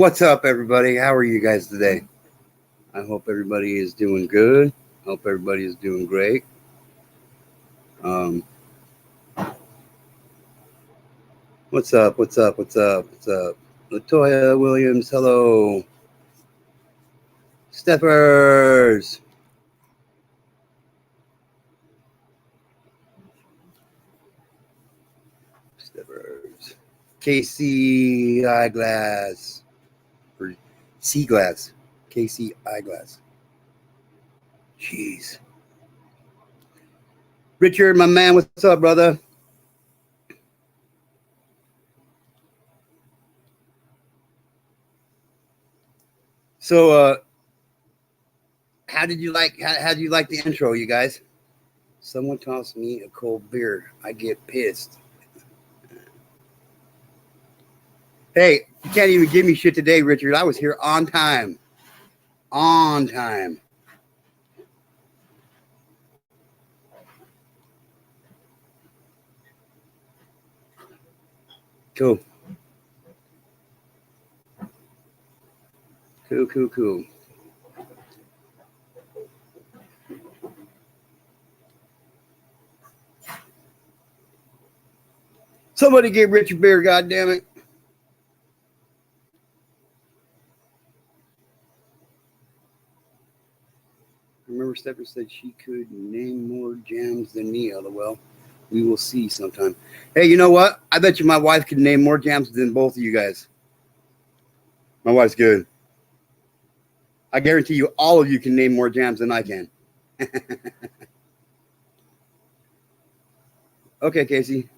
What's up, everybody? How are you guys today? I hope everybody is doing good. Hope everybody is doing great. Um, what's up? What's up? What's up? What's up? Latoya Williams, hello. Steppers. Steppers. KC Eyeglass. Or Sea Glass. KC Eyeglass. Jeez. Richard, my man, what's up, brother? So, how do you like the intro, you guys? Someone tossed me a cold beer. I get pissed. Hey, you can't even give me shit today, Richard. I was here on time. On time. Cool. Cool. Somebody give Richard beer, goddammit. Remember, Stepper said she could name more jams than me, LOL. We will see sometime. Hey, you know what? I bet you my wife could name more jams than both of you guys. My wife's good. I guarantee you, all of you can name more jams than I can. Okay, Casey.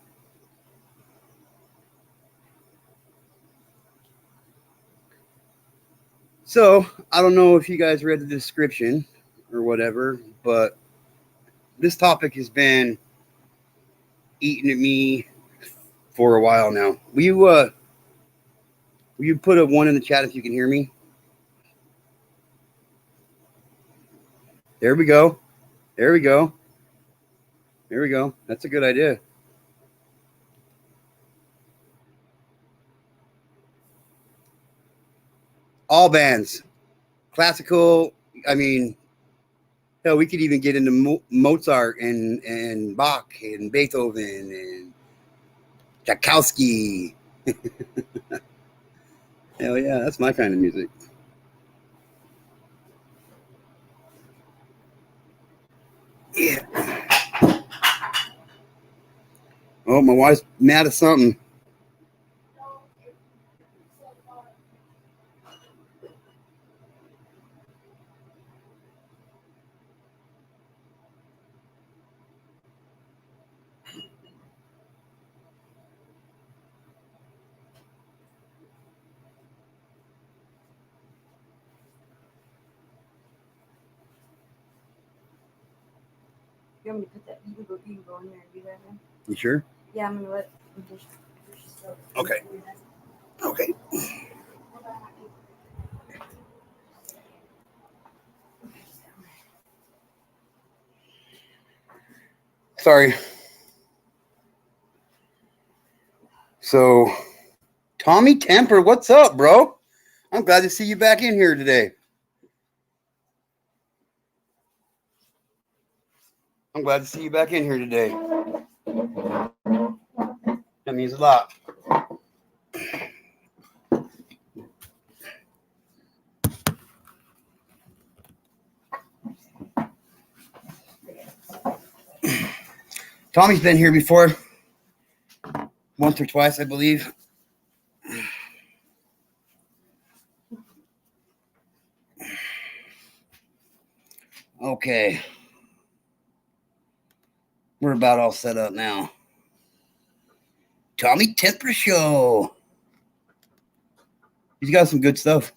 So, I don't know if you guys read the description or whatever, but this topic has been eating at me for a while now. Will you put a 1 in the chat if you can hear me? There we go. There we go. There we go. That's a good idea. All bands, classical. I mean, hell, we could even get into Mozart and Bach and Beethoven and Tchaikovsky. Hell yeah, that's my kind of music. Yeah. Oh, my wife's mad at something. You want me to put that? You can go in there and do that then? You sure? Yeah, I'm gonna let. Okay. Okay. Sorry. So, Tommy Temper, what's up, bro? I'm glad to see you back in here today. I'm glad to see you back in here today. That means a lot. Tommy's been here before. Once or twice, I believe. Okay. We're about all set up now. Tommy Temper Show. He's got some good stuff.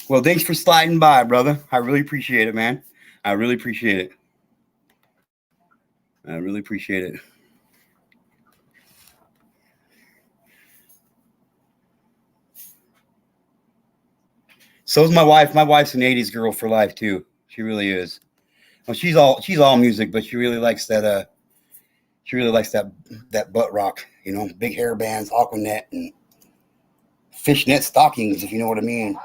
Well, thanks for sliding by, brother. I really appreciate it, man. I really appreciate it. I really appreciate it. So's my wife. My wife's an 80s girl for life too. She really is. Well, she's all music, but she really likes that She really likes that butt rock, you know, big hair bands, Aquanet, and fishnet stockings, if you know what I mean.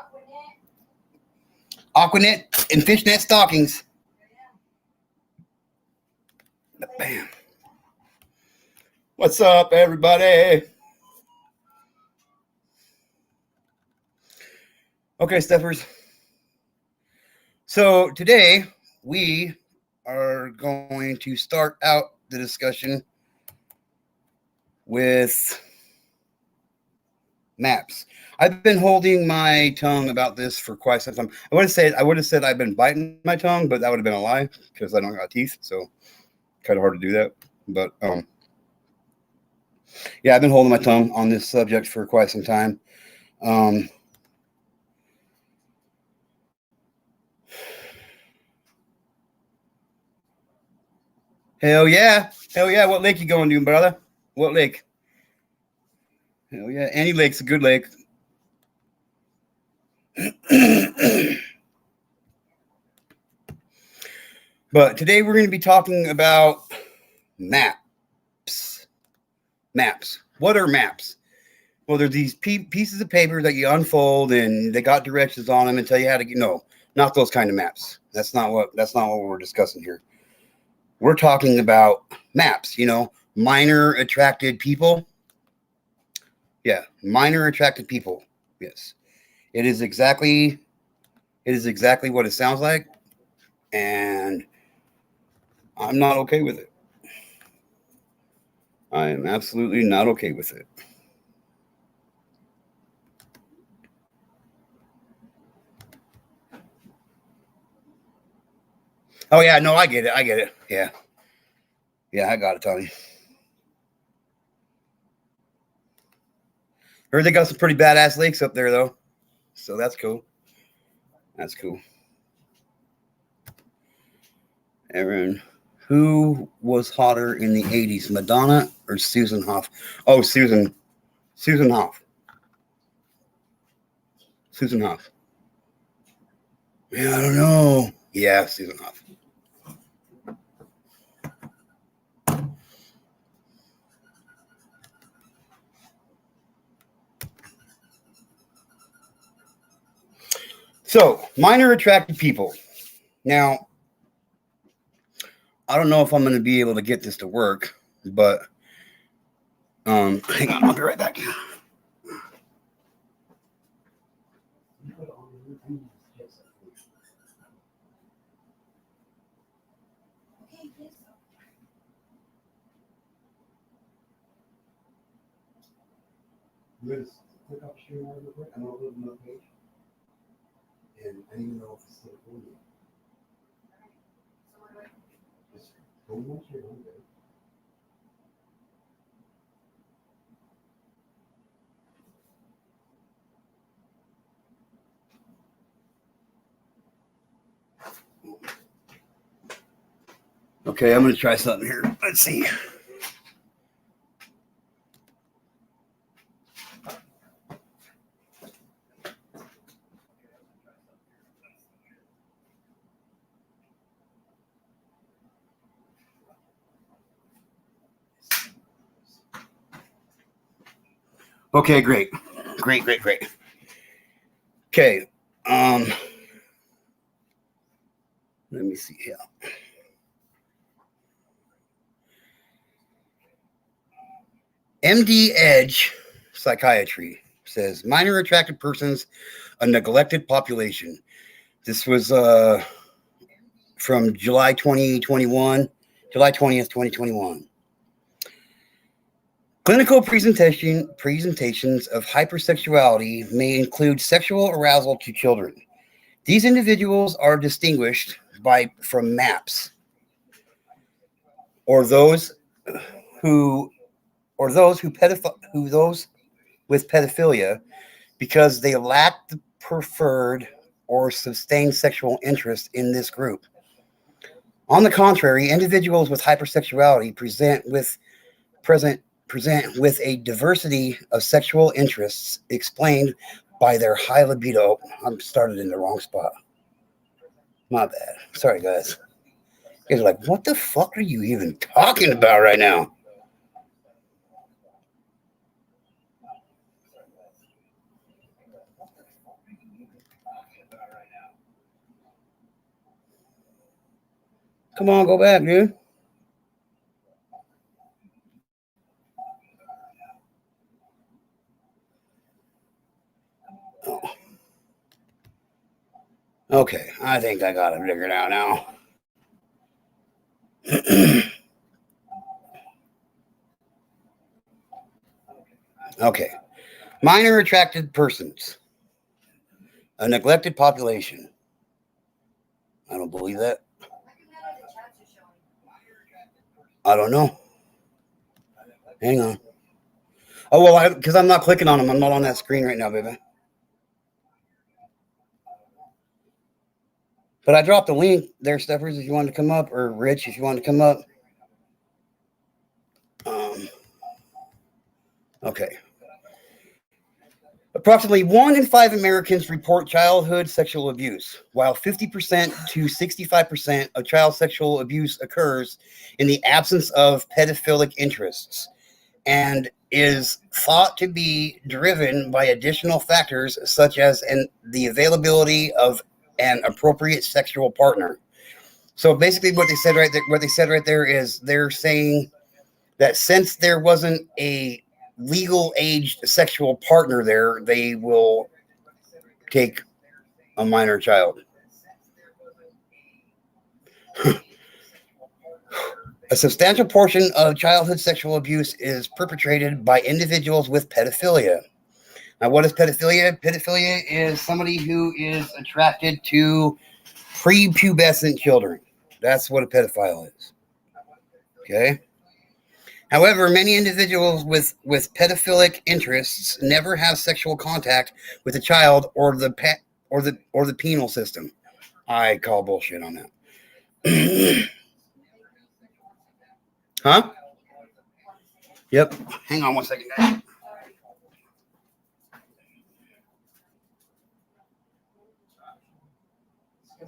Aquanet and fishnet stockings. Bam. What's up, everybody? Okay, Steffers. So today we are going to start out the discussion with maps. I've been holding my tongue about this for quite some time. I would have said I've been biting my tongue, but that would have been a lie because I don't got teeth, so kind of hard to do that. But yeah, I've been holding my tongue on this subject for quite some time. Hell yeah. What lake you going to, brother? What lake? Hell yeah. Any lake's a good lake. But today we're going to be talking about maps. Maps. What are maps? Well, they're these pieces of paper that you unfold and they got directions on them and tell you how to get. No, not those kind of maps. That's not what we're discussing here. We're talking about maps, you know, minor attracted people. Yeah, minor attracted people. Yes. It is exactly what it sounds like, and I'm not okay with it. I am absolutely not okay with it. Oh yeah, no, I get it. Yeah, I got it, Tony. Heard they got some pretty badass lakes up there, though, so that's cool. That's cool. Aaron, who was hotter in the 80s, Madonna or Susan Hoff? Oh, Susan Hoff. Susan Hoff. Yeah, I don't know. Yeah, Susan Hoff. So, minor attracted people. Now, I don't know if I'm going to be able to get this to work, but hang on, I'll be right back. Click up share real quick. I'm going to open up page. And I don't even know if it's still for you. Just go on share one day. Okay, I'm going to try something here. Let's see. Okay, great. Okay, let me see here. MD Edge Psychiatry says minor attracted persons, a neglected population. This was from July 20th, 2021. Clinical presentations of hypersexuality may include sexual arousal to children. These individuals are distinguished from MAPS, or those with pedophilia, because they lack the preferred or sustained sexual interest in this group. On the contrary, individuals with hypersexuality present with a diversity of sexual interests explained by their high libido. I'm started in the wrong spot. My bad. Sorry, guys. You guys are like, what the fuck are you even talking about right now? Come on, go back, dude. Oh. Okay, I think I got it figured out now. Okay. Minor attracted persons. A neglected population. I don't believe that. I don't know. Hang on. Oh, well, because I'm not clicking on them. I'm not on that screen right now, baby. But I dropped a link there, Steppers, if you wanted to come up, or Rich, if you wanted to come up. Okay. Approximately 1 in 5 Americans report childhood sexual abuse, while 50% to 65% of child sexual abuse occurs in the absence of pedophilic interests and is thought to be driven by additional factors such as the availability of an appropriate sexual partner. So basically what they said right there is they're saying that since there wasn't a legal aged sexual partner there, they will take a minor child. A substantial portion of childhood sexual abuse is perpetrated by individuals with pedophilia. Now, what is pedophilia? Pedophilia is somebody who is attracted to prepubescent children. That's what a pedophile is. Okay. However, many individuals with pedophilic interests never have sexual contact with a child or the penal system. I call bullshit on that. Huh? Yep. Hang on one second, guys.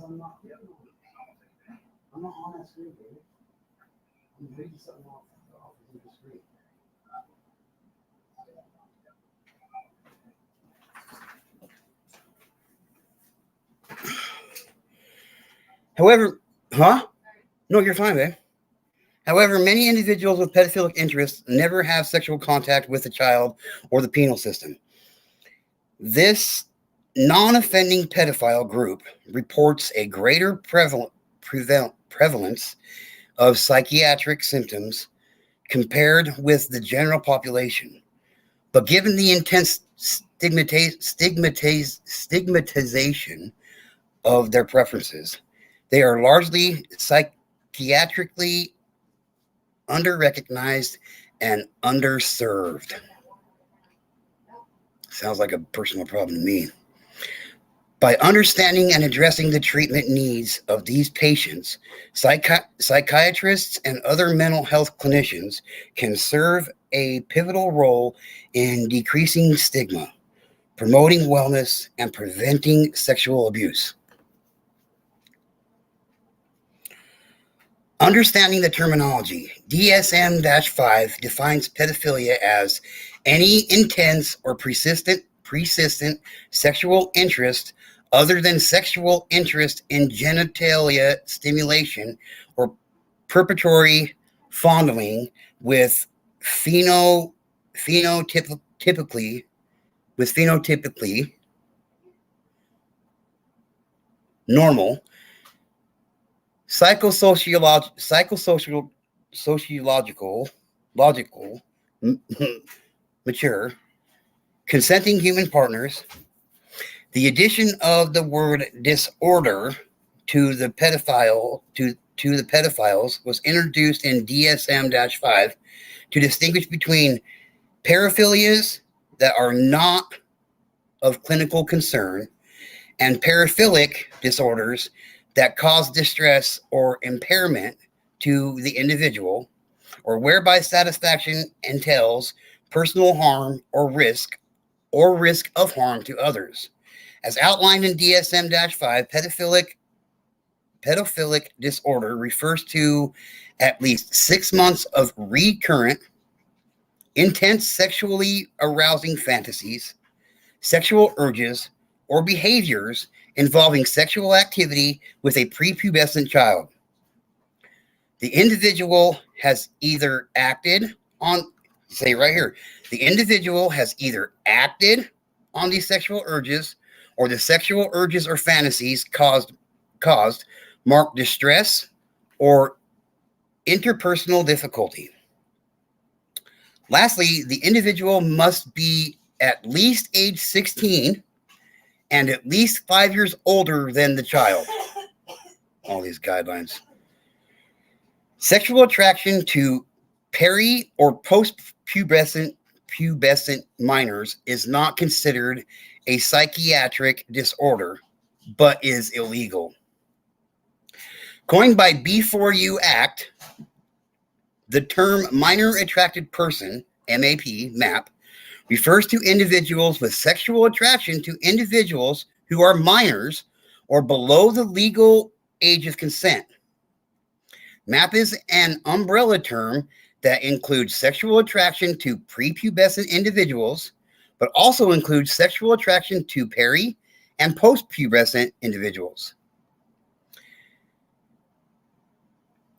I'm not on that screen, baby. I'm reading something off the screen. However, No, you're fine, babe. However, many individuals with pedophilic interests never have sexual contact with a child or the penal system. This non-offending pedophile group reports a greater prevalence of psychiatric symptoms compared with the general population. But given the intense stigmatization of their preferences, they are largely psychiatrically under-recognized and underserved. Sounds like a personal problem to me. By understanding and addressing the treatment needs of these patients, psychiatrists and other mental health clinicians can serve a pivotal role in decreasing stigma, promoting wellness, and preventing sexual abuse. Understanding the terminology, DSM-5 defines pedophilia as any intense or persistent sexual interest other than sexual interest in genitalia stimulation or preparatory fondling with phenotypically normal logical, mature, consenting human partners. The addition of the word disorder to the pedophiles was introduced in DSM-5 to distinguish between paraphilias that are not of clinical concern and paraphilic disorders that cause distress or impairment to the individual, or whereby satisfaction entails personal harm or risk of harm to others. As outlined in DSM-5, pedophilic disorder refers to at least 6 months of recurrent, intense sexually arousing fantasies, sexual urges, or behaviors involving sexual activity with a prepubescent child. The individual has either acted on, say right here, the individual has either acted on these sexual urges, or the sexual urges or fantasies caused marked distress or interpersonal difficulty. Lastly, the individual must be at least age 16 and at least 5 years older than the child. All these guidelines. Sexual attraction to peri or post-pubescent minors is not considered a psychiatric disorder, but is illegal. Coined by B4U Act, the term minor attracted person, MAP, refers to individuals with sexual attraction to individuals who are minors or below the legal age of consent. MAP is an umbrella term that includes sexual attraction to prepubescent individuals, but also includes sexual attraction to peri and post-pubescent individuals.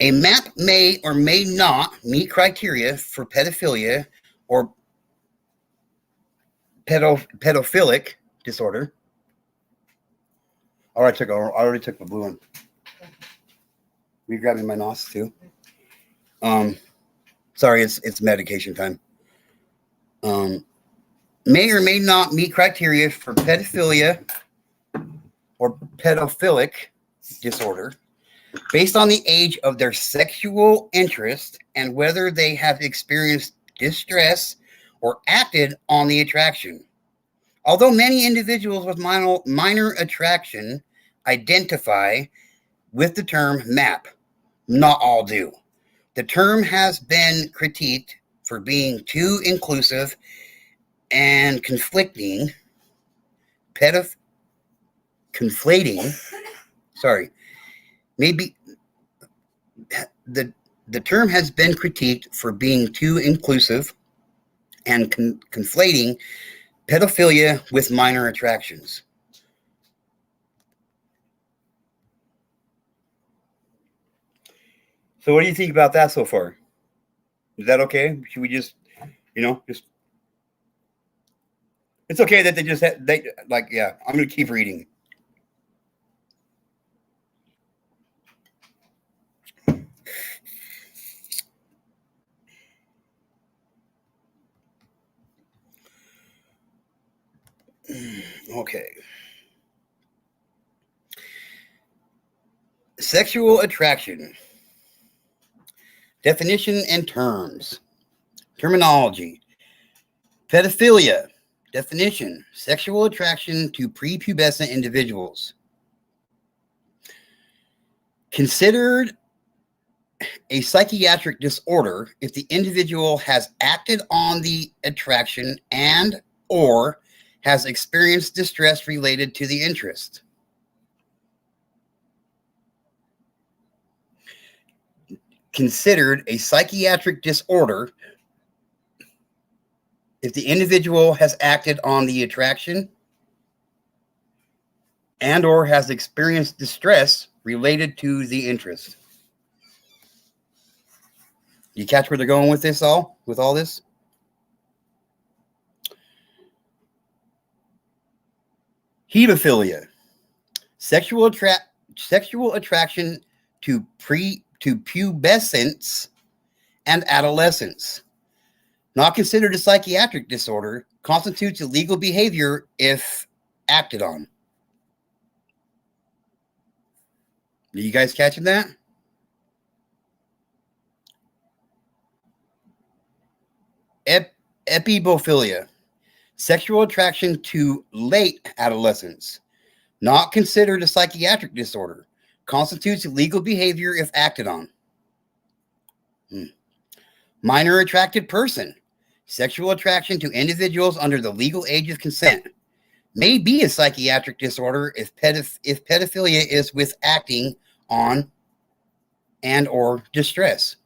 A MAP may or may not meet criteria for pedophilia or pedophilic disorder. I already took the blue one. Will you grab me my NOS too? Sorry, it's medication time. May or may not meet criteria for pedophilia or pedophilic disorder based on the age of their sexual interest and whether they have experienced distress or acted on the attraction. Although many individuals with minor attraction identify with the term MAP, not all do. The term has been critiqued for being too inclusive and conflating, maybe the term has been critiqued for being too inclusive and conflating pedophilia with minor attractions. So what do you think about that so far? Is that okay? Should we just it's okay that I'm going to keep reading. Okay. Sexual attraction. Definition and terms. Terminology. Pedophilia. Definition. Sexual attraction to prepubescent individuals. Considered a psychiatric disorder if the individual has acted on the attraction and or has experienced distress related to the interest. Considered a psychiatric disorder if the individual has acted on the attraction and or has experienced distress related to the interest. You catch where they're going with all this? Pedophilia. Sexual attraction to pubescence and adolescence. Not considered a psychiatric disorder, constitutes illegal behavior if acted on. Are you guys catching that? Epibophilia. Sexual attraction to late adolescence. Not considered a psychiatric disorder, constitutes illegal behavior if acted on. Minor attracted person. Sexual attraction to individuals under the legal age of consent. May be a psychiatric disorder if pedophilia is with acting on and or distress.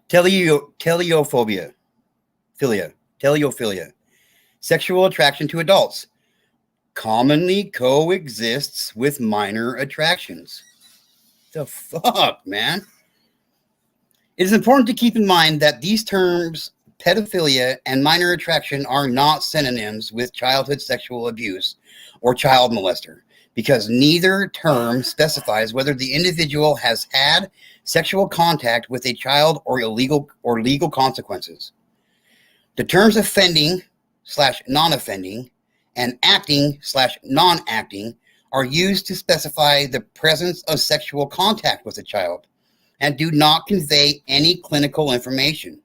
Teleophilia. Sexual attraction to adults. commonly coexists with minor attractions. The fuck, man? It is important to keep in mind that these terms, pedophilia and minor attraction, are not synonyms with childhood sexual abuse or child molester, because neither term specifies whether the individual has had sexual contact with a child or legal consequences. The terms offending / non-offending and acting / non-acting are used to specify the presence of sexual contact with a child and do not convey any clinical information.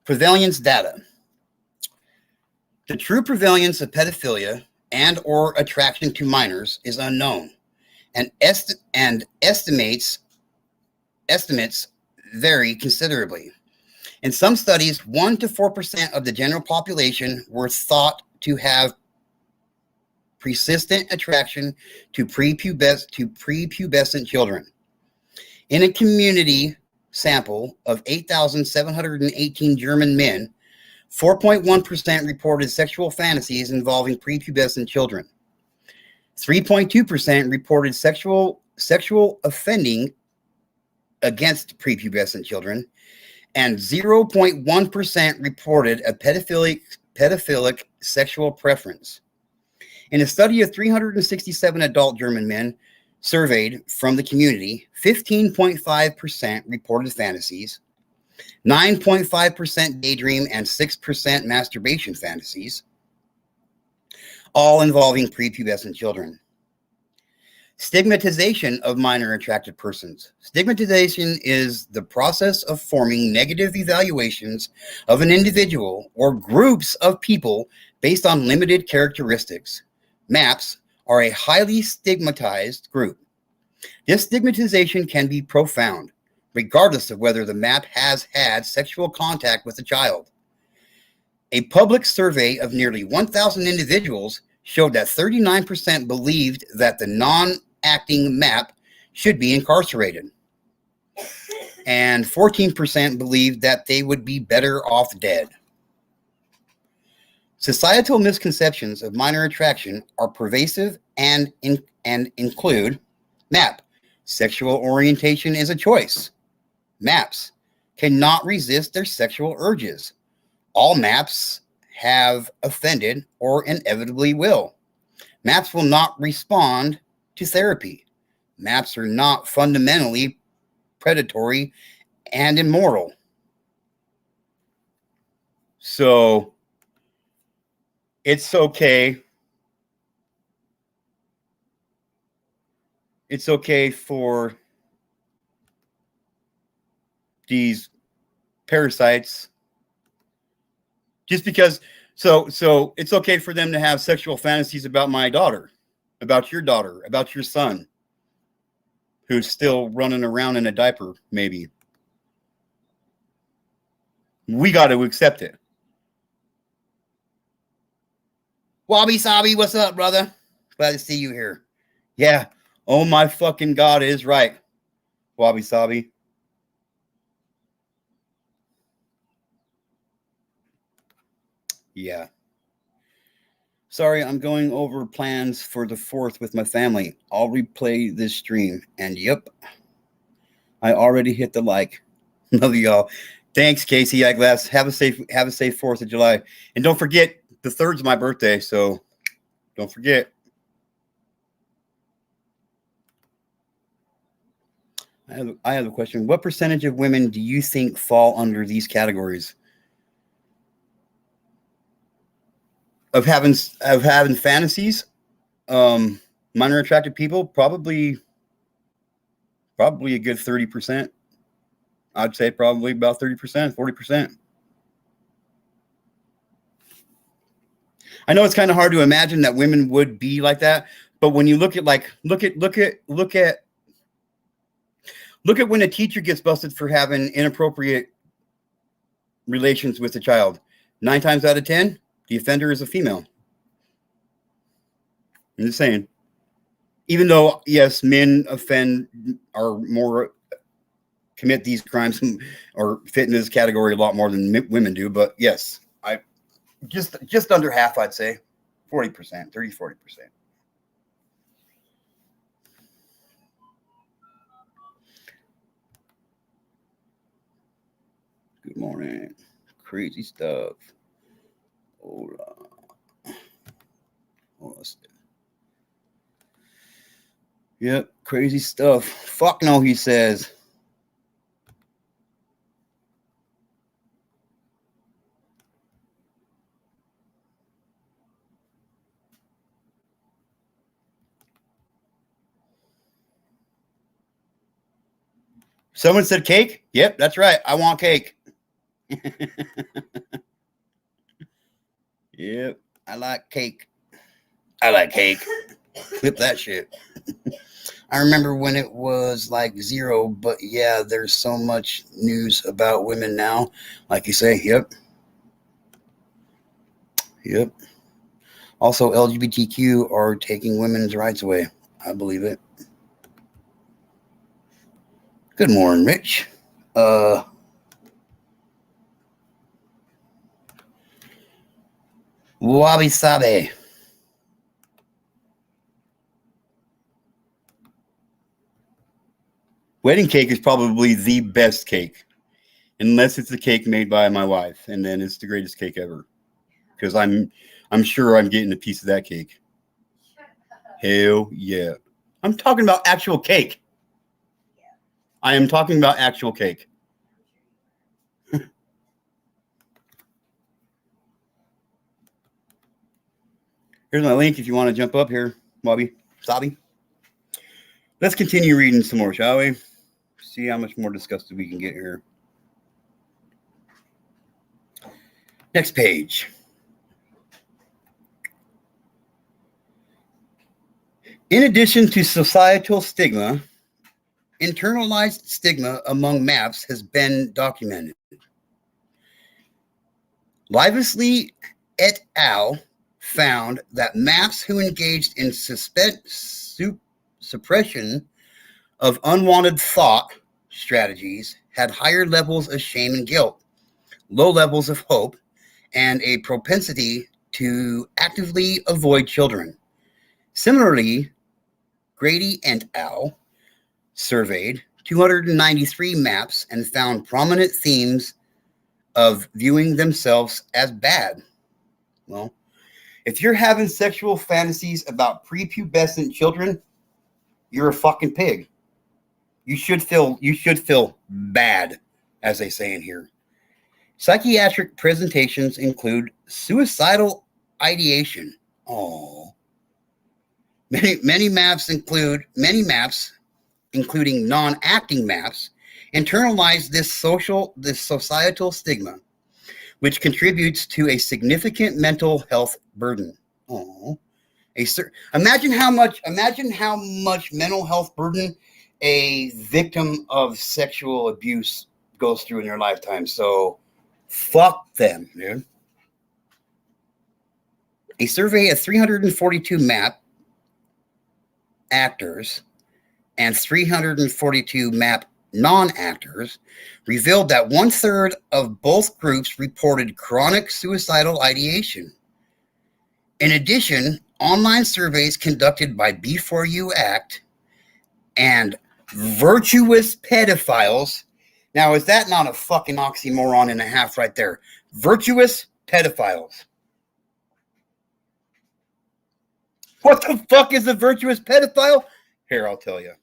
Prevalence data. The true prevalence of pedophilia and or attraction to minors is unknown, and estimates vary considerably. In some studies, 1 to 4% of the general population were thought to have persistent attraction to prepubescent children. In a community sample of 8,718 German men, 4.1% reported sexual fantasies involving prepubescent children. 3.2% reported sexual offending against prepubescent children, and 0.1% reported a pedophilic sexual preference. In a study of 367 adult German men surveyed from the community, 15.5% reported fantasies, 9.5% daydream, and 6% masturbation fantasies, all involving prepubescent children. Stigmatization of minor attracted persons. Stigmatization is the process of forming negative evaluations of an individual or groups of people based on limited characteristics. MAPs are a highly stigmatized group. This stigmatization can be profound, regardless of whether the MAP has had sexual contact with a child. A public survey of nearly 1,000 individuals showed that 39% believed that the non-acting MAP should be incarcerated, and 14% believed that they would be better off dead. Societal misconceptions of minor attraction are pervasive and include MAP. Sexual orientation is a choice. MAPs cannot resist their sexual urges. All MAPs have offended or inevitably will. MAPs will not respond to therapy. MAPs are not fundamentally predatory and immoral. So it's okay. It's okay for these parasites just because so it's okay for them to have sexual fantasies about my daughter, about your son who's still running around in a diaper. Maybe we got to accept it. Wabi Sabi, what's up, brother? Glad to see you here. Yeah. Oh my fucking God is right. Wabi Sabi. Yeah. Sorry, I'm going over plans for the 4th with my family. I'll replay this stream. And yep, I already hit the like. Love y'all. Thanks, Casey Eyeglass. Have a safe 4th of July. And don't forget, the 3rd's my birthday, so don't forget. I have a question. What percentage of women do you think fall under these categories? Of having fantasies, minor attracted people, probably a good 30%. I'd say probably about 30%, 40%. I know it's kind of hard to imagine that women would be like that, but when you look at when a teacher gets busted for having inappropriate relations with a child, 9 times out of 10, the offender is a female. I'm just saying. Even though, yes, men commit these crimes or fit in this category a lot more than women do, but yes, just under half, I'd say. 40%, 30-40%. Good morning. Crazy stuff. Hold on. Hold on. Yep, crazy stuff. Fuck no, he says. Someone said cake? Yep, that's right. I want cake. Yep, I like cake. I like cake. Clip that shit. I remember when it was like 0, but yeah, there's so much news about women now. Like you say, yep. Yep. Also, LGBTQ are taking women's rights away. I believe it. Good morning, Rich. Wabi sabi. Wedding cake is probably the best cake, unless it's a cake made by my wife, and then it's the greatest cake ever. Because I'm sure I'm getting a piece of that cake. Hell yeah! I'm talking about actual cake. I am talking about actual cake. Here's my link if you want to jump up here, Wabi sabi. Let's continue reading some more, shall we? See how much more disgusted we can get here. Next page. In addition to societal stigma, internalized stigma among MAPS has been documented. Livesey et al. Found that MAPS who engaged in suppression of unwanted thought strategies had higher levels of shame and guilt, low levels of hope, and a propensity to actively avoid children. Similarly, Grady et al. Surveyed 293 MAPS and found prominent themes of viewing themselves as bad. Well, if you're having sexual fantasies about prepubescent children, you're a fucking pig. You should feel bad, as they say in here. Psychiatric presentations include suicidal ideation. Oh. Many MAPS, including non-acting MAPS, internalize this societal stigma, which contributes to a significant mental health burden. Oh, imagine how much mental health burden a victim of sexual abuse goes through in their lifetime. So, fuck them, dude. A survey of 342 MAP actors and 342 MAP non-actors revealed that 1/3 of both groups reported chronic suicidal ideation. In addition, online surveys conducted by Before You Act and virtuous pedophiles. Now, is that not a fucking oxymoron and a half right there? Virtuous pedophiles. What the fuck is a virtuous pedophile? Here, I'll tell you.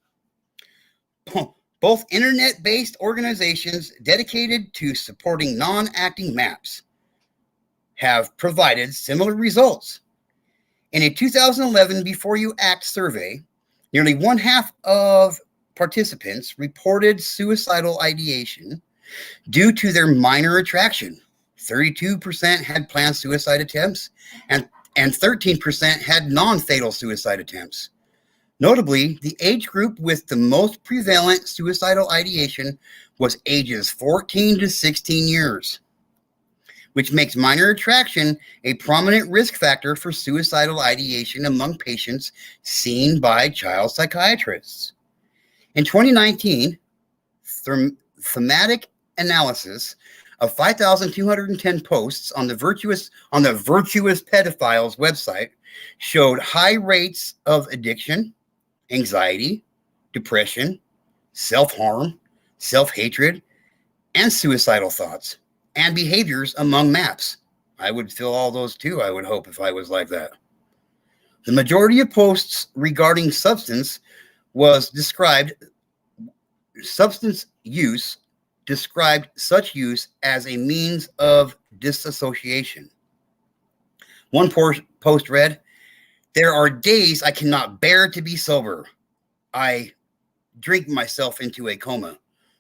Both internet-based organizations dedicated to supporting non-acting MAPS have provided similar results. In a 2011 Before You Act survey, nearly 1/2 of participants reported suicidal ideation due to their minor attraction. 32% had planned suicide attempts, and 13% had non-fatal suicide attempts. Notably, the age group with the most prevalent suicidal ideation was ages 14 to 16 years, which makes minor attraction a prominent risk factor for suicidal ideation among patients seen by child psychiatrists. In 2019, thematic analysis of 5,210 posts on the virtuous pedophiles website showed high rates of addiction, anxiety, depression, self-harm, self-hatred, and suicidal thoughts and behaviors among MAPs. I would feel all those too, I would hope, if I was like that. The majority of posts regarding substance use described such use as a means of disassociation. One post read, "There are days I cannot bear to be sober. I drink myself into a coma."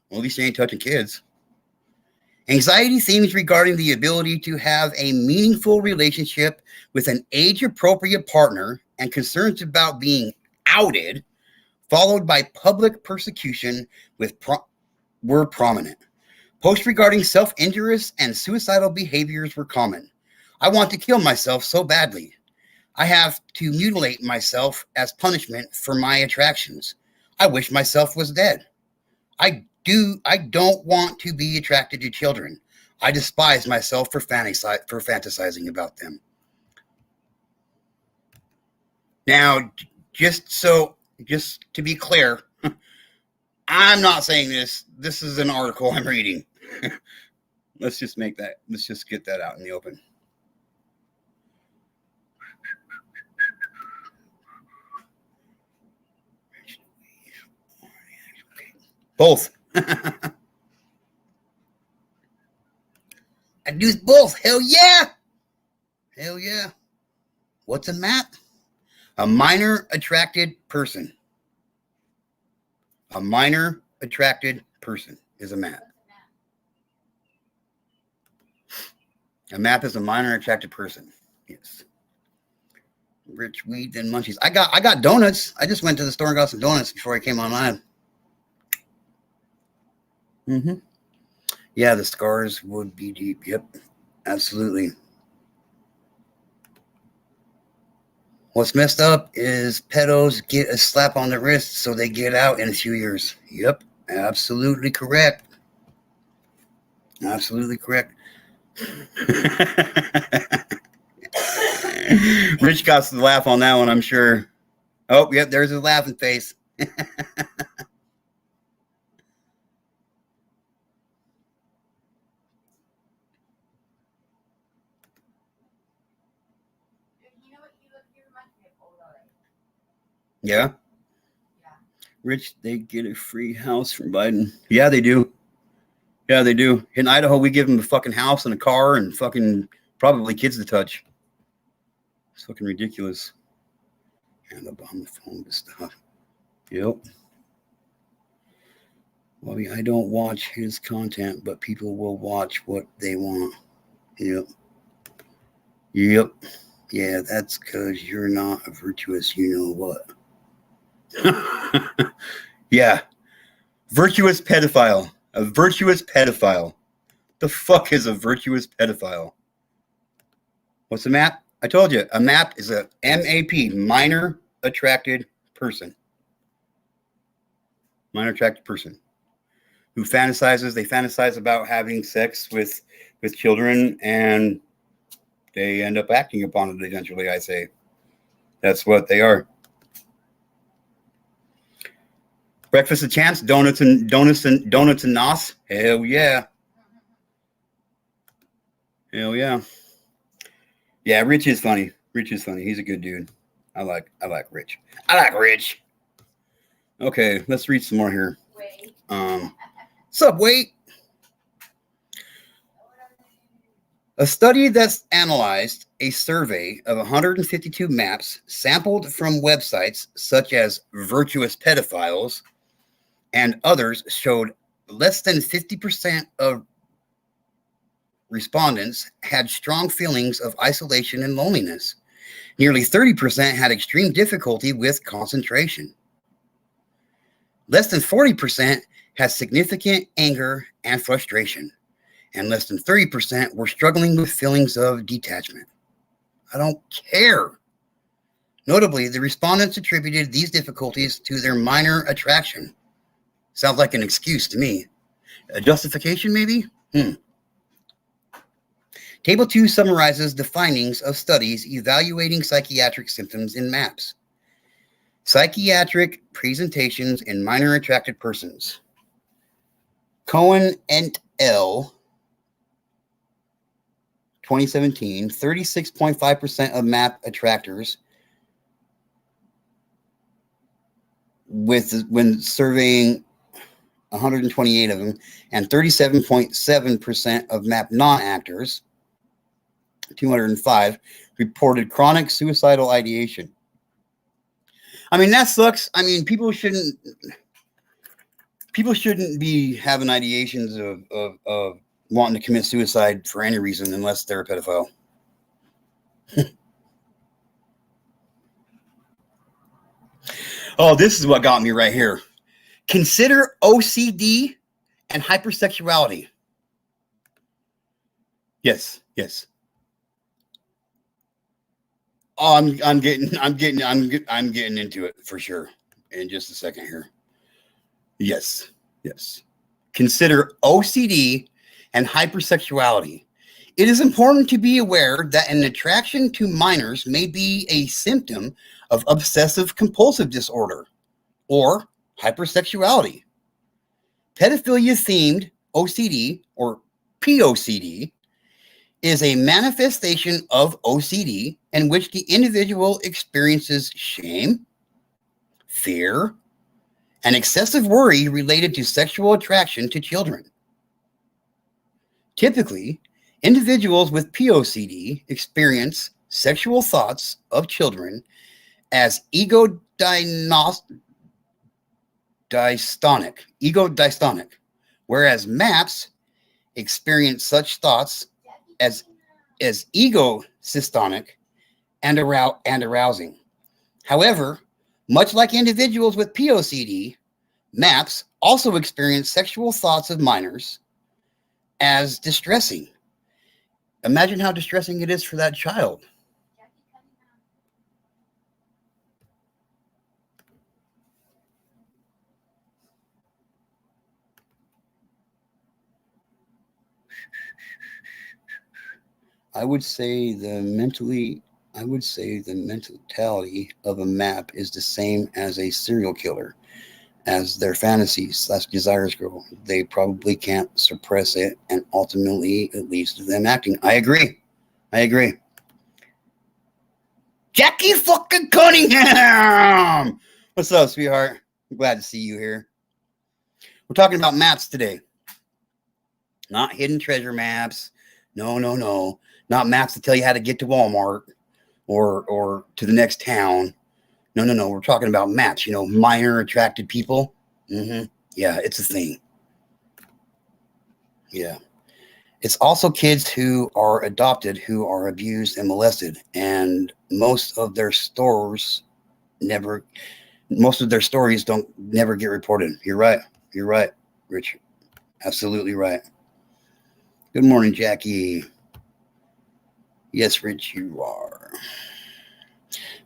Well, at least you ain't touching kids. Anxiety themes regarding the ability to have a meaningful relationship with an age-appropriate partner and concerns about being outed, followed by public persecution were prominent. Posts regarding self-injurious and suicidal behaviors were common. "I want to kill myself so badly. I have to mutilate myself as punishment for my attractions. I wish myself was dead. I don't want to be attracted to children. I despise myself for fantasizing about them." Now, just to be clear, I'm not saying this. This is an article I'm reading. Let's just get that out in the open. Both. I do both. Hell yeah. Hell yeah. What's a MAP? A minor attracted person. A minor attracted person is a MAP. A MAP is a minor attracted person. Yes. Rich weed then munchies. I got donuts. I just went to the store and got some donuts before I came online. Yeah, the scars would be deep. Yep, absolutely. What's messed up is pedos get a slap on the wrist so they get out in a few years. Yep, absolutely correct. Absolutely correct. Rich got the laugh on that one, I'm sure. Oh, yep, there's his laughing face. Yeah. Rich, they get a free house from Biden. Yeah, they do. Yeah, they do. In Idaho, we give them a fucking house and a car and fucking probably kids to touch. It's fucking ridiculous. And up on the phone to stuff. Yep. Well, I don't watch his content, but people will watch what they want. Yep. Yep. Yeah, that's because you're not a virtuous, you know what. Yeah. Virtuous pedophile. A virtuous pedophile. The fuck is a virtuous pedophile? What's a MAP? I told you, a MAP is a MAP, minor attracted person. Minor attracted person who fantasizes. They fantasize about having sex with children, and they end up acting upon it eventually, I say. That's what they are. Breakfast of champs, donuts and nos. Hell yeah. Hell yeah. Yeah, Rich is funny. Rich is funny. He's a good dude. I like Rich. I like Rich. Okay, let's read some more here. What's up, Wait? A study that's analyzed a survey of 152 MAPs sampled from websites such as Virtuous Pedophiles and others showed less than 50% of respondents had strong feelings of isolation and loneliness. Nearly 30% had extreme difficulty with concentration. Less than 40% had significant anger and frustration. And less than 30% were struggling with feelings of detachment. I don't care. Notably, the respondents attributed these difficulties to their minor attraction. Sounds like an excuse to me. A justification, maybe? Table 2 summarizes the findings of studies evaluating psychiatric symptoms in MAPS. Psychiatric presentations in minor attracted persons. Cohen et al. 2017, 36.5% of MAP attractors when surveying 128 of them, and 37.7% of MAP non-actors, 205, reported chronic suicidal ideation. I mean, that sucks. I mean, people shouldn't be having ideations of wanting to commit suicide for any reason unless they're a pedophile. Oh, this is what got me right here. Consider OCD and hypersexuality. Yes. Oh, I'm getting into it for sure in just a second here. Yes. Consider OCD and hypersexuality. It is important to be aware that an attraction to minors may be a symptom of obsessive compulsive disorder or hypersexuality. Pedophilia-themed OCD or POCD is a manifestation of OCD in which the individual experiences shame, fear, and excessive worry related to sexual attraction to children. Typically, individuals with POCD experience sexual thoughts of children as ego-dystonic, whereas MAPS experience such thoughts as ego-systonic and arousing. However, much like individuals with POCD, MAPS also experience sexual thoughts of minors as distressing. Imagine how distressing it is for that child. I would say the mentality of a MAP is the same as a serial killer. As their fantasies / desires grow, they probably can't suppress it, and ultimately it leads to them acting. I agree. Jackie fucking Cunningham! What's up, sweetheart? I'm glad to see you here. We're talking about maps today. Not hidden treasure maps. No. Not maps to tell you how to get to Walmart or to the next town. No. We're talking about maps, minor attracted people. Yeah, it's a thing. Yeah. It's also kids who are adopted, who are abused and molested. And most of their stories don't never get reported. You're right, Rich. Absolutely right. Good morning, Jackie. Yes, Rich, you are.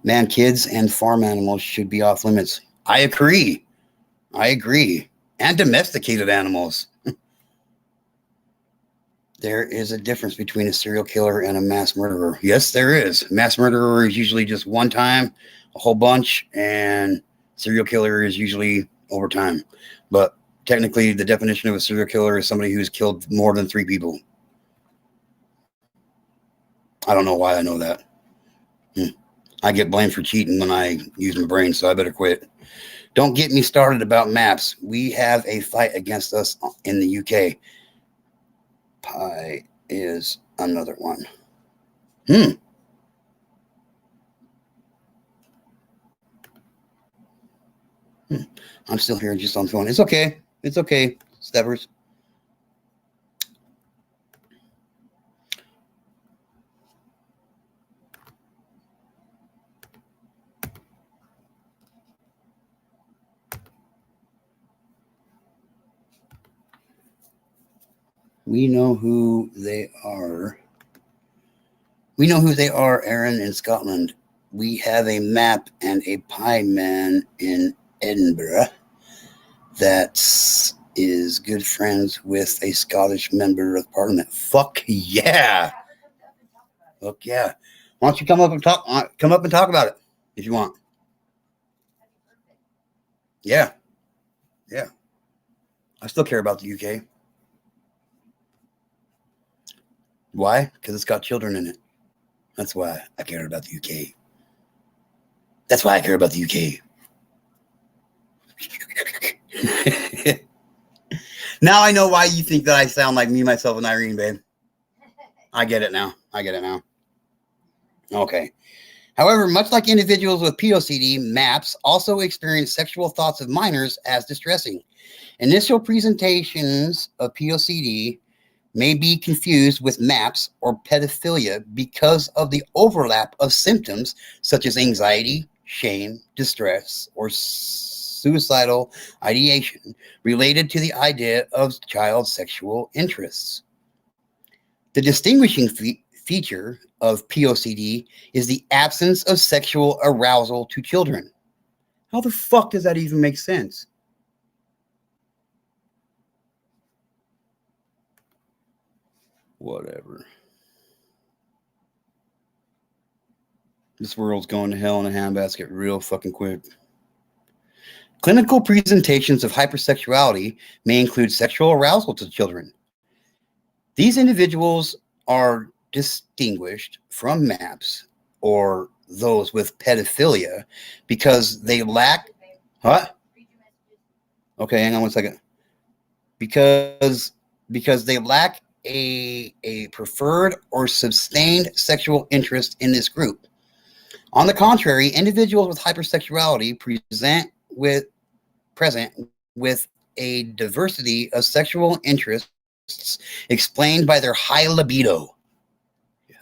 Man, kids and farm animals should be off limits. I agree. And domesticated animals. There is a difference between a serial killer and a mass murderer. Yes, there is. Mass murderer is usually just one time, a whole bunch, and serial killer is usually over time. But technically, the definition of a serial killer is somebody who's killed more than 3 people. I don't know why I know that. I get blamed for cheating when I use my brain, so I better quit. Don't get me started about maps. We have a fight against us in the UK. Pi is another one. I'm still here just on the phone. It's okay, Steppers. We know who they are. Aaron, in Scotland. We have a map and a pie man in Edinburgh that is good friends with a Scottish member of Parliament. Fuck yeah. Look, yeah. Why don't you come up and talk? Come up and talk about it if you want. Yeah, yeah. I still care about the UK. Why? Because it's got children in it. That's why I care about the UK. That's why I care about the UK. Now I know why you think that I sound like me, myself, and Irene, babe. I get it now. Okay. However, much like individuals with POCD, MAPS also experience sexual thoughts of minors as distressing. Initial presentations of POCD may be confused with MAPS or pedophilia because of the overlap of symptoms such as anxiety, shame, distress, or suicidal ideation related to the idea of child sexual interests. The distinguishing feature of POCD is the absence of sexual arousal to children. How the fuck does that even make sense? Whatever. This world's going to hell in a handbasket real fucking quick. Clinical presentations of hypersexuality may include sexual arousal to children. These individuals are distinguished from MAPS or those with pedophilia because they lack... What? Okay, hang on one second. Because they lack a preferred or sustained sexual interest in this group. On the contrary, individuals with hypersexuality present with a diversity of sexual interests explained by their high libido. Yeah.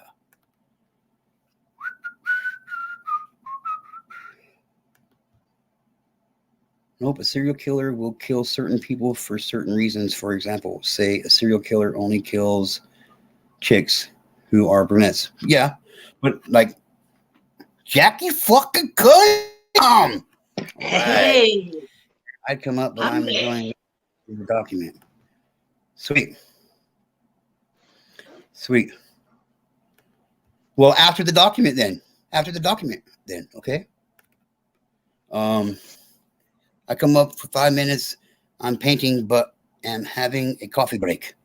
Nope, a serial killer will kill certain people for certain reasons. For example, say a serial killer only kills chicks who are brunettes. Yeah, but like Jackie fucking come. Hey, I'd come up, but I'm enjoying the document. Sweet. Well, after the document, then. Okay. I come up for 5 minutes. I'm painting, but am having a coffee break.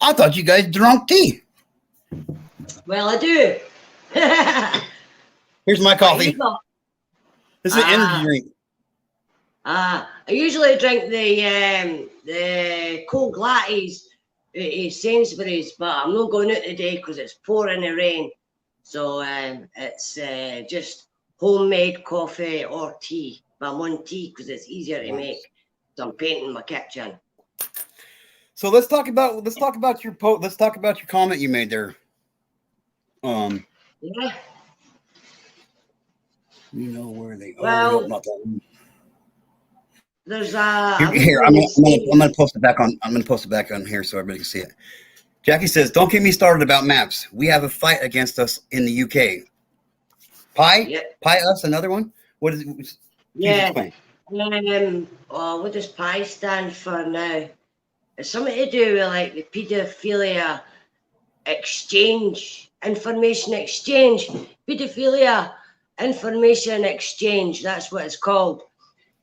I thought you guys drank tea. well, I do. Here's my coffee. This is an energy drink. I usually drink the cold lattes at Sainsbury's, but I'm not going out today because it's pouring the rain. So it's just homemade coffee or tea. But I'm on tea because it's easier to make. So I'm painting my kitchen. So let's talk about your let's talk about your comment you made there. Yeah. You know where they are. Well, Not that one. There's a here. I'm gonna post it back on. I'm gonna post it back on here so everybody can see it. Jackie says, "Don't get me started about MAPS. We have a fight against us in the UK. Pie? Yep. Pie us? Another one? What is it? Yeah. What does PI stand for now? It's something to do with like the paedophilia exchange, information exchange. Paedophilia information exchange. That's what it's called.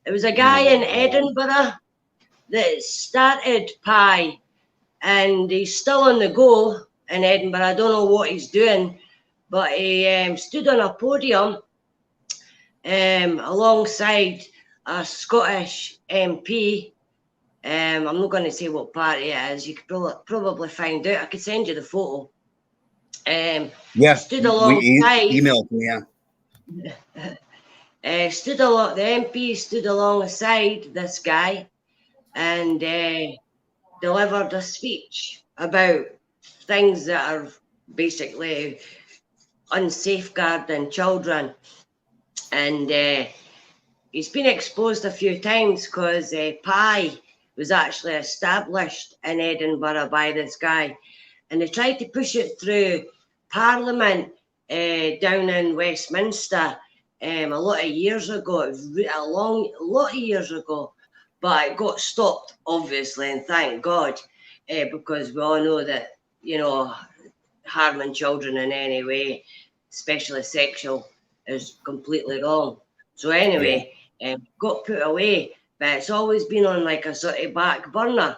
It was a guy in Edinburgh that started PI, and he's still on the go in Edinburgh. I don't know what he's doing, but he stood on a podium alongside a Scottish MP. I'm not going to say what party it is. You could probably find out. I could send you the photo. Stood alongside. Email me, yeah. The MP stood alongside this guy and delivered a speech about things that are basically unsafeguarding children. And he's been exposed a few times because PI was actually established in Edinburgh by this guy. And they tried to push it through Parliament down in Westminster a lot of years ago. It was a lot of years ago. But it got stopped, obviously, and thank God, because we all know that, harming children in any way, especially sexual, is completely wrong. So anyway, got put away, but it's always been on like a sort of back burner.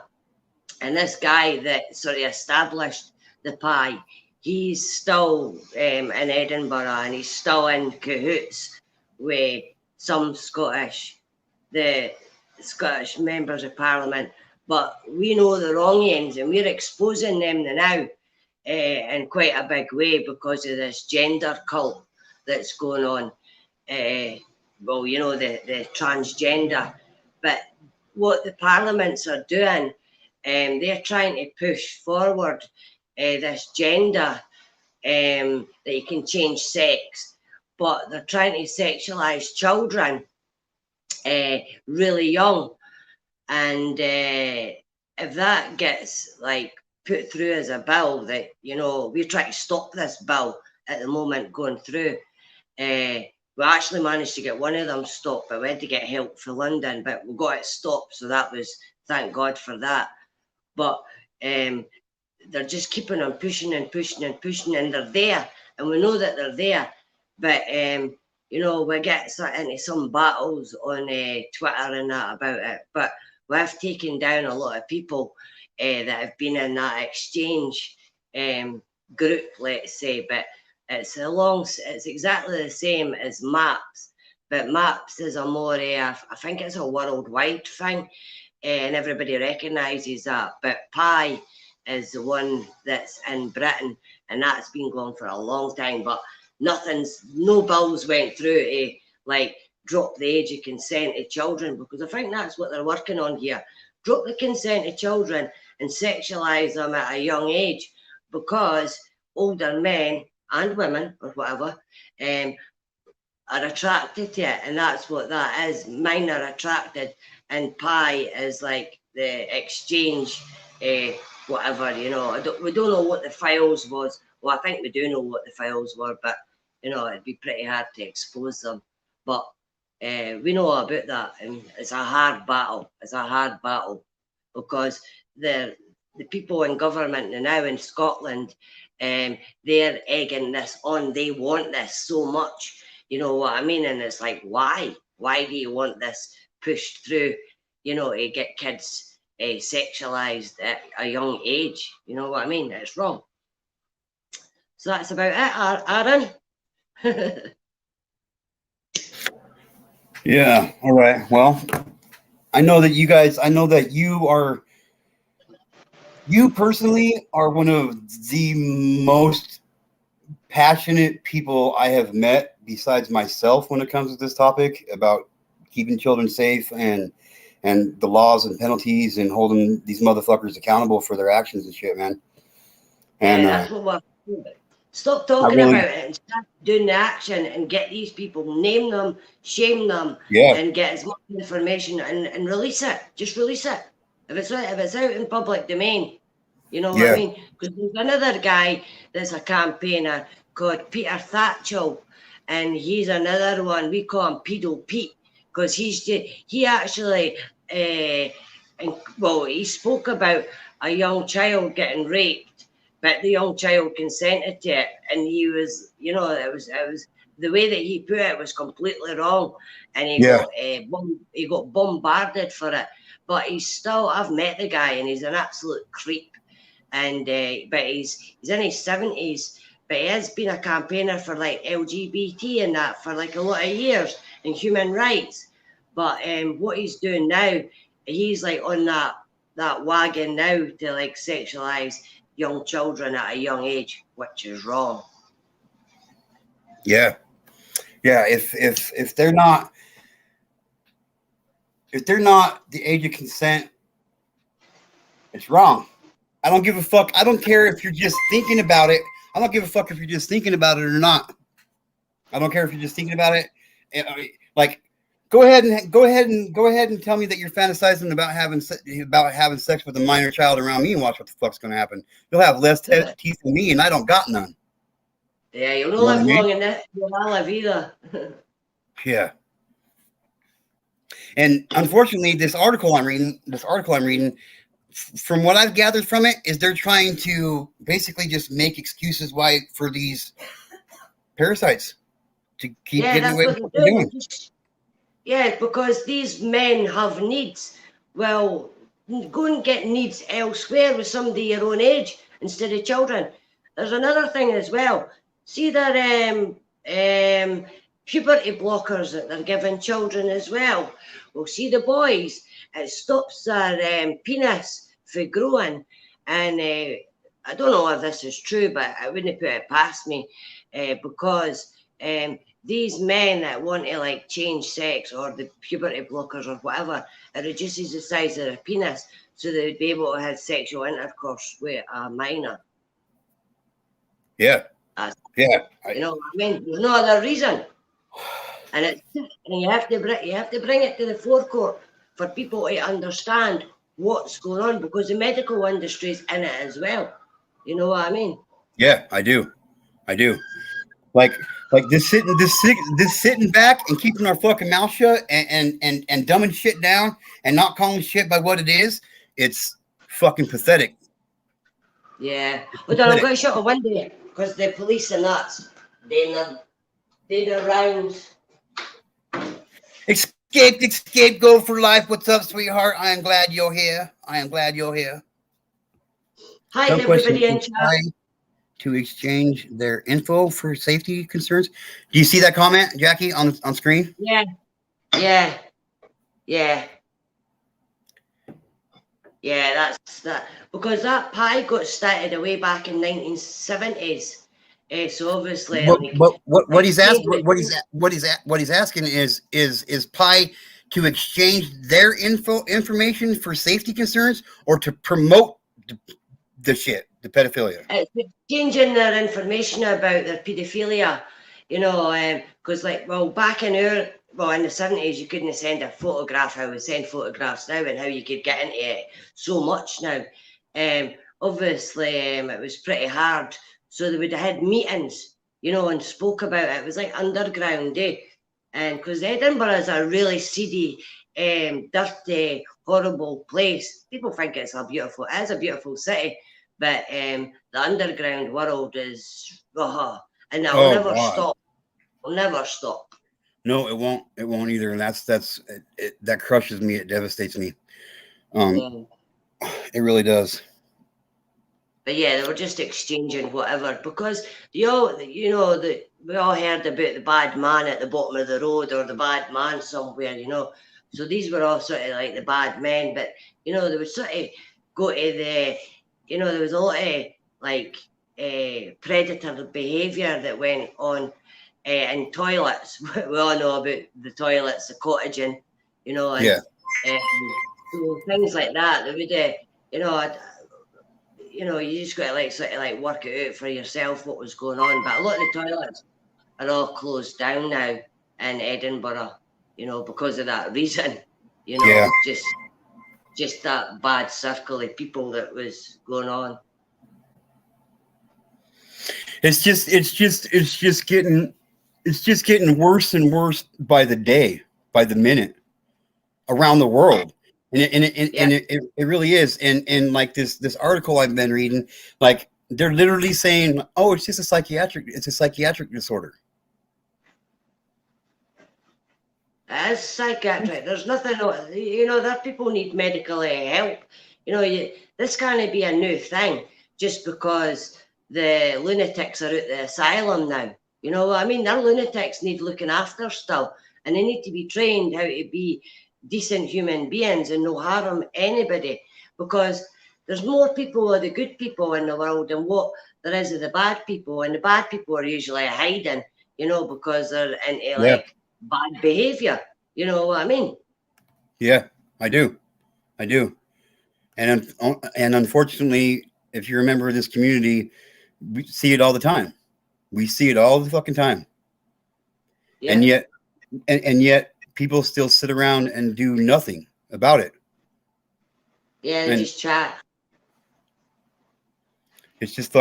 And this guy that sort of established the pie, he's still in Edinburgh, and he's still in cahoots with some the Scottish members of Parliament. But we know the wrong ends, and we're exposing them now in quite a big way because of this gender cult that's going on. Well, you know, the transgender. But what the parliaments are doing, they're trying to push forward this gender, that you can change sex, but they're trying to sexualize children really young. And if that gets like put through as a bill, that, you know, we're trying to stop this bill at the moment going through. We actually managed to get one of them stopped, but we had to get help for London, but we got it stopped. So that was, thank God for that. But they're just keeping on pushing and pushing and pushing, and they're there, and we know that they're there. But you know, we get into some battles on Twitter and that about it, but we have taken down a lot of people that have been in that exchange group, let's say. But it's exactly the same as MAPS, but MAPS is a more I think it's a worldwide thing, and everybody recognises that. But Pi is the one that's in Britain, and that's been going for a long time. But no bills went through to like drop the age of consent of children, because I think that's what they're working on here. Drop the consent of children and sexualise them at a young age, because older men and women or whatever are attracted to it, and that's what that is. Mine are attracted, and Pi is like the exchange, whatever, you know. We don't know what the files was. Well, I think we do know what the files were, but you know, it'd be pretty hard to expose them. But we know about that, and it's a hard battle. It's a hard battle because the people in government now in Scotland, they're egging this on. They want this so much, you know what I mean? And it's like, why? Why do you want this pushed through, you know, to get kids sexualized at a young age? You know what I mean? It's wrong. So that's about it, Aaron. Yeah. All right. Well, I know that you personally are one of the most passionate people I have met besides myself when it comes to this topic about keeping children safe and the laws and penalties and holding these motherfuckers accountable for their actions and shit, man. And that's what we're doing. Stop talking about it and start doing the action and get these people, name them, shame them, and get as much information and release it. Just release it. If it's out in public domain, you know what I mean? Because there's another guy that's a campaigner called Peter Thatchell, and he's another one. We call him Pedo Pete, because he actually he spoke about a young child getting raped, but the young child consented to it, and he was, you know, it was the way that he put it was completely wrong, and he got bombarded for it. But he's still, I've met the guy, and he's an absolute creep, and but he's in his 70s, but he has been a campaigner for like LGBT and that for like a lot of years and human rights. But what he's doing now, he's like on that wagon now to like sexualize young children at a young age, which is wrong. Yeah. If they're not the age of consent, it's wrong. I don't give a fuck. I don't care if you're just thinking about it. I don't give a fuck if you're just thinking about it or not. I don't care if you're just thinking about it. Like, go ahead and tell me that you're fantasizing about having sex with a minor child around me, and watch what the fuck's gonna happen. You'll have less teeth than me, and I don't got none. Yeah, you'll not live long in this. You'll not live either. Yeah. And unfortunately, this article I'm reading, from what I've gathered from it, is they're trying to basically just make excuses why for these parasites to keep Yeah, getting that's away what with what they're they're doing. doing. Yeah, because these men have needs. Well, go and get needs elsewhere with somebody your own age instead of children. There's another thing as well. See their puberty blockers that they're giving children as well. Well, see the boys, it stops their penis from growing. And I don't know if this is true, but I wouldn't put it past me because these men that want to like change sex or the puberty blockers or whatever, it reduces the size of their penis so they'd be able to have sexual intercourse with a minor. Yeah. That's, Yeah. you know what I mean? There's no other reason. And you have to bring it to the forecourt for people to understand what's going on because the medical industry is in it as well. You know what I mean? Yeah, I do. Like this sitting back and keeping our fucking mouth shut and dumbing shit down and not calling shit by what it is. It's fucking pathetic. Yeah. Hold on, I'm going to shut a window because the police are nuts. They're around. Escape, go for life. What's up, sweetheart? I am glad you're here. Hi, Some everybody in question, chat. to exchange their info for safety concerns. Do you see that comment, Jackie, on screen? Yeah. That's that. Because that pie got started away back in 1970s. So obviously, What he's asking is Pi to exchange their information for safety concerns or to promote the shit, the pedophilia. It's exchanging their information about their paedophilia, you know, because back in in the 70s, you couldn't send a photograph. How we send photographs now, and how you could get into it so much now. Obviously, it was pretty hard. So they would have had meetings, you know, and spoke about it. It was like underground, And because Edinburgh is a really seedy, dirty, horrible place. People think it is a beautiful city. But the underground world is, and it'll never stop. It'll never stop. No, it won't. It won't either. And that crushes me. It devastates me. It really does. But yeah, they were just exchanging whatever because we all heard about the bad man at the bottom of the road or the bad man somewhere, you know. So these were all sort of like the bad men, but you know, they would sort of go to there was a lot of like predator behaviour that went on in toilets. We all know about the toilets, the cottaging, you know, and so things like that. They would, you just got to sort of work it out for yourself what was going on. But a lot of the toilets are all closed down now in Edinburgh, you know, because of that reason. You know, just that bad circle of people that was going on. It's just getting worse and worse by the day, by the minute, around the world. And it really is. And like this article I've been reading, like they're literally saying, oh, it's a psychiatric disorder. It's psychiatric. There's nothing, that people need medical help. You know, this can't be a new thing just because the lunatics are at the asylum now. You know what I mean? Their lunatics need looking after still, and they need to be trained how to be decent human beings and no harm anybody, because there's more people of the good people in the world than what there is of the bad people, and the bad people are usually hiding, you know, because they're into bad behavior. You know what I mean? Yeah, I do. And unfortunately, if you're a member of this community, we see it all the time. We see it all the fucking time. Yeah. And yet people still sit around and do nothing about it. Yeah, they just chat. It's just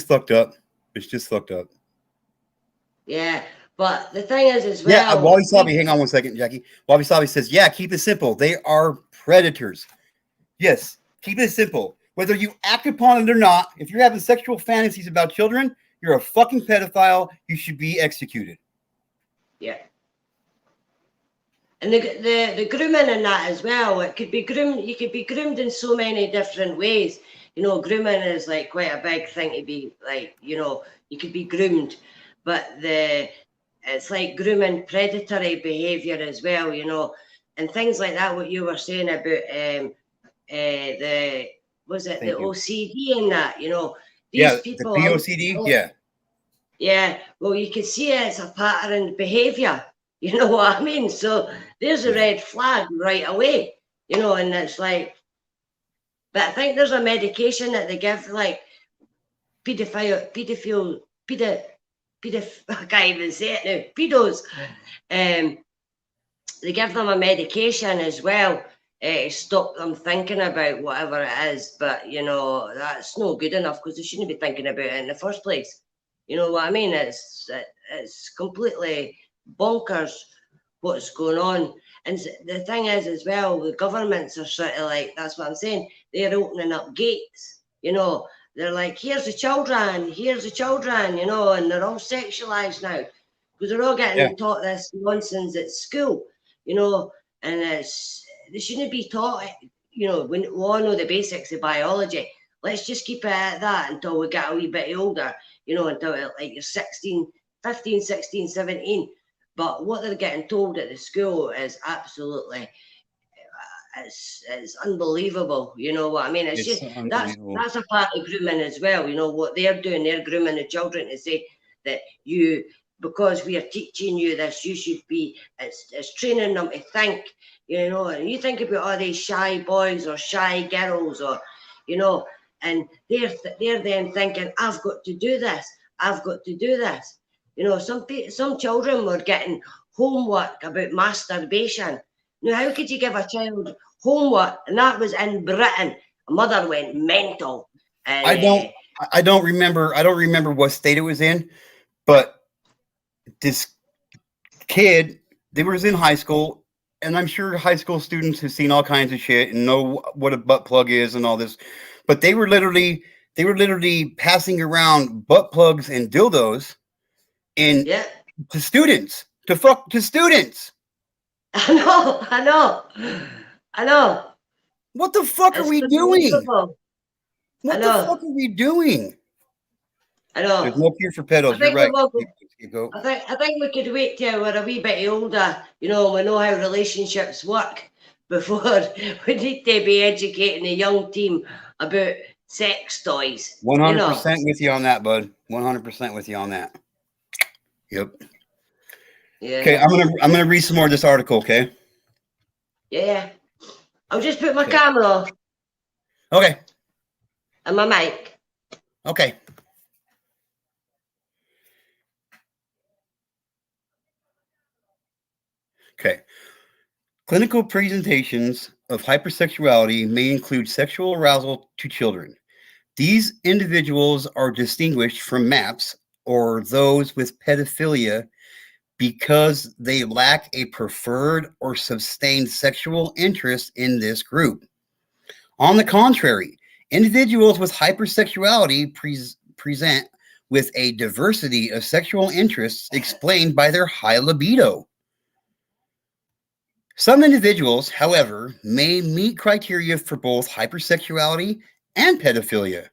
fucked up. Yeah. But the thing is as well. Yeah, Wabi Sabi, hang on one second, Jackie. Wabi Sabi says, yeah, keep it simple. They are predators. Yes, Keep it simple. Whether you act upon it or not, if you're having sexual fantasies about children, you're a fucking pedophile. You should be executed. Yeah. And the grooming and that as well. It could be groomed. You could be groomed in so many different ways. You know, grooming is like quite a big thing to be like. You know, you could be groomed, but it's like grooming predatory behaviour as well. You know, and things like that. What you were saying about the Thank you. OCD and that. You know, these Yeah, people. the POCD. Yeah. Yeah. Well, you can see it's a pattern behaviour. You know what I mean? So there's a red flag right away, you know, and it's like, but I think there's a medication that they give, like I can't even say it now, pedos. They give them a medication as well to stop them thinking about whatever it is, but you know, that's no good enough because they shouldn't be thinking about it in the first place. You know what I mean? It's completely bonkers what's going on. And the thing is as well, the governments are sort of like, that's what I'm saying, they're opening up gates, you know, they're like, here's the children, you know, and they're all sexualized now because they're all getting taught this nonsense at school, you know, and they shouldn't be taught, you know, we all know the basics of biology. Let's just keep it at that until we get a wee bit older, you know, until like you're 16, 15, 16, 17. But what they're getting told at the school is absolutely, it's unbelievable. You know what I mean? It's just, that's a part of grooming as well. You know, what they're doing, they're grooming the children to say that because we are teaching you this, you should be, it's training them to think, you know, and you think about all these shy boys or shy girls or, you know, and they're then thinking, I've got to do this. You know, some children were getting homework about masturbation. Now, how could you give a child homework? And that was in Britain. A mother went mental. And, I don't remember what state it was in, but this kid, they was in high school, and I'm sure high school students have seen all kinds of shit and know what a butt plug is and all this. But they were literally passing around butt plugs and dildos to students. I know. What the fuck are we doing? What the fuck are we doing? I know. There's no cure for pedos. You're right. I think we could wait till we're a wee bit older, you know, we know how relationships work before we need to be educating the young team about sex toys. 100% with you on that, bud. 100% with you on that. Yep. Yeah. Okay, I'm gonna read some more of this article. Okay. Yeah. I'll just put my camera off. Okay. And my mic. Okay. Okay. Clinical presentations of hypersexuality may include sexual arousal to children. These individuals are distinguished from MAPS or those with pedophilia because they lack a preferred or sustained sexual interest in this group. On the contrary, individuals with hypersexuality present with a diversity of sexual interests explained by their high libido. Some individuals, however, may meet criteria for both hypersexuality and pedophilia.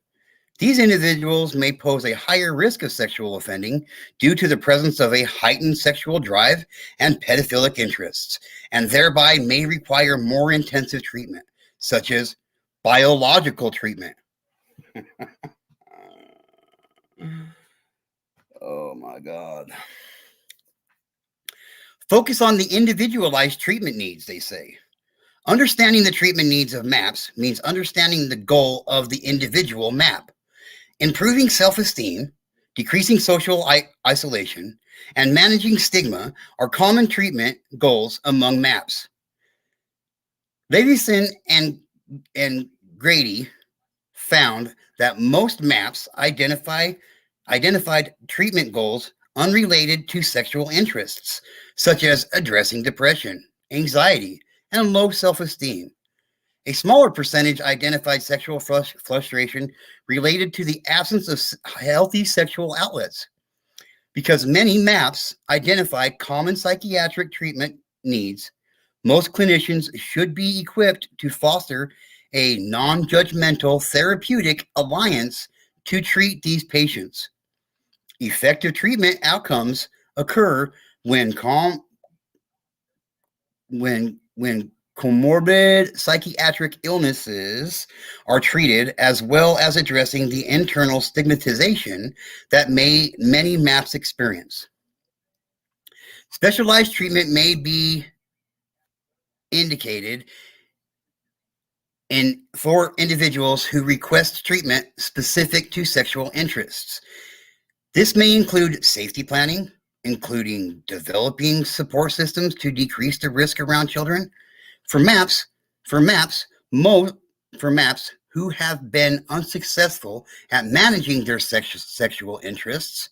These individuals may pose a higher risk of sexual offending due to the presence of a heightened sexual drive and pedophilic interests, and thereby may require more intensive treatment, such as biological treatment. Oh my God. Focus on the individualized treatment needs, they say. Understanding the treatment needs of MAPs means understanding the goal of the individual MAP. Improving self-esteem, decreasing social isolation, and managing stigma are common treatment goals among MAPs. Levison and Grady found that most MAPs identified treatment goals unrelated to sexual interests, such as addressing depression, anxiety, and low self-esteem. A smaller percentage identified sexual frustration related to the absence of healthy sexual outlets. Because many MAPs identify common psychiatric treatment needs, most clinicians should be equipped to foster a non-judgmental therapeutic alliance to treat these patients. Effective treatment outcomes occur when comorbid psychiatric illnesses are treated, as well as addressing the internal stigmatization that many MAPs experience. Specialized treatment may be indicated for individuals who request treatment specific to sexual interests. This may include safety planning, including developing support systems to decrease the risk around children. For MAPs who have been unsuccessful at managing their sexual interests,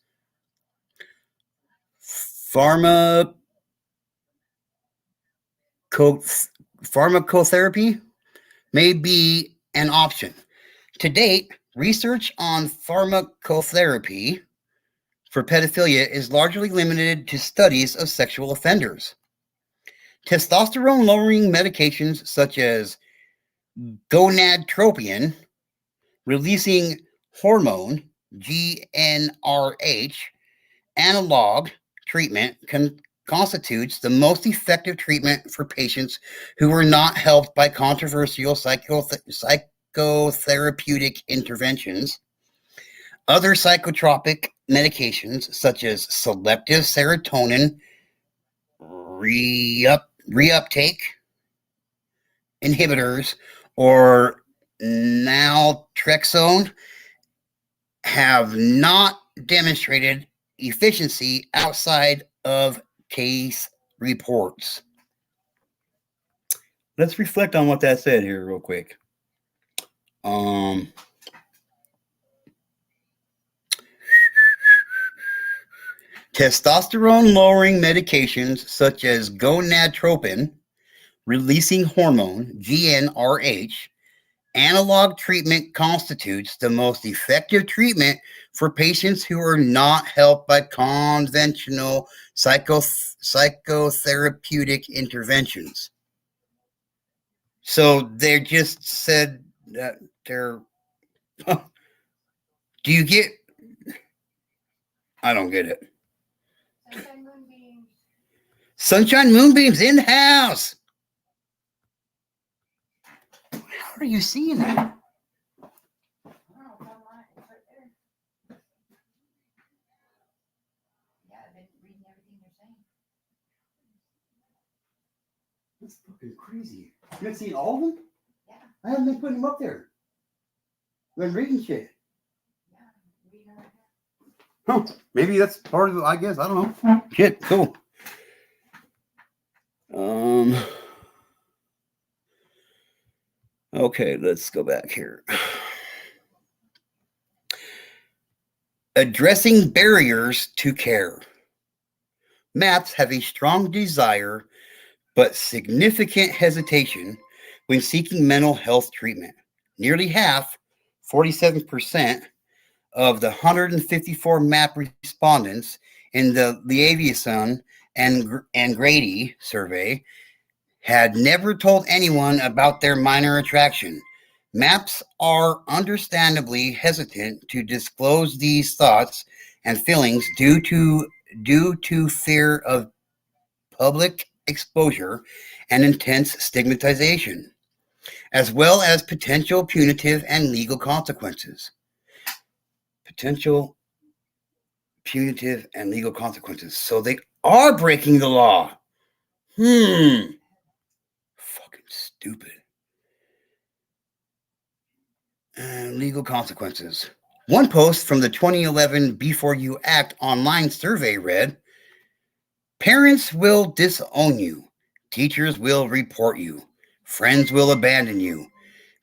pharmacotherapy may be an option. To date, research on pharmacotherapy for pedophilia is largely limited to studies of sexual offenders. Testosterone-lowering medications such as gonadotropin, releasing hormone, GnRH, analog treatment constitutes the most effective treatment for patients who are not helped by controversial psychotherapeutic interventions. Other psychotropic medications, such as selective serotonin reuptake inhibitors or naltrexone, have not demonstrated efficiency outside of case reports. Let's reflect on what that said here real quick. Testosterone-lowering medications such as gonadotropin, releasing hormone, GnRH, analog treatment constitutes the most effective treatment for patients who are not helped by conventional psychotherapeutic interventions. So they just said that they're... Do you get... I don't get it. Sunshine Moonbeams in the house. How are you seeing that? That's fucking crazy. You haven't seen all of them? Yeah. I haven't been putting them up there. I've been reading shit. Yeah. Huh. Maybe that's part of it, I guess. I don't know. Shit, cool. Okay, let's go back here. Addressing barriers to care. MAPs have a strong desire but significant hesitation when seeking mental health treatment. Nearly half, 47%, of the 154 MAP respondents in the Liaison and Grady survey had never told anyone about their minor attraction. MAPs are understandably hesitant to disclose these thoughts and feelings due to fear of public exposure and intense stigmatization, as well as potential punitive and legal consequences. So they are breaking the law. Fucking stupid. And legal consequences. One post from the 2011 Before You Act online survey read, "Parents will disown you. Teachers will report you. Friends will abandon you.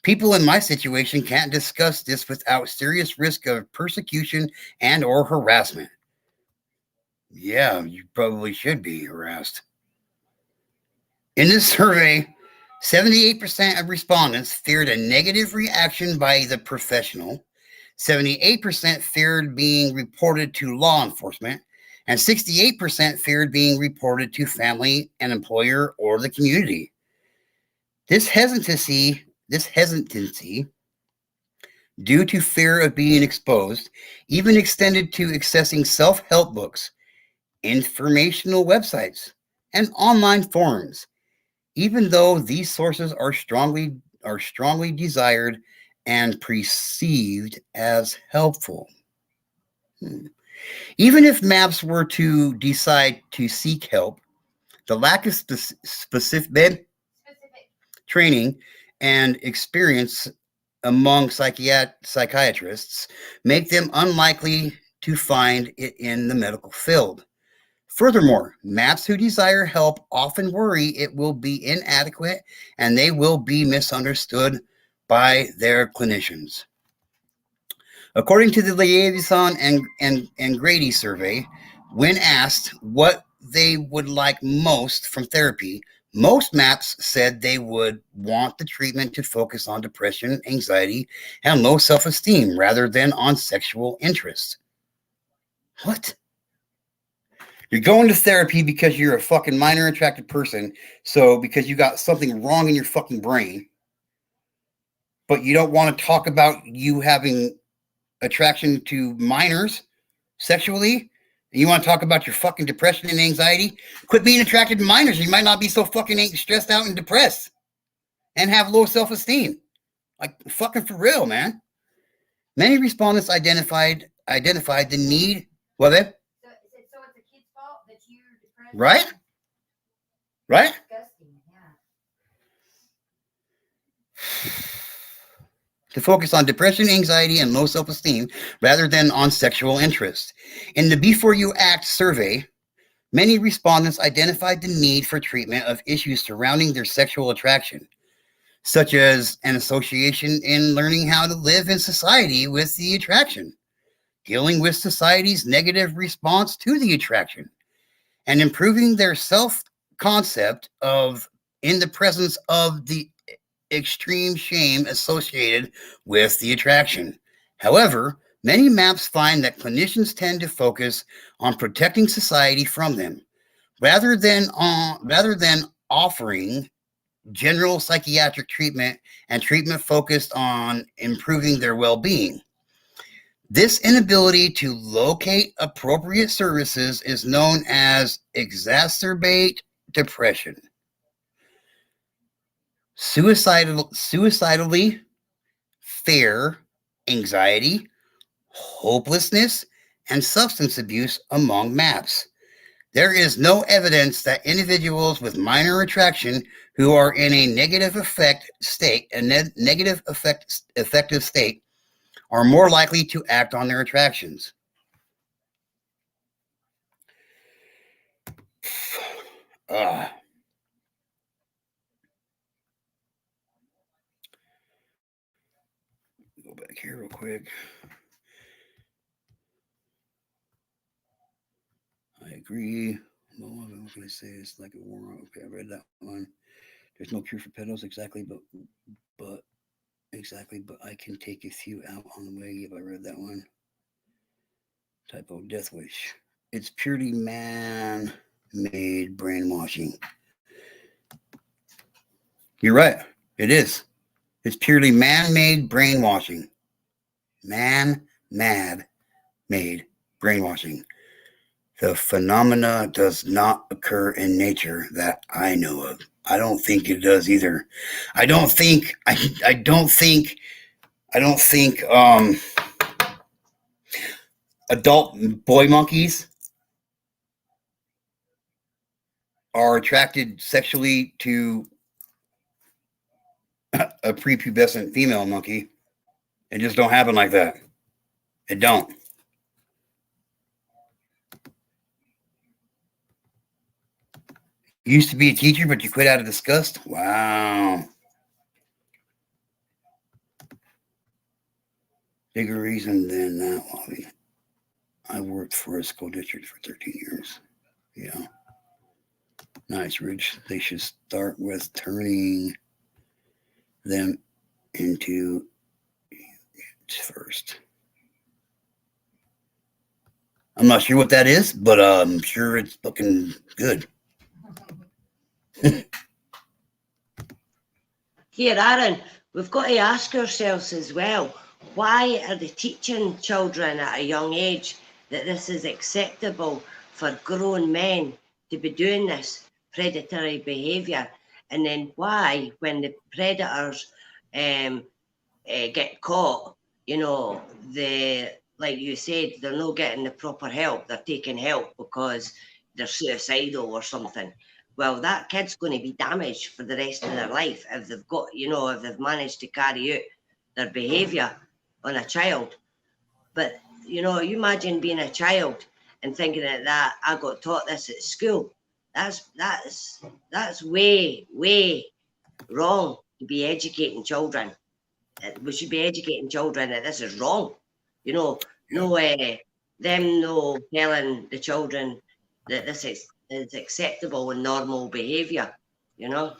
People in my situation can't discuss this without serious risk of persecution and or harassment." Yeah, you probably should be harassed. In this survey, 78% of respondents feared a negative reaction by the professional. 78% feared being reported to law enforcement, and 68% feared being reported to family, an employer, or the community. This hesitancy, due to fear of being exposed, even extended to accessing self-help books, informational websites, and online forums, even though these sources are strongly desired and perceived as helpful. Even if MAPS were to decide to seek help, the lack of specific training and experience among psychiatrists make them unlikely to find it in the medical field. Furthermore, MAPS who desire help often worry it will be inadequate and they will be misunderstood by their clinicians. According to the Liaison and Grady survey, when asked what they would like most from therapy, most MAPS said they would want the treatment to focus on depression, anxiety, and low self-esteem rather than on sexual interest. What? You're going to therapy because you're a fucking minor attracted person, so because you got something wrong in your fucking brain, but you don't want to talk about you having attraction to minors sexually, and you want to talk about your fucking depression and anxiety. Quit being attracted to minors. You might not be so fucking stressed out and depressed and have low self-esteem. Like, fucking for real, man. Many respondents identified the need. Well, then, so it's a kid's fault that you're depressed? Right? Right? Disgusting, yeah. To focus on depression, anxiety, and low self-esteem rather than on sexual interest. In the Before You Act survey, many respondents identified the need for treatment of issues surrounding their sexual attraction, such as an association in learning how to live in society with the attraction, dealing with society's negative response to the attraction, and improving their self-concept of in the presence of the extreme shame associated with the attraction. However, many MAPS find that clinicians tend to focus on protecting society from them, rather than offering general psychiatric treatment and treatment focused on improving their well-being. This inability to locate appropriate services is known as exacerbate depression. Suicidally, fear, anxiety, hopelessness, and substance abuse among MAPS. There is no evidence that individuals with minor attraction who are in a negative affective state, are more likely to act on their attractions. Go back here real quick. I agree. Well, what can I say? It's like a war. Okay, I read that one. There's no cure for pedos, exactly, but I can take a few out on the way. If I read that one. Typo, death wish. It's purely man-made brainwashing. You're right. It is. It's purely man-made brainwashing. Man-made brainwashing. The phenomena does not occur in nature that I know of. I don't think it does either. I don't think adult boy monkeys are attracted sexually to a prepubescent female monkey. It just don't happen like that. It don't. You used to be a teacher, but you quit out of disgust? Wow. Bigger reason than that, Bobby. I worked for a school district for 13 years. Yeah. Nice, Rich. They should start with turning them into first. I'm not sure what that is, but I'm sure it's fucking good. Here, Aaron, we've got to ask ourselves as well, why are they teaching children at a young age that this is acceptable for grown men to be doing this predatory behaviour? And then why, when the predators get caught, like you said, they're not getting the proper help. They're taking help because they're suicidal or something. Well, that kid's going to be damaged for the rest of their life if they've managed to carry out their behaviour on a child. But you imagine being a child and thinking that I got taught this at school. That's way, way wrong to be educating children. We should be educating children that this is wrong. No telling the children that this is acceptable and normal behaviour. Yeah,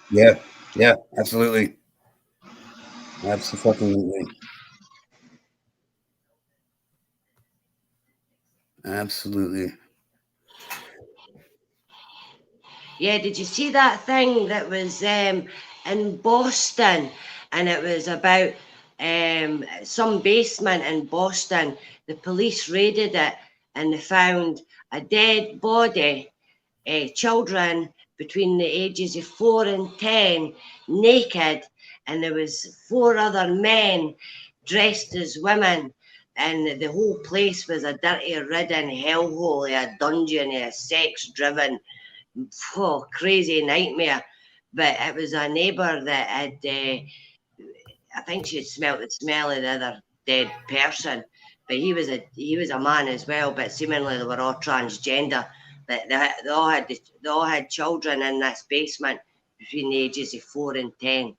absolutely. Absolutely. Yeah, did you see that thing that was in Boston? And it was about some basement in Boston. The police raided it and they found a dead body, children between the ages of 4 and 10, naked, and there was 4 other men dressed as women. And the whole place was a dirty-ridden hellhole, a dungeon, a sex-driven, crazy nightmare. But it was a neighbour that had, I think she had smelt the smell of the other dead person. But he was a man as well. But seemingly they were all transgender. But they all had children in this basement between the ages of 4 and 10.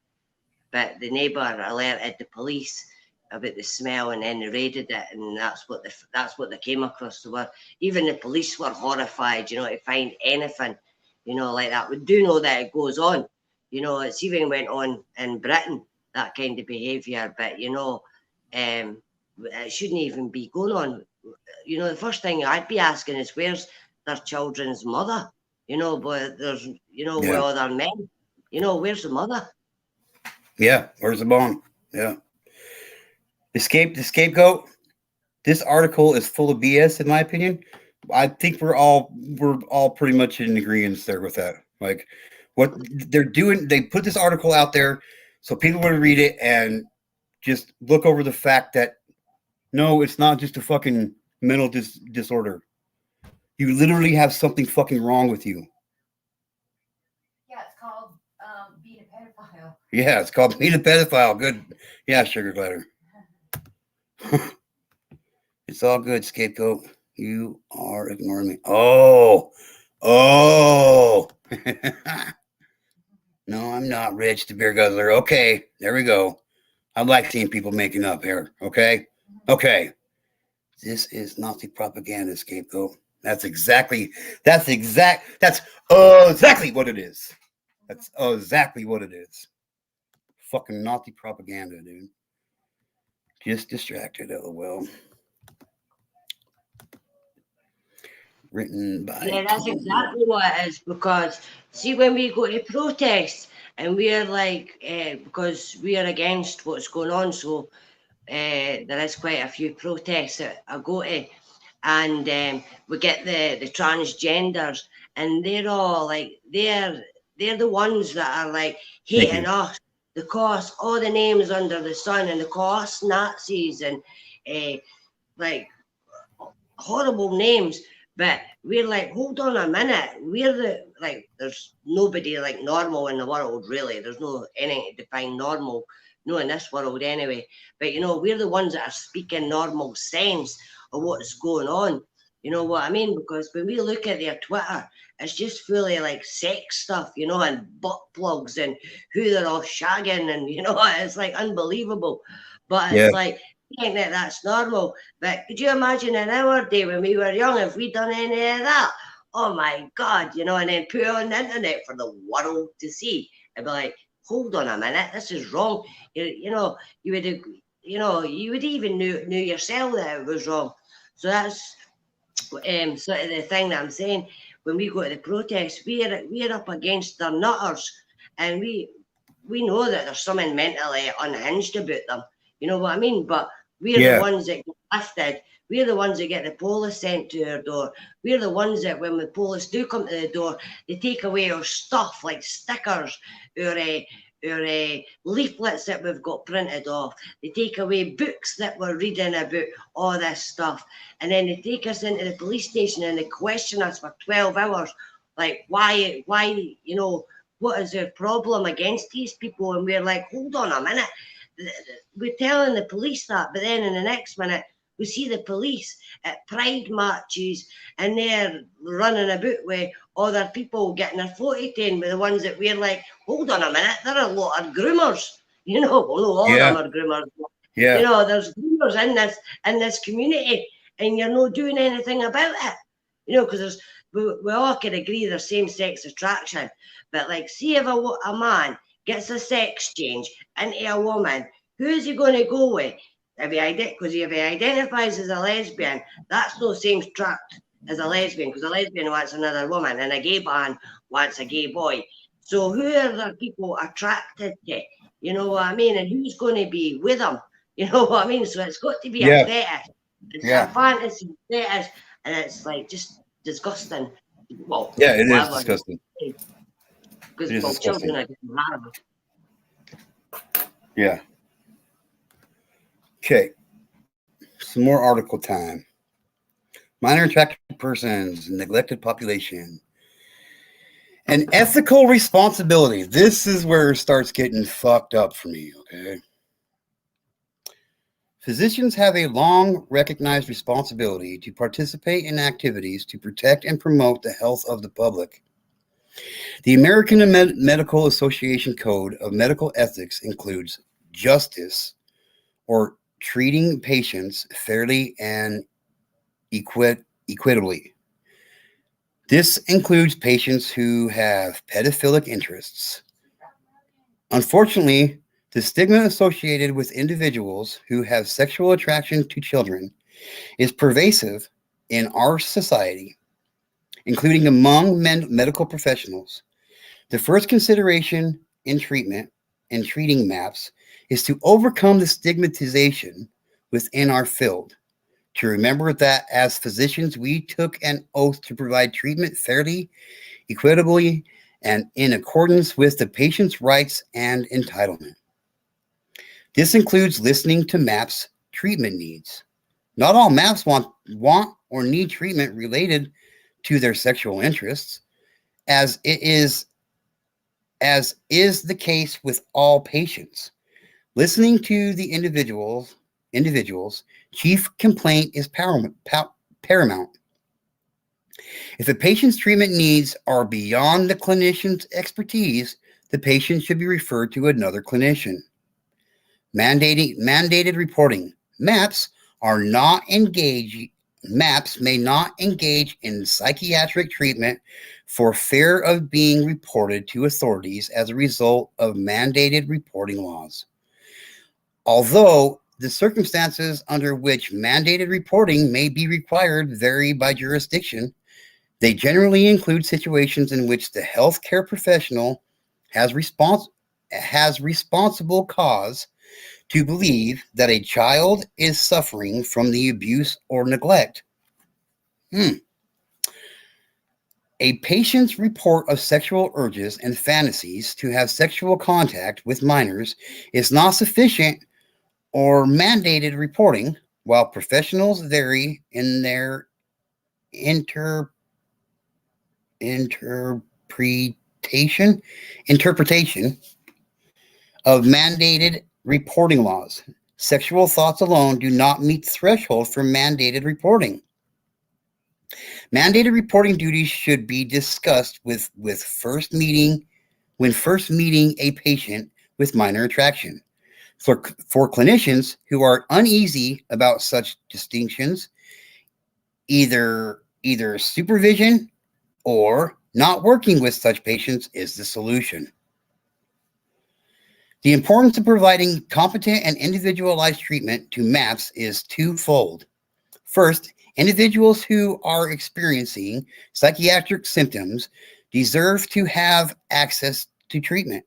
But the neighbour alerted the police about the smell, and then they raided it, and that's what they came across. Even the police were horrified, to find anything, like that. We do know that it goes on. It's even went on in Britain, that kind of behaviour. But it shouldn't even be going on. The first thing I'd be asking is, where's their children's mother? But there's, with other men. Where's the mother? Yeah, where's the bone? Yeah. The scapegoat. This article is full of BS, in my opinion. I think we're all pretty much in agreement there with that. Like, what they're doing, they put this article out there so people would read it and just look over the fact that no, it's not just a fucking mental disorder. You literally have something fucking wrong with you. Yeah, it's called being a pedophile. Yeah, it's called being a pedophile. Good. Yeah, sugar glider. It's all good, scapegoat. You are ignoring me. Oh. No, I'm not Rich, the beer guzzler. Okay, there we go. I like seeing people making up here. Okay. This is Nazi propaganda, scapegoat. That's exactly what it is. That's exactly what it is. Fucking Nazi propaganda, dude. Just distracted, LOL. Written by... Yeah, that's exactly what it is. Because, see, when we go to protest and we're like, because we are against what's going on, so there is quite a few protests that I go to, and we get the transgenders, and they're all like, they're the ones that are like hating us. They call us all the names under the sun, and they call us Nazis and like horrible names. But we're like, hold on a minute. There's nobody like normal in the world, really. There's no anything to define normal, no, in this world anyway. But we're the ones that are speaking normal sense of what's going on. You know what I mean? Because when we look at their Twitter, it's just fully like sex stuff, and butt plugs and who they're all shagging, and it's like unbelievable. But it's like, I think that's normal. But could you imagine in our day when we were young, if we'd done any of that? Oh my God, and then put it on the internet for the world to see. I'd be like, hold on a minute, this is wrong. You know, you would, you would even knew yourself that it was wrong. So that's sort of the thing that I'm saying. When we go to the protest, we're up against their nutters, and we know that there's something mentally unhinged about them. You know what I mean? But we're the ones that get lifted. We're the ones that get the police sent to our door. We're the ones that when the police do come to the door, they take away our stuff like stickers or leaflets that we've got printed off. They take away books that we're reading about all this stuff. And then they take us into the police station and they question us for 12 hours. Like, why, you know, what is their problem against these people? And we're like, hold on a minute. We're telling the police that, but then in the next minute, we see the police at pride marches and they're running about with other people getting their photo taken with the ones that we're like, hold on a minute, they're a lot of groomers. You know, well, no, all of them are groomers. Yeah. You know, there's groomers in this community and you're not doing anything about it. You know, because we all can agree there's same-sex attraction. But like, see if a man gets a sex change into a woman, who is he going to go with? Because if he identifies as a lesbian, that's no same tract as a lesbian, because a lesbian wants another woman and a gay man wants a gay boy. So who are the people attracted to? You know what I mean? And who's going to be with them? You know what I mean? So it's got to be a fetish. It's a fantasy fetish, and it's like just disgusting. Well, yeah, it is disgusting. Because children are getting harmed. Yeah. Okay. Some more article time. Minor attracted persons, neglected population. An ethical responsibility. This is where it starts getting fucked up for me, okay? Physicians have a long recognized responsibility to participate in activities to protect and promote the health of the public. The American Medical Association Code of Medical Ethics includes justice, or treating patients fairly and equitably. This includes patients who have pedophilic interests. Unfortunately, the stigma associated with individuals who have sexual attraction to children is pervasive in our society, including among medical professionals. The first consideration in treating MAPS is to overcome the stigmatization within our field. To remember that as physicians, we took an oath to provide treatment fairly, equitably, and in accordance with the patient's rights and entitlement. This includes listening to MAPS treatment needs. Not all MAPS want or need treatment related to their sexual interests, as is the case with all patients. Listening to the individual's chief complaint is paramount. If a patient's treatment needs are beyond the clinician's expertise, the patient should be referred to another clinician. Mandated reporting. MAPS may not engage in psychiatric treatment for fear of being reported to authorities as a result of mandated reporting laws. Although the circumstances under which mandated reporting may be required vary by jurisdiction, they generally include situations in which the healthcare professional has responsible cause to believe that a child is suffering from the abuse or neglect. A patient's report of sexual urges and fantasies to have sexual contact with minors is not sufficient or mandated reporting, while professionals vary in their interpretation of mandated reporting laws. Sexual thoughts alone do not meet the threshold for mandated reporting. Mandated reporting duties should be discussed when first meeting a patient with minor attraction. For clinicians who are uneasy about such distinctions, either supervision or not working with such patients is the solution. The importance of providing competent and individualized treatment to MAPS is twofold. First, individuals who are experiencing psychiatric symptoms deserve to have access to treatment.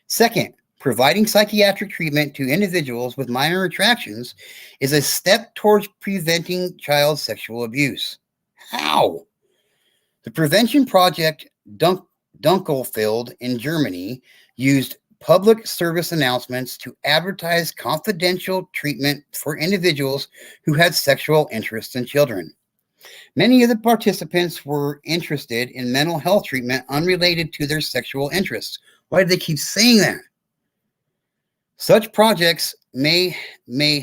Second, providing psychiatric treatment to individuals with minor attractions is a step towards preventing child sexual abuse. How? The Prevention Project Dunkelfeld in Germany used public service announcements to advertise confidential treatment for individuals who had sexual interests in children. Many of the participants were interested in mental health treatment unrelated to their sexual interests. Why do they keep saying that? Such projects may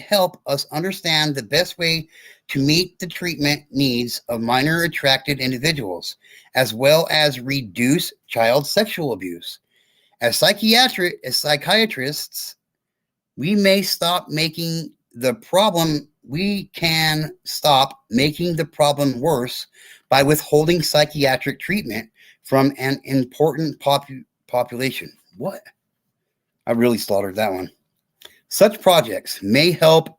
help us understand the best way to meet the treatment needs of minor attracted individuals, as well as reduce child sexual abuse. As psychiatrists, we can stop making the problem worse by withholding psychiatric treatment from an important population. What? I really slaughtered that one. Such projects may help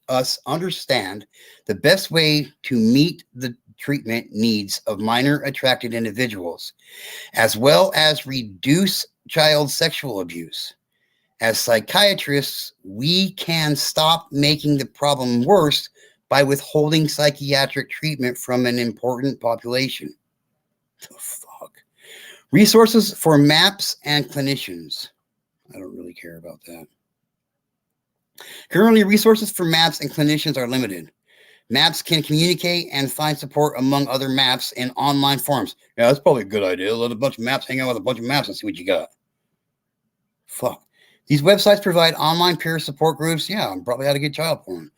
us understand the best way to meet the treatment needs of minor attracted individuals, as well as reduce child sexual abuse. As psychiatrists, we can stop making the problem worse by withholding psychiatric treatment from an important population. The fuck? Resources for MAPS and clinicians. I don't really care about that. Currently, resources for MAPS and clinicians are limited. MAPS can communicate and find support among other MAPS in online forums. Yeah, that's probably a good idea. Let a bunch of MAPS hang out with a bunch of MAPS and see what you got. Fuck. These websites provide online peer support groups. Yeah, probably how to get child porn.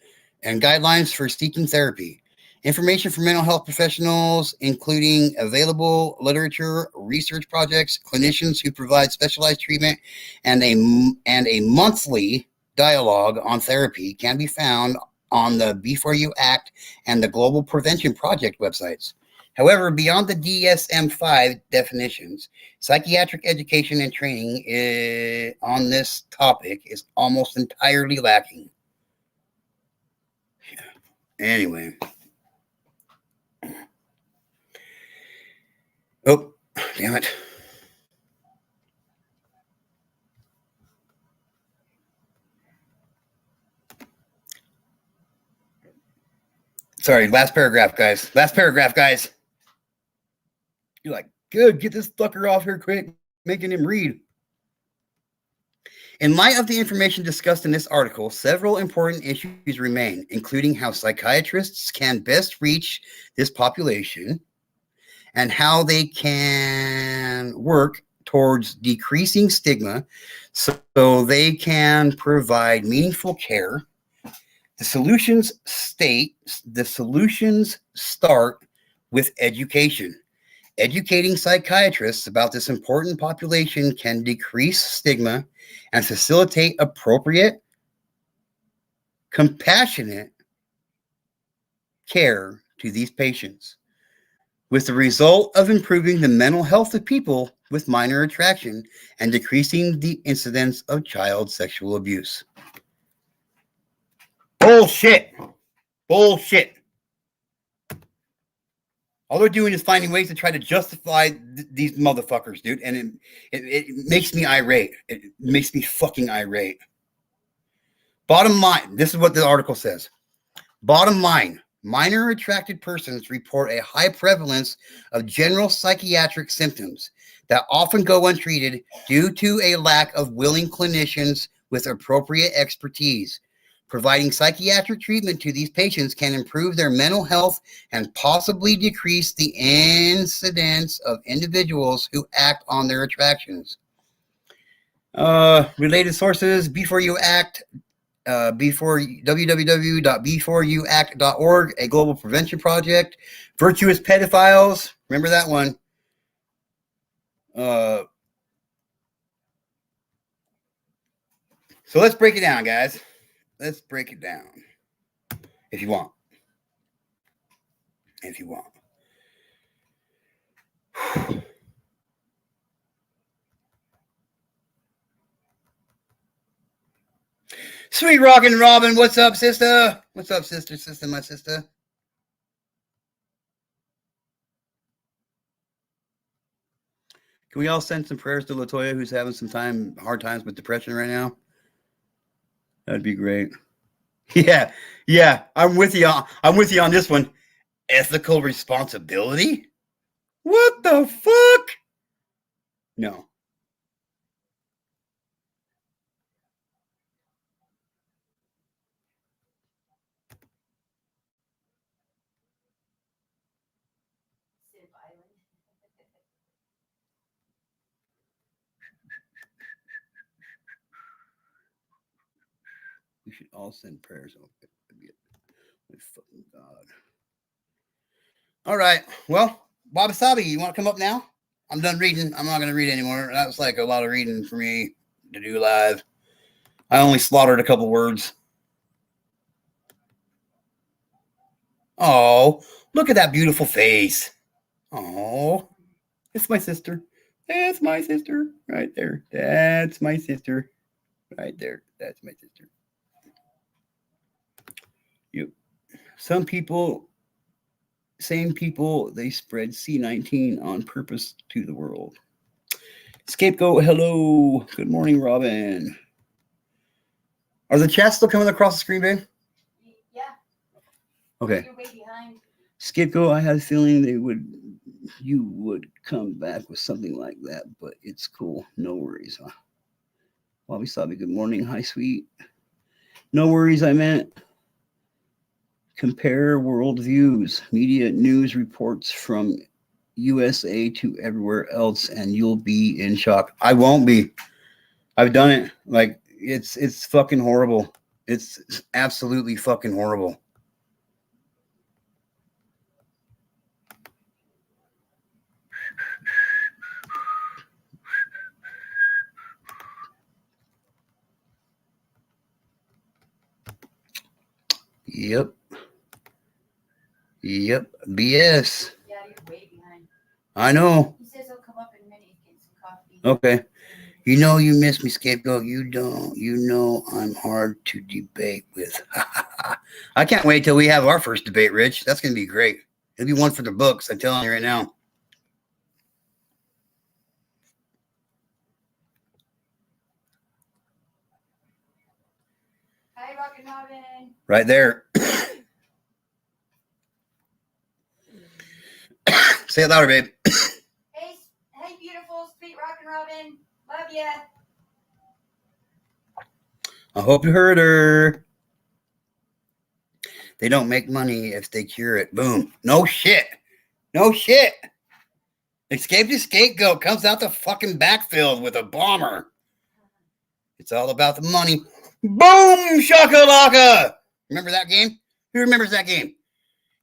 And guidelines for seeking therapy. Information for mental health professionals, including available literature, research projects, clinicians who provide specialized treatment, and a monthly dialogue on therapy can be found on the Before You Act and the Global Prevention Project websites. However, beyond the DSM-5 definitions, psychiatric education and training on this topic is almost entirely lacking. Anyway. Oh, damn it. Sorry, last paragraph, guys. You're like, good, get this fucker off here quick, making him read. In light of the information discussed in this article, several important issues remain, including how psychiatrists can best reach this population and how they can work towards decreasing stigma so they can provide meaningful care. The solutions start with education. Educating psychiatrists about this important population can decrease stigma and facilitate appropriate, compassionate care to these patients, with the result of improving the mental health of people with minor attraction and decreasing the incidence of child sexual abuse. Bullshit. All they're doing is finding ways to try to justify these motherfuckers, dude. And it makes me irate. It makes me fucking irate. Bottom line, this is what the article says. Bottom line, minor attracted persons report a high prevalence of general psychiatric symptoms that often go untreated due to a lack of willing clinicians with appropriate expertise. Providing psychiatric treatment to these patients can improve their mental health and possibly decrease the incidence of individuals who act on their attractions. Related sources, Before You Act, www.beforeyouact.org, a global prevention project. Virtuous pedophiles, remember that one. So let's break it down, guys. Let's break it down. If you want. Sweet Rockin' Robin, what's up, sister? What's up, sister, my sister? Can we all send some prayers to Latoya, who's having some hard times with depression right now? That'd be great. Yeah, I'm with you. I'm with you on this one. Ethical responsibility? What the fuck? No. We should all send prayers. My fucking God. All right. Well, Baba Sabi, you want to come up now? I'm done reading. I'm not going to read anymore. That was like a lot of reading for me to do live. I only slaughtered a couple words. Oh, look at that beautiful face. Oh, it's my sister. That's my sister right there. That's my sister right there. That's my sister. Yep. Some people, same people, they spread C19 on purpose to the world. Scapegoat, hello. Good morning, Robin. Are the chats still coming across the screen, babe? Yeah. Okay. You're way behind. Scapegoat, I had a feeling you would come back with something like that, but it's cool. No worries, huh? Wabi Sabi, good morning. Hi, sweet. No worries, I meant compare worldviews, media news reports from USA to everywhere else, and you'll be in shock. I won't be. I've done it. Like, it's fucking horrible. It's absolutely fucking horrible. Yep. BS. Yeah, you're way behind. I know. He says he'll come up in a minute and get some coffee. Okay. You know you miss me, Scapegoat. You don't. You know I'm hard to debate with. I can't wait till we have our first debate, Rich. That's going to be great. It'll be one for the books. I'm telling you right now. Hi, Rockin' Robin. Right there. Say it louder, babe. Hey, beautiful, sweet Rockin' Robin. Love ya. I hope you heard her. They don't make money if they cure it. Boom. No shit. No shit. Escape the Scapegoat comes out the fucking backfield with a bomber. It's all about the money. Boom shakalaka. Remember that game? Who remembers that game?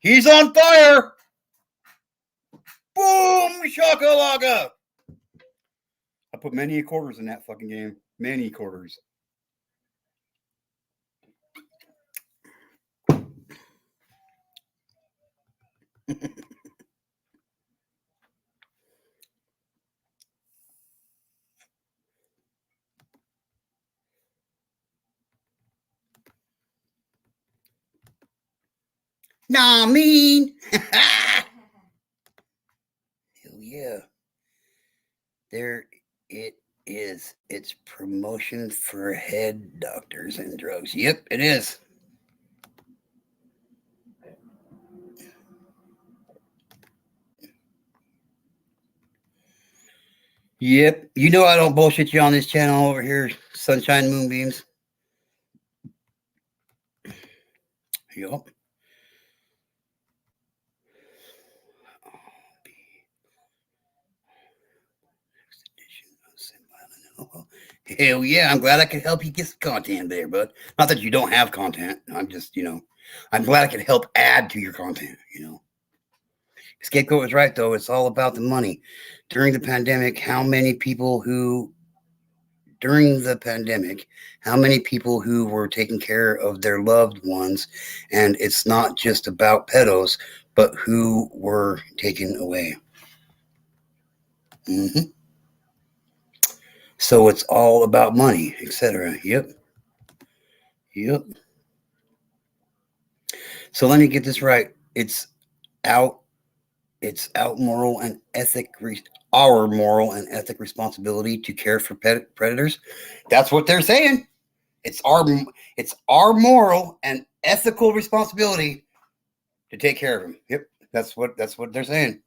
He's on fire. Boom shakalaka. I put many quarters in that fucking game. Many quarters. Nah, mean. Hell yeah. There it is. It's promotion for head doctors and drugs. Yep, it is. Yep. You know I don't bullshit you on this channel over here, Sunshine Moonbeams. Yup. Hell yeah, I'm glad I could help you get some content there, bud. Not that you don't have content. I'm just, I'm glad I could help add to your content, Scapegoat was right, though. It's all about the money. During the pandemic, how many people who were taking care of their loved ones, and it's not just about pedos, but who were taken away. Mm-hmm. So it's all about money, etc. Yep. Yep. So let me get this right. It's out moral and our moral and ethic responsibility to care for predators. That's what they're saying. It's our moral and ethical responsibility to take care of them. Yep, that's what they're saying.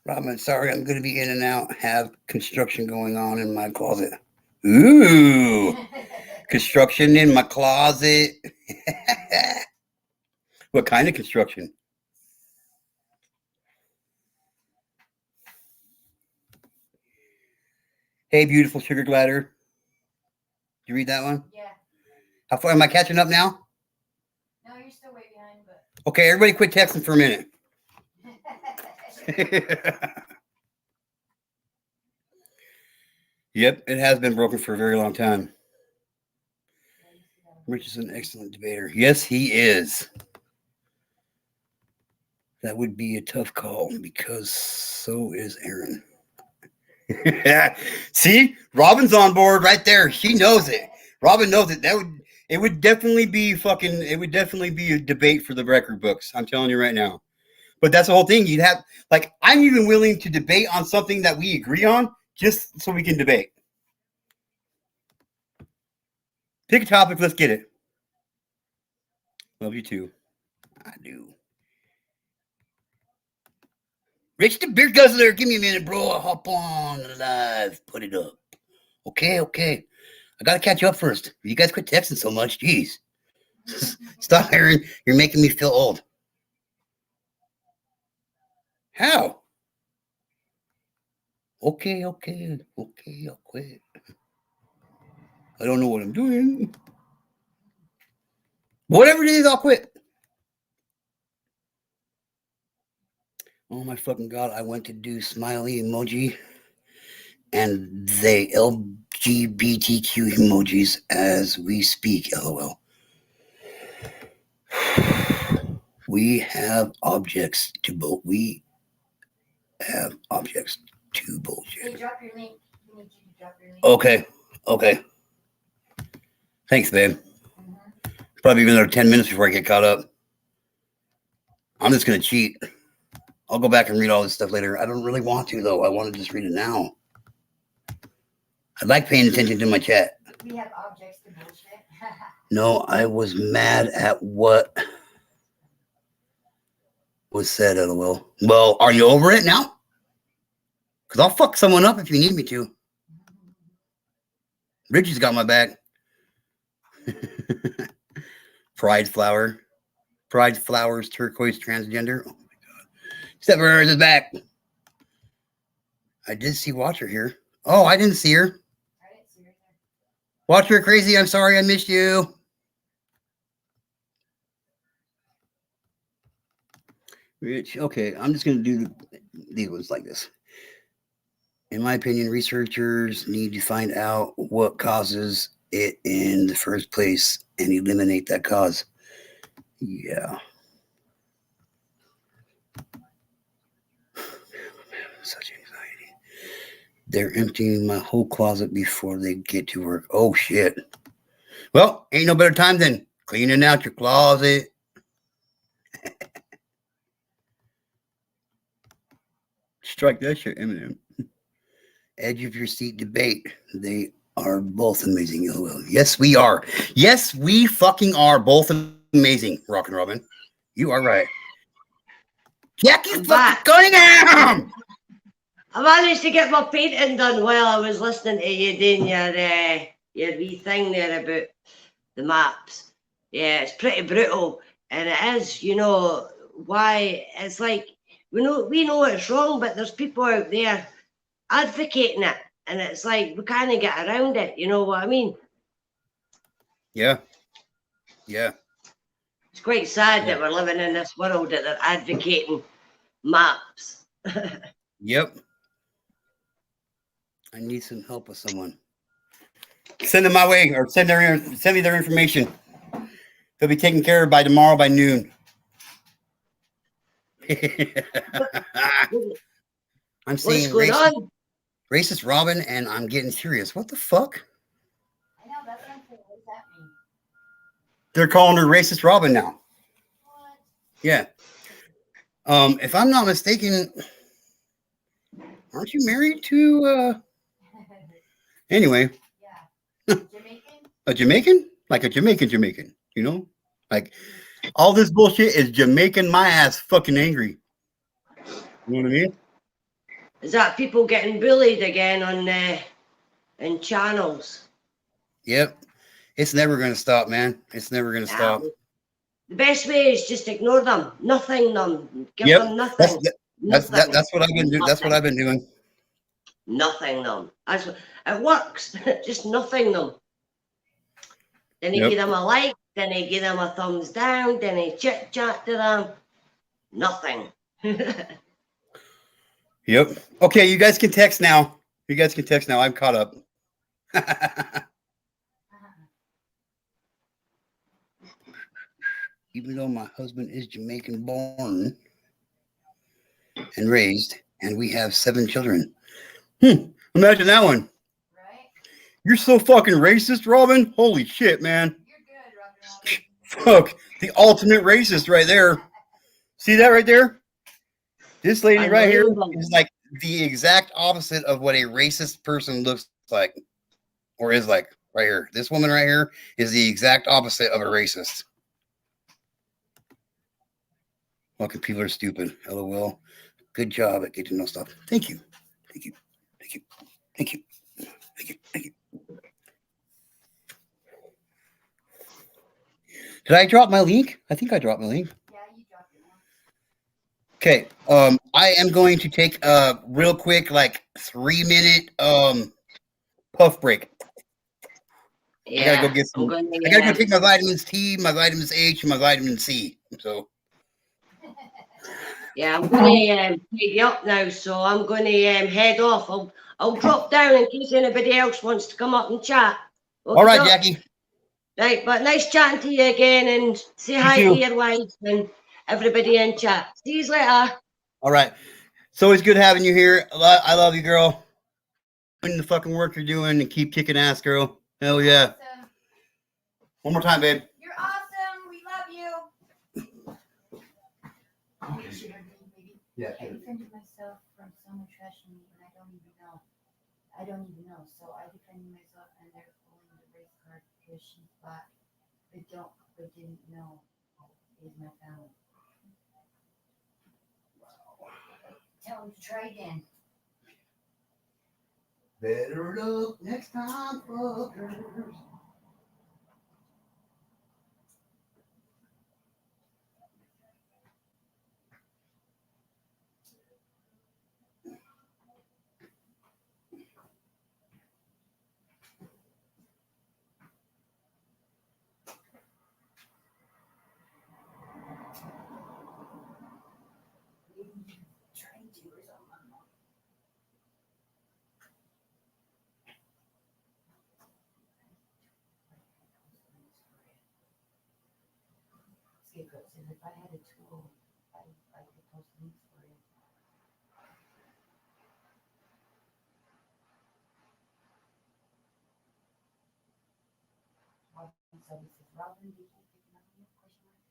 Robin, sorry, I'm going to be in and out. Have construction going on in my closet. Ooh, construction in my closet. What kind of construction? Hey, beautiful sugar glider. Did you read that one? Yeah. How far am I catching up now? No, you're still way behind, but. Okay, everybody quit texting for a minute. Yep, it has been broken for a very long time. Rich is an excellent debater. Yes, he is. That would be a tough call because so is Aaron. See, Robin's on board right there. She knows it. Robin knows it. It would definitely be a debate for the record books. I'm telling you right now. But that's the whole thing. You'd have, like, I'm even willing to debate on something that we agree on just so we can debate. Pick a topic. Let's get it. Love you too. I do. Rich the Beer Guzzler, give me a minute, bro. I'll hop on live. Put it up. Okay. I got to catch up first. You guys quit texting so much. Jeez. Stop, Aaron. You're making me feel old. How? Okay, I'll quit. I don't know what I'm doing. Whatever it is, I'll quit. Oh my fucking God, I went to do smiley emoji and they LGBTQ emojis as we speak, LOL. We have objects to bullshit. Hey, drop your link. We need you to drop your link. Okay. Thanks, babe. Probably another 10 minutes before I get caught up. I'm just going to cheat. I'll go back and read all this stuff later. I don't really want to, though. I want to just read it now. I like paying attention to my chat. We have objects to bullshit. No, I was mad at what was said, LOL. Well, are you over it now? Because I'll fuck someone up if you need me to. Richie's got my back. Pride Flowers, turquoise transgender. Oh my God. Stepper is back. I did see Watcher here. Oh, I didn't see her. I didn't see her. Watcher crazy. I'm sorry I missed you. Rich, okay, I'm just going to do these ones like this. In my opinion, researchers need to find out what causes it in the first place and eliminate that cause. Yeah. Such anxiety. They're emptying my whole closet before they get to work. Oh, shit. Well, ain't no better time than cleaning out your closet. Strike that shit, Eminem. Edge of your seat debate. They are both amazing. LOL. Yes, we are. Yes, we fucking are both amazing, Rockin' Robin. You are right. Jackie fucking Cunningham! I managed to get my painting done while I was listening to you doing your wee thing there about the maps. Yeah, it's pretty brutal, and it is. You know why? It's like we know it's wrong, but there's people out there advocating it, and it's like we can't get around it. You know what I mean? Yeah. It's quite sad that we're living in this world that they're advocating maps. Yep. I need some help with someone. Send them my way, or send me their information. They'll be taken care of by tomorrow by noon. I'm What's seeing going on? racist Robin, and I'm getting curious. What the fuck? I know, that's what I'm saying. What does that mean? They're calling her racist Robin now. What? Yeah. If I'm not mistaken, aren't you married to anyway, Yeah. Jamaican? a Jamaican? Like a Jamaican, you know? Like all this bullshit is Jamaican my ass fucking angry. You know what I mean? Is that people getting bullied again on in channels? Yep. It's never gonna stop, man. It's never gonna stop. The best way is just ignore them. Nothing them. Give Yep. them nothing. That's Nothing. that's what I've been doing. That's what I've been doing. Nothing them. That's what, it works. Just nothing them. Then you Yep. give them a like, then you give them a thumbs down, then you chit chat to them. Nothing. Yep. Okay, you guys can text now. You guys can text now. I'm caught up. Even though my husband is Jamaican born and raised, and we have 7 children. Imagine that one. Right? You're so fucking racist, Robin. Holy shit, man. You're good, Robin. Fuck. The ultimate racist right there. See that right there? This lady right here Unbelievable. is like the exact opposite of what a racist person looks like or is like right here. This woman right here is the exact opposite of a racist. Fucking people are stupid. LOL. Good job at getting to know stuff. Thank you. Thank you. Thank you. Thank you. Thank you. Thank you. Did I drop my link? I think I dropped my link. Yeah, you dropped it once. Okay. I am going to take a real quick, like 3-minute puff break. Yeah. I gotta go get some. I gotta go take my vitamins T, my vitamins H, and my vitamin C. So Yeah, I'm going to take you up now, so I'm going to head off. I'll drop down in case anybody else wants to come up and chat. all right, Okay, Jackie. right, but nice chatting to you again, and say hi too. to your wife and everybody in chat. See you later. All right. It's always good having you here. I love you, girl. Doing the fucking work you're doing and keep kicking ass, girl. Hell yeah. Awesome. One more time, babe. You're awesome. We love you. Yeah. I defended myself from someone trashing me when I don't even know. So I defended myself and they're pulling the race card because she's black. They didn't know is my family. Tell them to try again. Better luck next time, fuckers. Trying to or something. Scapegoat says if I had a tool, I could post links for you. So he says, Robin, did you pick another one? Question mark.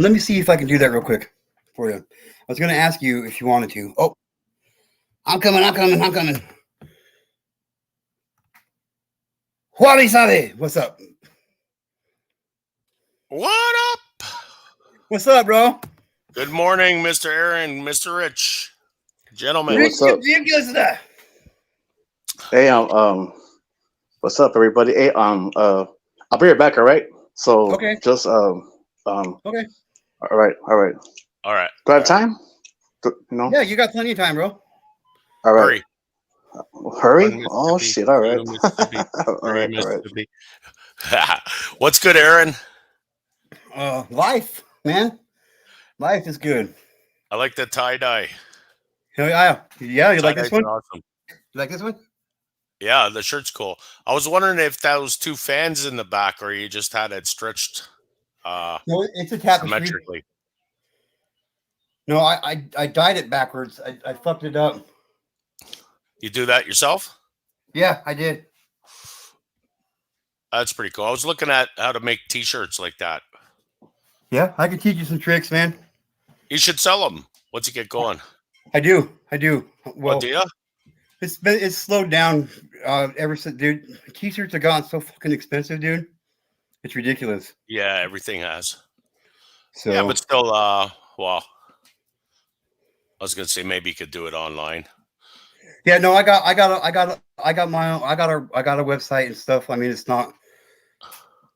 Let me see if I can do that real quick for you. I was gonna ask you if you wanted to. Oh, I'm coming. Juan Sabe, what's up? What up? What's up, bro? Good morning, Mr. Aaron, Mr. Rich. Gentlemen. Hey, what's up? Hey, what's up, everybody? Hey, I'll be right back. All right. So Okay. just Okay. All right. All right. Do I have All right. time? No. Yeah, you got plenty of time, bro. All right. Hurry. Hurry. One Oh Mississippi, shit! All right. two Mississippi, All three right. All right. Mississippi. What's good, Aaron? Life, man. Life is good. I like the tie-dye. Hell yeah. Yeah, you like this Tie-dyes one? are awesome. You like this one? Yeah, the shirt's cool. I was wondering if that was two fans in the back or you just had it stretched No, it's a tapestry. symmetrically. No, I dyed it backwards. I fucked it up. You do that yourself? Yeah, I did. That's pretty cool. I was looking at how to make t-shirts like that. Yeah, I can teach you some tricks, man. You should sell them once you get going. I do. Well, Oh, do you? it's slowed down ever since, dude. T-shirts have gotten so fucking expensive, dude. It's ridiculous. Yeah, everything has. So Yeah, but still, well, I was gonna say maybe you could do it online. yeah, no, I got my own. I got a website and stuff. I mean, it's not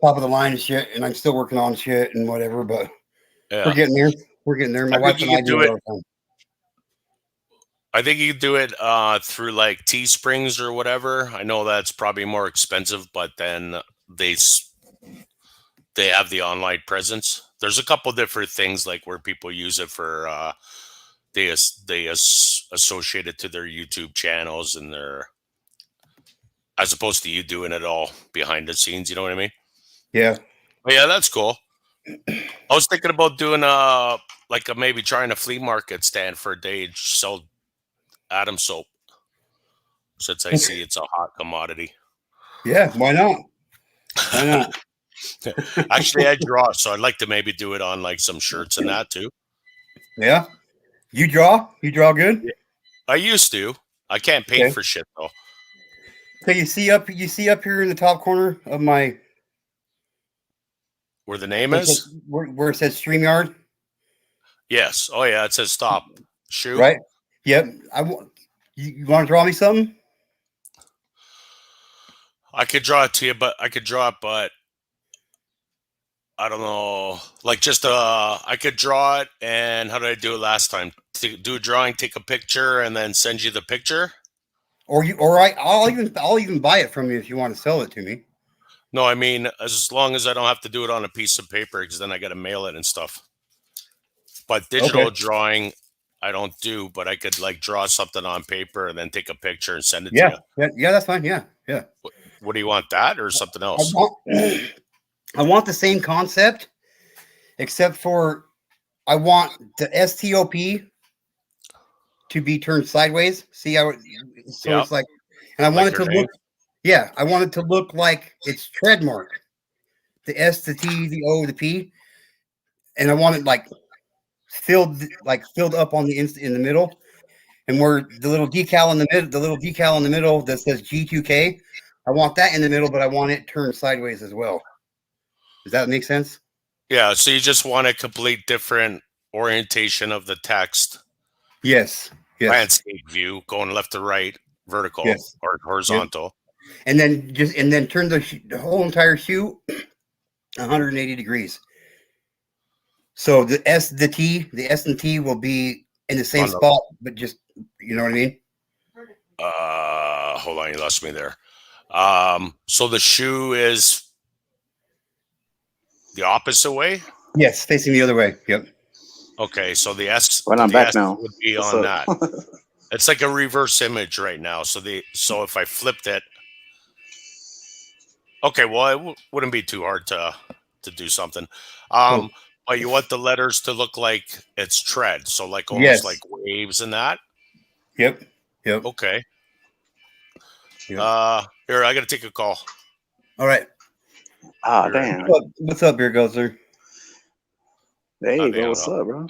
top of the line and shit, and I'm still working on shit and whatever. But Yeah, we're getting there. We're getting there. My I wife think and you I could do do it it. all the time. I think you could do it through like Teesprings or whatever. I know that's probably more expensive, but then they have the online presence. There's a couple different things like where people use it for they associate it to their YouTube channels and their, as opposed to you doing it all behind the scenes. You know what I mean? Yeah. But yeah, that's cool. I was thinking about doing maybe trying a flea market stand for a day and sell Adam soap, since I see it's a hot commodity. Yeah. Why not? Why not? Actually, I draw, so I'd like to maybe do it on like some shirts and that too. Yeah. You draw? You draw good? I used to. I can't paint Okay. for shit though. Okay, you see up here in the top corner of my Where the name is? where it says StreamYard, Yes. Oh yeah, it says stop. Shoe. right? Yep. You want to draw me something? I could draw it to you, but I don't know. Like just I could draw it, and how did I do it last time? Do a drawing, take a picture, and then send you the picture. I'll even buy it from you if you want to sell it to me. No, I mean as long as I don't have to do it on a piece of paper, because then I got to mail it and stuff. But digital drawing, I don't do. But I could like draw something on paper and then take a picture and send it to you. Yeah, that's fine. Yeah. What do you want, that or something I else? want the same concept, except for I want the STOP to be turned sideways. See how it's like, and I want it to look. Yeah, I want it to look like it's trademark. The S, the T, the O, the P, and I want it like filled up on in the middle, and where the little decal in the middle that says G2K. I want that in the middle, but I want it turned sideways as well. Does that make sense? Yeah, so you just want a complete different orientation of the text. Yes. Landscape view, going left to right, vertical or horizontal. And then turn the whole entire shoe 180 degrees. So the S and T will be in the same spot, but just, you know what I mean? Hold on, you lost me there. So the shoe is the opposite way? Yes, facing the other way. Yep. Okay, so the S, Well, I'm the back S now. would be What's on up? that. It's like a reverse image right now. So if I flipped it, okay, well, it wouldn't be too hard to do something. Cool. But you want the letters to look like it's tread, so like almost like waves and that. Yep. Okay. Yep. Here, I gotta take a call. All right. Ah, damn. What's up, Beer Guzzler? There you go. What's up, bro?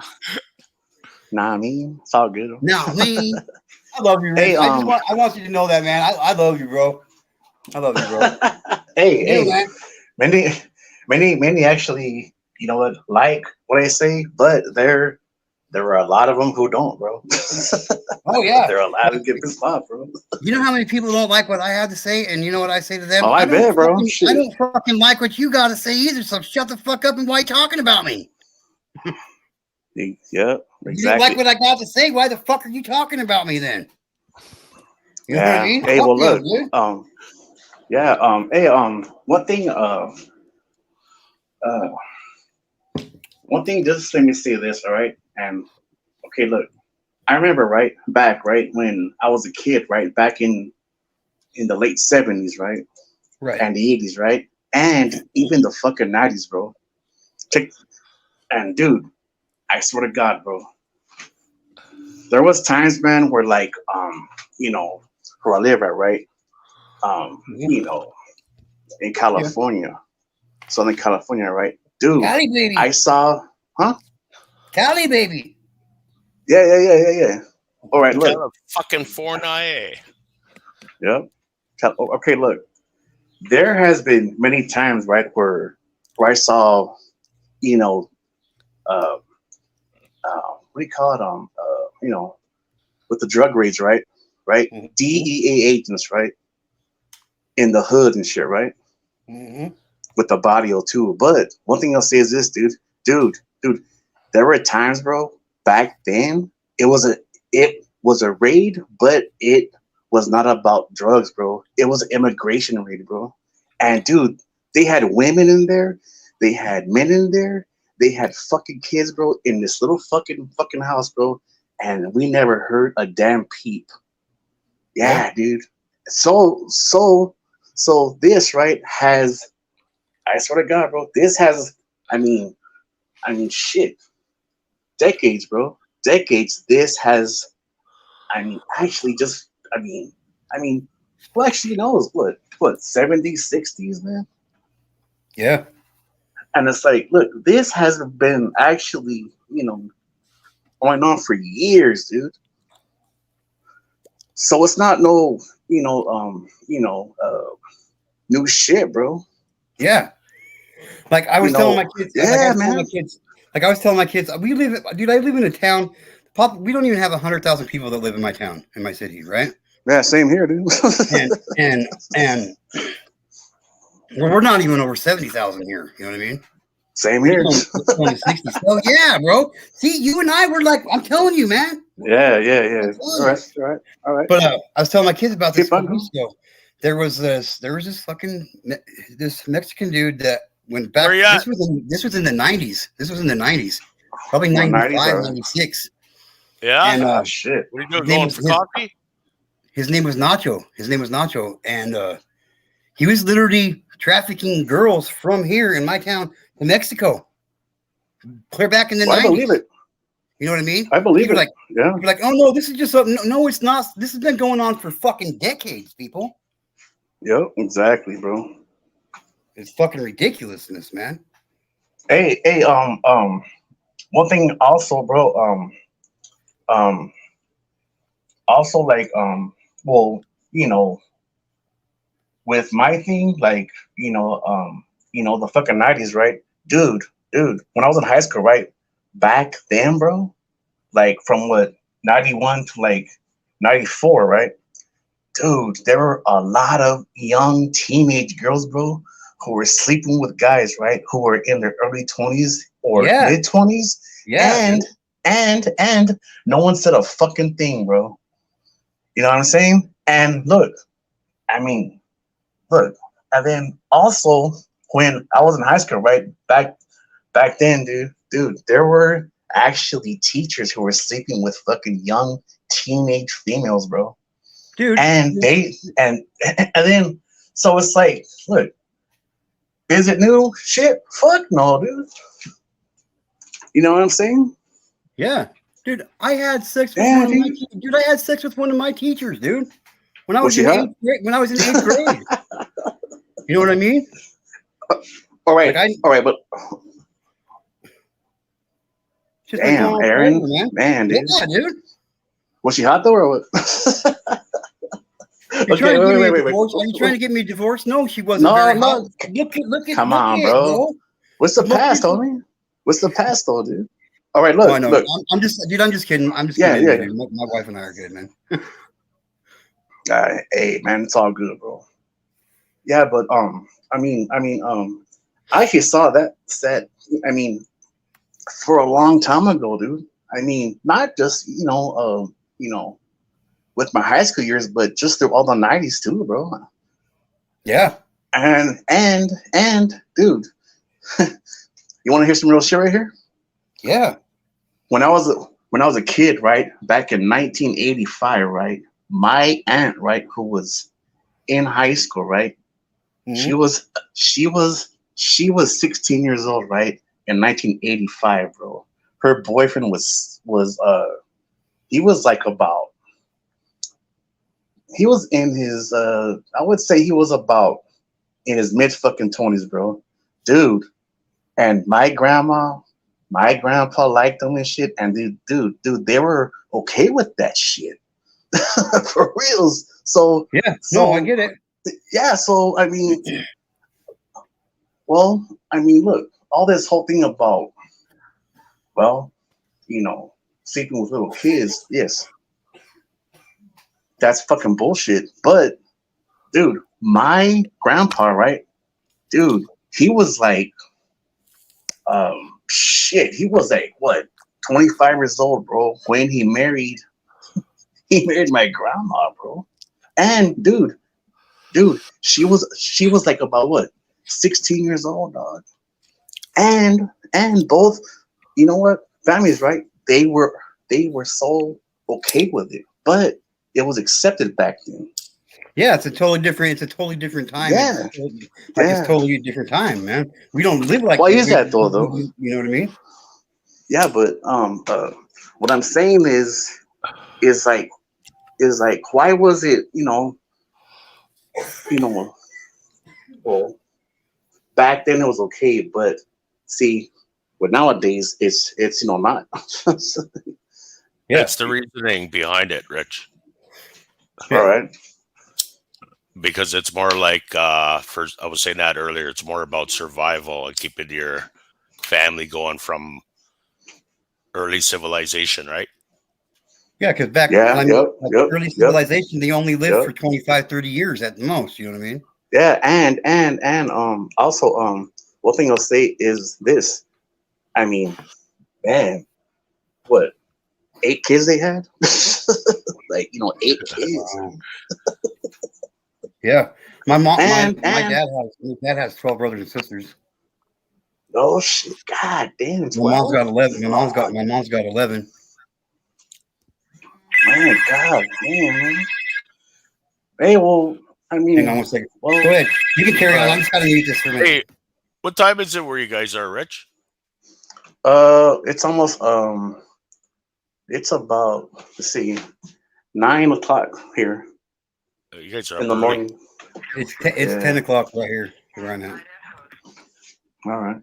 Nah, I mean, it's all good. No, me. I love you, Rich. Hey, I want you to know that, man. I love you, bro. I love you, bro. hey, man. many actually, you know what, like what I say, but they're there are a lot of them who don't, bro. Oh yeah, they're allowed to get pissed off, bro. You know how many people don't like what I have to say, and you know what I say to them? Oh, I bet, bro. I don't fucking like what you got to say either. So shut the fuck up and why you talking about me? Yeah, exactly. You don't like what I got to say? Why the fuck are you talking about me then? You know what I mean? Hey, Fuck well, them, look, dude. hey, one thing, just let me say this, all right? And okay, look, I remember back when I was a kid, right, back in the late 70s, right, and the 80s, right, and even the fucking 90s, bro. And dude, I swear to God, bro, there was times, man, where like, where I live at, right, in California, Southern California, right, dude, Cali baby. I saw, Cali baby. Yeah. All right, look. Fucking Fortnite. Yep. Okay, look. There has been many times, right, where I saw, what do you call it? With the drug raids, right? Mm-hmm. DEA agents, right? In the hood and shit, right? Mm-hmm. With the body too. But one thing I'll say is this, dude. There were times, bro. Back then, it was a raid, but it was not about drugs, bro. It was an immigration raid, bro. And dude, they had women in there, they had men in there, they had fucking kids, bro, in this little fucking house, bro. And we never heard a damn peep. Yeah, dude. So this, right, has, I swear to God, bro, this has, I mean, shit. Decades, bro. Decades. This has, actually just, who actually knows what 70s, 60s, man? Yeah. And it's like, look, this has been actually, going on for years, dude. So it's not no, new shit, bro. Yeah. Like I was telling my kids. Yeah, man. I was telling my kids, I live in a town. We don't even have 100,000 people that live in my town, in my city, right? Yeah, same here, dude. and we're not even over 70,000 here. You know what I mean? Same here. It's only 60. So yeah, bro. See, you and I were like, I'm telling you, man. Yeah. All right. But I was telling my kids about this. Keep There was this Mexican dude that went back. This was in the 90s. This was in the 90s. Probably 95, 96. Yeah. And shit. What are you doing? Going for coffee? His name was Nacho. And he was literally trafficking girls from here in my town to Mexico. Clear back in the 90s. I believe it. You know what I mean? I believe it. You're like, oh no, this is just something. No, it's not. This has been going on for fucking decades, people. Yep, exactly, bro. It's fucking ridiculousness, man. Hey, one thing also, bro, also like, well, with my thing, like, the fucking 90s, right? Dude, when I was in high school, right? Back then, bro, like from 91 to like 94, right? Dude, there were a lot of young teenage girls, bro, who were sleeping with guys, right? Who were in their early 20s or mid 20s. Yeah. And no one said a fucking thing, bro. You know what I'm saying? And look, and then also when I was in high school, right? Back then, dude, there were actually teachers who were sleeping with fucking young teenage females, bro. Dude. And then so it's like, look, is it new? Shit, fuck no, dude. You know what I'm saying? Yeah. Dude, I had sex with one of my teachers. Dude, I had sex with one of my teachers, dude. When I was in eighth grade. You know what I mean? All right, but damn, Aaron, forever, man, dude. Yeah, dude. Was she hot though, or what? Are you trying to get me a divorce? No, she wasn't. No. Look at. Come on, bro. What's the past, homie? What's the past, though, dude? All right, Oh, I look, know. look. I'm just, dude. I'm just kidding. I'm just Yeah, kidding. yeah. Dude. My wife and I are good, man. Hey, man, it's all good, bro. Yeah, but I actually saw that set. I mean, for a long time ago, dude. I mean, not just with my high school years, but just through all the '90s too, bro. Yeah. And, dude, you want to hear some real shit right here? Yeah. When I was a kid, right, back in 1985, right, my aunt, right, who was in high school, right, Mhm. she was 16 years old, right, in 1985, bro. Her boyfriend was he was like about he was in his I would say he was about in his mid fucking 20s, bro. Dude, and my grandma, my grandpa liked them and shit, and dude, they were okay with that shit. For reals. So Yeah. No, I so get it. yeah, so I mean, well, I mean, look, all this whole thing about, well, sleeping with little kids, yes, that's fucking bullshit. But dude, my grandpa, right? Dude, he was like, shit, he was like what, 25 years old, bro, when he married my grandma, bro. And dude, she was like about what, 16 years old, dog. And both, you know what, families, right? They were so okay with it, but it was accepted back then. Yeah, it's a totally different. It's a totally different time. Yeah, It's yeah. totally a different time, man. We don't live like Why that. is that though? You know what I mean? Yeah, but what I'm saying is like is like why was it, you know well, back then it was okay, but see, but nowadays it's not. Yeah. It's the reasoning behind it, Rich, All right. because it's more like first I was saying that earlier. It's more about survival and keeping your family going from early civilization, right? Yeah, because back, Yeah. I mean, Yep. like Yep. early Yep. civilization, they only lived Yep. for 25, 30 years at the most. You know what I mean? Yeah. And also one thing I'll say is this. I mean, man, what, 8 kids they had? Like 8 kids. Wow. Yeah. My mom, And my dad has 12 brothers and sisters. oh shit, god damn, My mom's 12. got 11. Fuck, My mom's got 11. man, god damn, man. Hey, well, I Hang on mean, one second. well, Go ahead. You can carry on. uh, I'm just gotta mute this for a minute. Hey, what time is it where you guys are, Rich? it's almost it's about, let's see, 9 o'clock here You guys are in up the early. morning. It's Yeah. 10 o'clock right here right now. All right.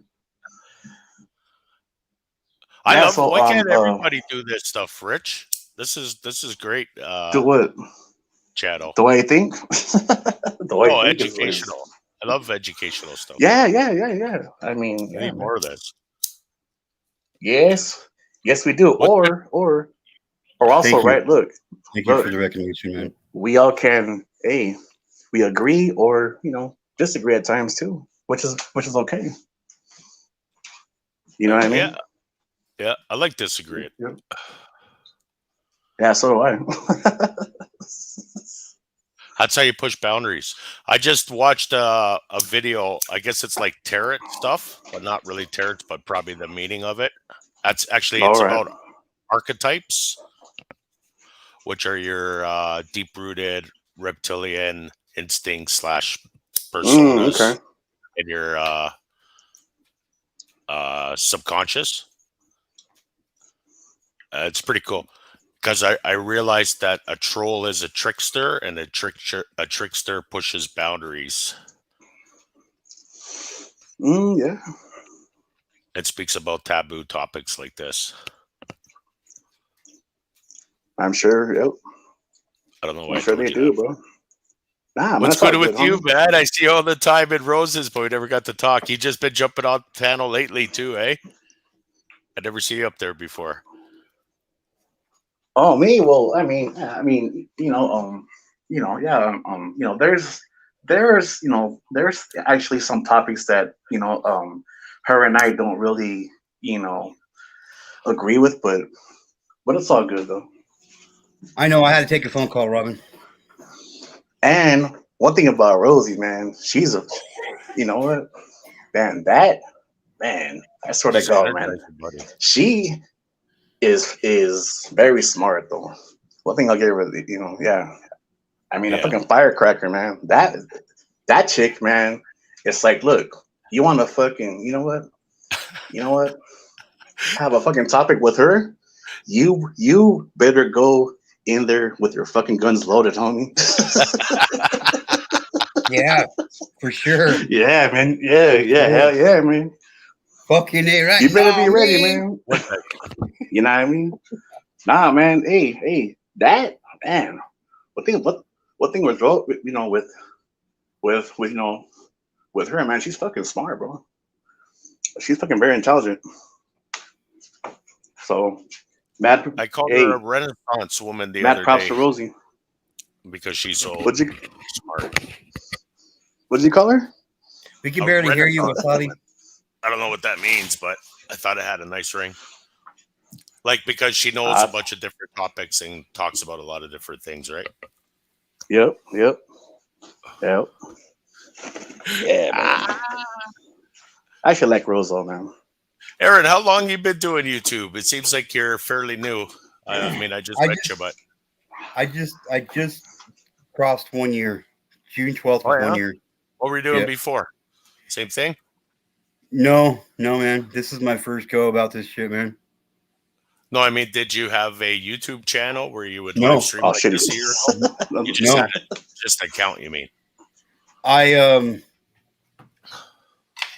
I Yeah. love. So Why can't everybody do this stuff, Rich? This is great, do what? Chado. The way I think. The way Oh, I think is educational. I love educational stuff. yeah. I mean, We yeah, need man. more of this. Yes, we do. What? Or also, Thank you. right? Look, Thank you for the recognition, man. we all can. Hey, we agree or disagree at times too, which is okay. You know what I mean? Yeah. I like disagreeing. Yeah. Yeah, so do I. That's how you push boundaries. I just watched a video. I guess it's like tarot stuff, but not really tarot, but probably the meaning of it. That's actually All it's right. about archetypes, which are your deep-rooted reptilian instincts slash personas Okay. in your subconscious. It's pretty cool because I realized that a troll is a trickster, and a trickster pushes boundaries. Yeah. It speaks about taboo topics like this. I'm sure. Yep. I don't know why I'm sure I told they you do, that. bro. Nah, man, What's that's all good with good, you, homie. man? I see you all the time in Roses, but we never got to talk. You just been jumping on the panel lately too, eh? I never see you up there before. Oh, me? Well, there's actually some topics that her and I don't really, agree with, but it's all good though. I know I had to take a phone call, Robin. And one thing about Rosie, man, she's a, you know what, man, I swear to She's God, man, energizing, buddy. she is very smart though. One thing I'll give her, yeah. I mean, a Yeah. fucking firecracker, man. That chick, man. It's like, look, you want to fucking, you know what? Have a fucking topic with her. You better go in there with your fucking guns loaded, homie. Yeah, for sure. Yeah, man. Yeah, hell yeah, man. Fucking A right. You better be now, ready, man. man. What the? You know what I mean? Nah, man. Hey, that man. What thing was wrong? With her, man. She's fucking smart, bro. She's fucking very intelligent. So, mad. I called Hey, her a Renaissance woman the mad other props day to Rosie. because she's so What'd you smart. call her? We can A barely hear you, Renaissance Wasabi. woman. I don't know what that means, but I thought it had a nice ring. Like because she knows a bunch of different topics and talks about a lot of different things, right? Yep. Yeah, man. I should like Rosa, man. Aaron, how long you been doing YouTube? It seems like you're fairly new. I mean, I just met you, but I just crossed 1 year. June 12th was 1 year. what were you doing Yeah. before? Same thing? No, man. This is my first go about this shit, man. No, I mean, did you have a YouTube channel where you would No. live stream Oh, like shit. this a year ago? You just No. had just an account, you mean? I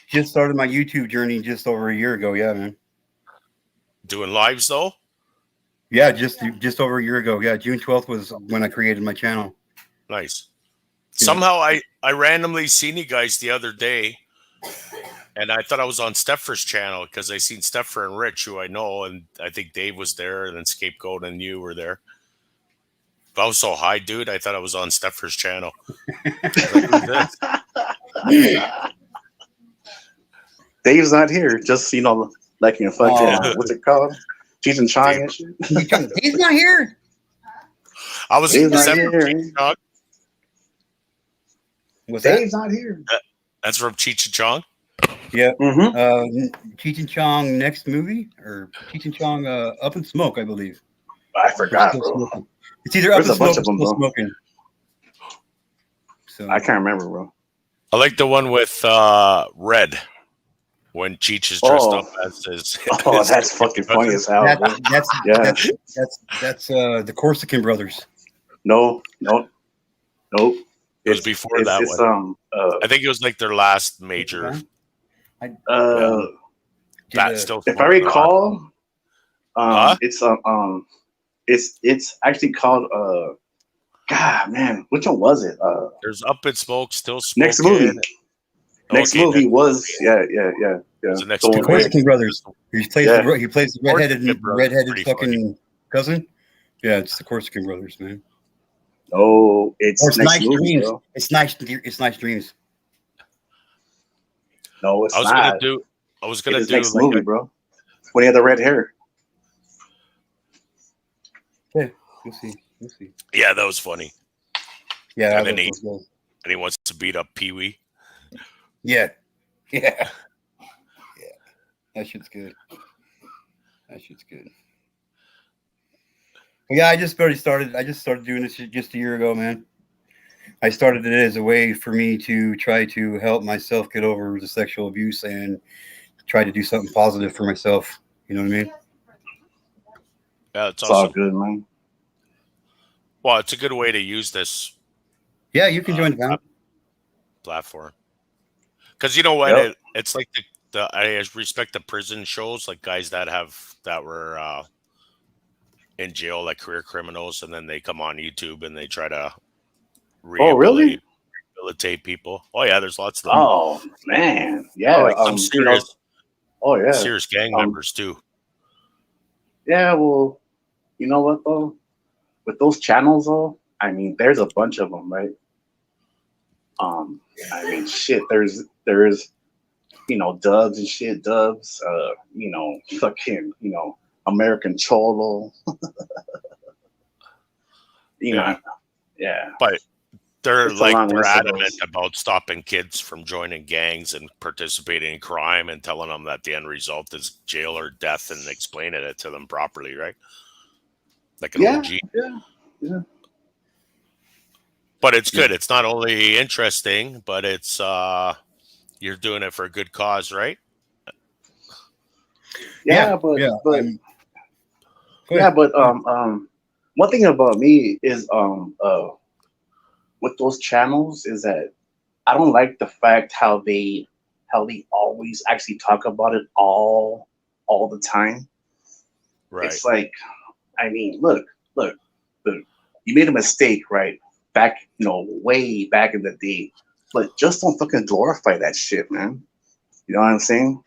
just started my YouTube journey just over a year ago. Yeah, man. Doing lives though? Yeah, just over a year ago. Yeah, June 12th was when I created my channel. Nice. Yeah. Somehow I randomly seen you guys the other day, and I thought I was on Stepher's channel because I seen Stepher and Rich, who I know, and I think Dave was there, and then Scapegoat and you were there. But I was so high, dude. I thought I was on Stepher's channel. I was like, who's this? Dave's not here. Just like in fucking what's it called? Cheech and Chong and shit. He's not here. I was Dave's not Stepher here. Cheech and Chong. What's that? Dave's not here. That's from Cheech and Chong. Yeah. Mm-hmm. Cheech and Chong next movie or Cheech and Chong Up in Smoke, I believe. I forgot, Still bro. smoking. It's either There's Up in a bunch Smoke of or them, Still bro. Smoking. So I can't remember, bro. I like the one with Red when Cheech is dressed up as his. Oh, his that's fucking funny as hell, bro. that's the Corsican brothers. No. It was before that it's, one. I think it was like their last major. That's still. If I recall, it's actually called God, man, which one was it? There's Up in Smoke, Still Smoking. Next movie. Next movie was yeah. The next The movie. Corsican brothers. He plays Yeah. the redheaded Pretty fucking cousin. Yeah, it's the Corsican brothers, man. Oh, it's Or it's Next Nice Movie, Dreams. bro. It's nice Dreams. No, it's I was not. gonna It's do Next like Movie, bro. When he had the red hair. Okay, we'll see. yeah, that was funny. Yeah, And then that was good. And he wants to beat up Pee Wee. Yeah. That shit's good. But yeah, I just started doing this just a year ago, man. I started it as a way for me to try to help myself get over the sexual abuse and try to do something positive for myself. You know what I mean? Yeah, it's It's all awesome. good, man. Well, it's a good way to use this Yeah, you can join the band. platform. Because you know what? Yep. It's like I respect the prison shows, like guys that were in jail, like career criminals, and then they come on YouTube and they try to rehabilitate people. Oh yeah, there's lots of them. Oh man, yeah. Some serious, Oh yeah. serious gang members too. Yeah, well, you know what though? With those channels though, I mean, there's a bunch of them, right? I mean, shit. There's dubs and shit, dubs. Fucking American Cholo. You Yeah, know, yeah. but they're It's a long they're list of adamant those. about stopping kids from joining gangs and participating in crime and telling them that the end result is jail or death and explaining it to them properly, right? Like an Yeah, OG. yeah, yeah, But it's Yeah. good. It's not only interesting, but it's you're doing it for a good cause, right? Yeah. yeah. But Yeah. but Go yeah, ahead. but Go ahead. one thing about me is with those channels is that I don't like the fact how they always actually talk about it all the time. Right. It's like, I mean, look, you made a mistake, right? Back, way back in the day, but just don't fucking glorify that shit, man. You know what I'm saying?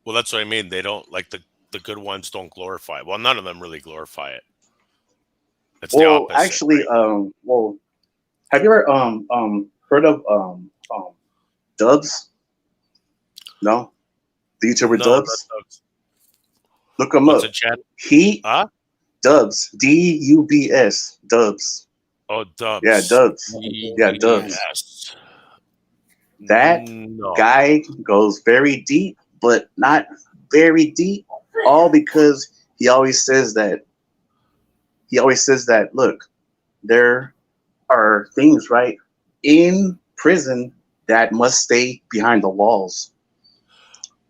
Well, that's what I mean. They don't like the good ones don't glorify it. Well, none of them really glorify it. It's the Well, opposite, actually, right? have you ever heard of Dubs? No, the YouTuber No, that Dubs. Look him what's up. a chat? He Huh? Dubs, Dubs, Dubs. Oh, Yeah, Dubs. Dubs. Yeah, Dubs. Yes. That No. guy goes very deep, but not very deep. All because he always says that look, there are things right in prison that must stay behind the walls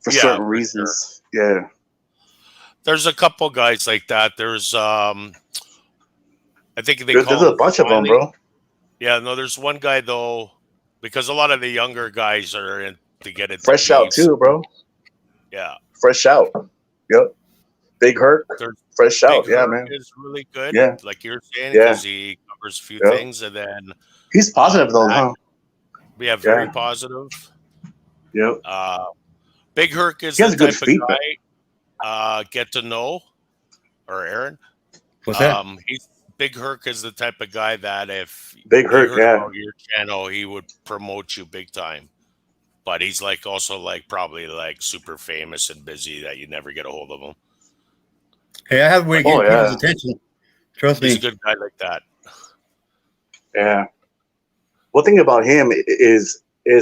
for Yeah, certain for sure. reasons. Yeah. There's a couple guys like that. There's I think they There's call a him bunch of them, Wiley. bro. Yeah, no, there's one guy though, because a lot of the younger guys are in to get into Fresh out beefs. too, bro. Yeah. Fresh out. Yep. Big Hurt. There's Fresh Big out. Yeah, Herc man. is really good, Yeah. like you're saying, Yeah. because he covers a few Yep. things, and then He's positive though, Bad, huh? we have very Yeah. positive. Yep. Uh, Big Herc is He the has good type of feedback. guy get to know, or Aaron. What's that? He's Big Herc is the type of guy that if Big he Hurt. heard Yeah. about your channel, he would promote you big time. But he's like also like probably like super famous and busy that you never get a hold of him. Hey, I have a way to But Oh get people's yeah. attention. Trust he's a me. good guy like that. Yeah. One thing about him is he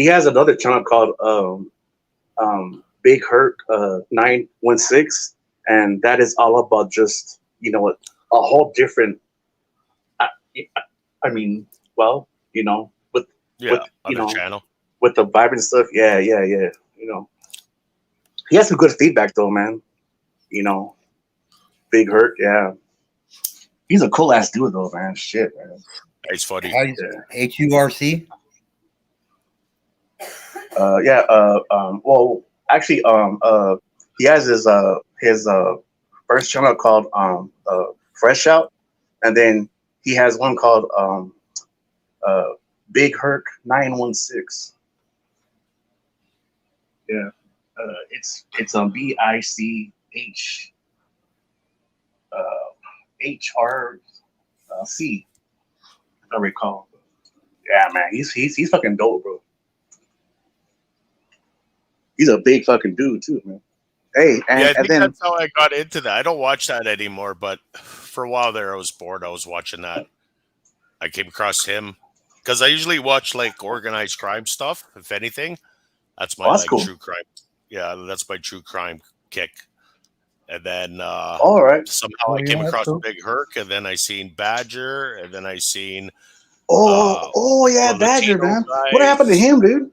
has another channel called Big Hurt 916, and that is all about just a whole different. I, I mean, well, with Yeah, other channel. with the vibrant stuff. Yeah, yeah, yeah. He has some good feedback though, man. You know, Big Hurt. Yeah, he's a cool ass dude though, man. Shit, man. He's funny. How do you Yeah. HURC? Yeah. Well, actually, he has his first channel called Fresh Out, and then he has one called uh, Big Herc 916. Yeah. It's BICH HRC. If I recall. Yeah, man, he's fucking dope, bro. He's a big fucking dude too, man. Hey, Yeah, and I and think then that's how I got into that. I don't watch that anymore, but for a while there, I was bored. I was watching that. I came across him because I usually watch like organized crime stuff. If anything, that's my oh, that's like cool. true crime. Yeah, that's my true crime kick. And then All right. somehow Oh I came yeah, that's across cool. Big Herc, and then I seen Badger, and then I seen Oh, oh yeah, the Badger, Latino man. What happened to guys. him, dude?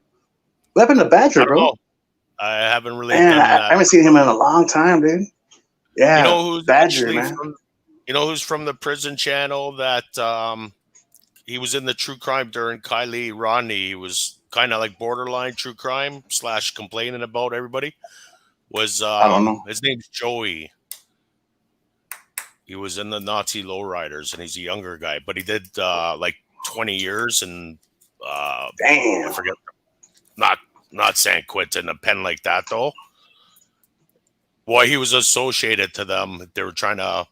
What happened to I Badger, don't bro? know. I haven't really Man, done I that. haven't seen him in a long time, dude. You Yeah, know who's Badger, actually man. from? You know who's from the prison channel that he was in the true crime during Kylie Rodney. He was kind of like borderline true crime / complaining about everybody. Was I don't know. his name's Joey. He was in the Nazi lowriders, and he's a younger guy, but he did like 20 years, and I Damn. forget, not San Quentin, a pen like that though. Well, he was associated to them. They were trying to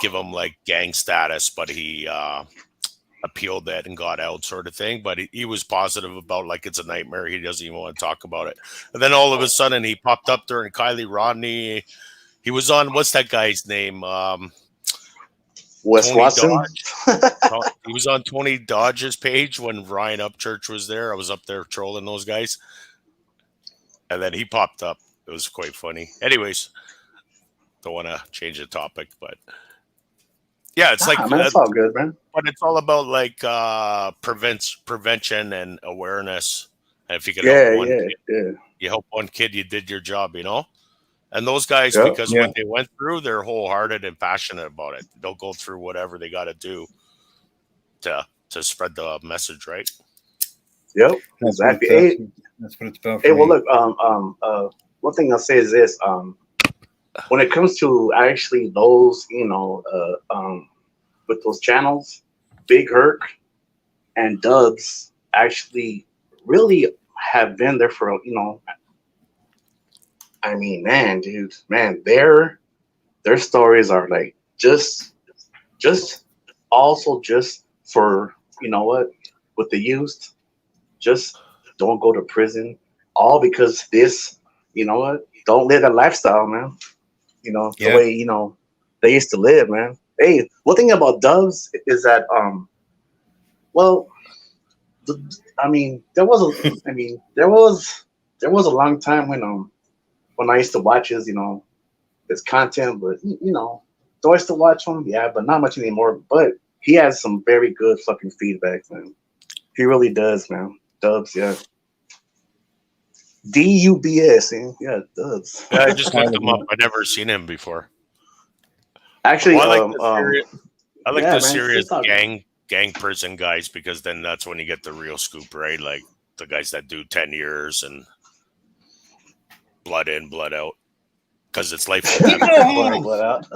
give him like gang status, but he appealed that and got out, sort of thing. But he was positive about like it's a nightmare. He doesn't even want to talk about it. And then all of a sudden, he popped up during Kylie Rodney. He was on what's that guy's name? Wes Tony Watson. Dodge. He was on Tony Dodge's page when Ryan Upchurch was there. I was up there trolling those guys, and then he popped up. It was quite funny. Anyways, don't want to change the topic, but yeah, it's like, man, it's all good, man. but it's all about like prevention and awareness. And if you can Yeah, help one yeah, kid, yeah. you help one kid, you did your job, you know. And those guys, Yep. because what they went through, they're wholehearted and passionate about it. They'll go through whatever they got to do to spread the message, right? Yep. That's what, Exactly. Hey, that's what it's about. For hey, well, me. look, one thing I'll say is this: when it comes to actually those, with those channels, Big Herc and Dubs actually really have been there for, I mean, man, dude, man, their stories are like just also just for, you know what, with the youth, just don't go to prison, all because this, you know what, don't live that lifestyle, man. The way, they used to live, man. Hey, one thing about Dubs is that, well, I mean, there was a long time when I used to watch his content, but do I still watch him? Yeah, but not much anymore. But he has some very good fucking feedback, man. He really does, man. Dubs, yeah. Dubs, yeah, Dubs. Yeah, I just looked him up. I'd never seen him before. Actually, Well, I like the man, serious it's all- gang person guys, because then that's when you get the real scoop, right? Like the guys that do 10 years and blood in, blood out, because it's life. We go home. What out?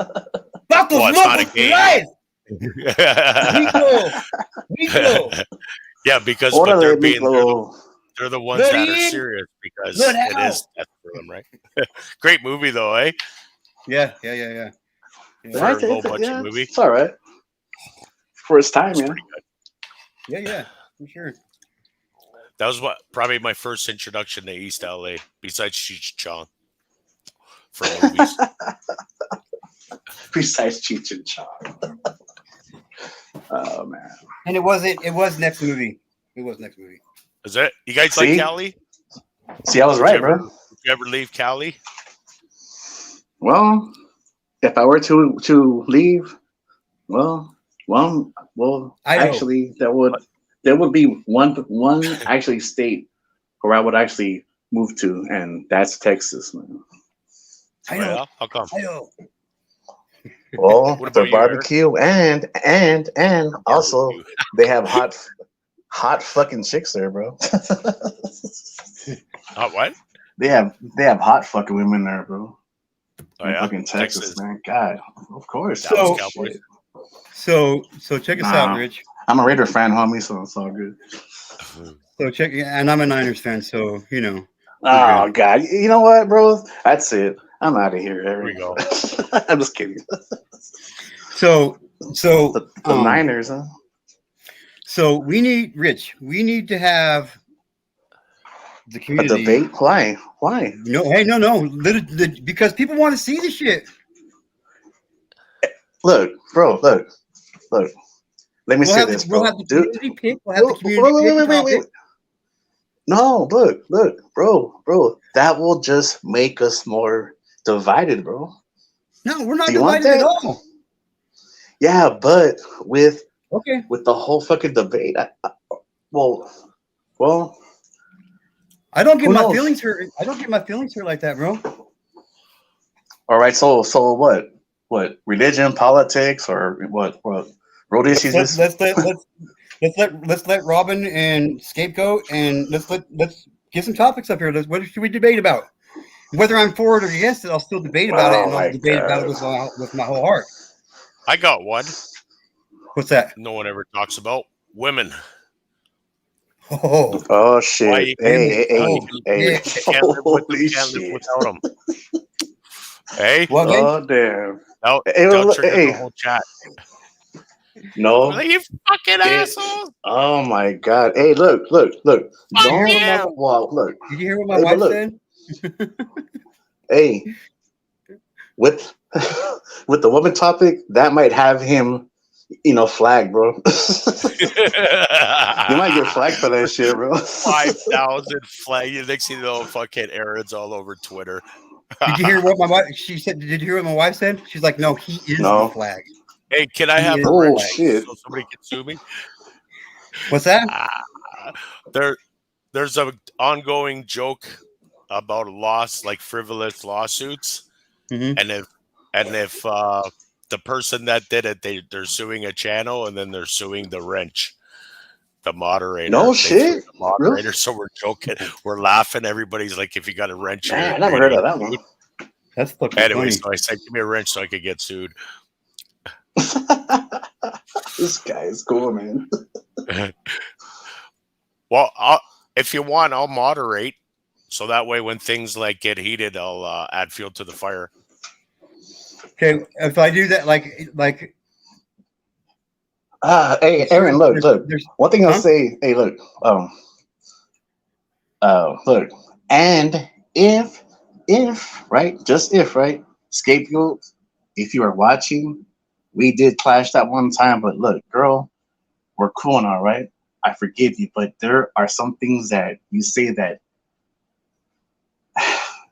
Buckles Well, it's not a Muckles game. life. We go. Yeah, because What but are they're they, they're the ones Blood that are in, serious, because blood it out. is death for them, right? Great movie though, eh? Yeah. For a low budget movie. It's all right for its time, It's yeah. pretty good. Yeah, for sure. That was probably my first introduction to East LA, besides Cheech Chong, for movies. Besides Cheech and Chong. Oh man. And it was next movie. It was next movie. Is it? You guys See? like Cali? See, I was right, bro. Did you ever leave Cali? Well, if I were to leave, well, actually, there would be one actually state where I would actually move to, and that's Texas, man. Oh, yeah? How come? I know. Well, What the about you, Eric? barbecue and also they have hot fucking chicks there, bro. What? They have hot fucking women there, bro. Oh, yeah? Fucking Texas, man. God, of course. Dallas So- Cowboys. So check us out, Rich. I'm a Raider fan, homie, so it's all good. So check, and I'm a Niners fan, so Oh God, you know what, bro? That's it. I'm out of here. Here we go. I'm just kidding. So The Niners, huh? So we need to have the A community. debate? Why? No, hey, no. Because people want to see the shit. Look, bro. Look. Let me say this, bro. We'll have the Dude. community pick. We'll have the community pick. Wait. No, look, bro. That will just make us more divided, bro. No, we're not Do you want divided at that? all. Yeah, but with Okay. the whole fucking debate, well, I don't get Who my knows? feelings hurt. I don't get my feelings hurt like that, bro. all right. So what? What religion, politics, or what? Road issues? Let's let Robin and Scapegoat and let's get some topics up here. What should we debate about? Whether I'm for it or against it, I'll still debate about it, and my I'll debate about it God. with my whole heart. I got one. What's that? No one ever talks about women. Oh, Oh shit! Why you Hey! yeah. Can't live with them, Holy can't live shit! without them. Hey, What, man? Oh damn. no, Hey, don't look, trigger hey, the whole chat. no. Like, you fucking Hey, assholes. oh my god. Hey, look. Fuck Don't you. well, look. Did you hear what my Hey, but wife look. said? Hey, with with the woman topic, that might have him, flagged, bro. You might get flagged for that shit, bro. 5,000 flag. Next thing you know, fucking Aaron's all over Twitter. Did you hear what my wife? She said. Did you hear what my wife said? She's like, no, he is the No. flag. Hey, can I He have is a the Oh wrench flag. shit. so somebody can sue me? What's that? There's a ongoing joke about like frivolous lawsuits, Mm-hmm. and if the person that did it, they're suing a channel, and then they're suing the wrench, the moderator. No They threw shit. the moderator, so we're joking, we're laughing. Everybody's like, if you got a wrench, Man, you're I never heard getting of that sued. That's fucking Anyway, funny. so I said, give me a wrench so I could get sued. one. This guy is cool, man. Well, if you want, I'll moderate, so that way when things like get heated, I'll add fuel to the fire. Okay, if I do that, like, Hey, Aaron, look. there's One thing I'll huh? say, hey, look, look, and if, right, just if, right, scapegoat, if you are watching, we did clash that one time, but look, girl, we're cool now, right? I forgive you, but there are some things that you say that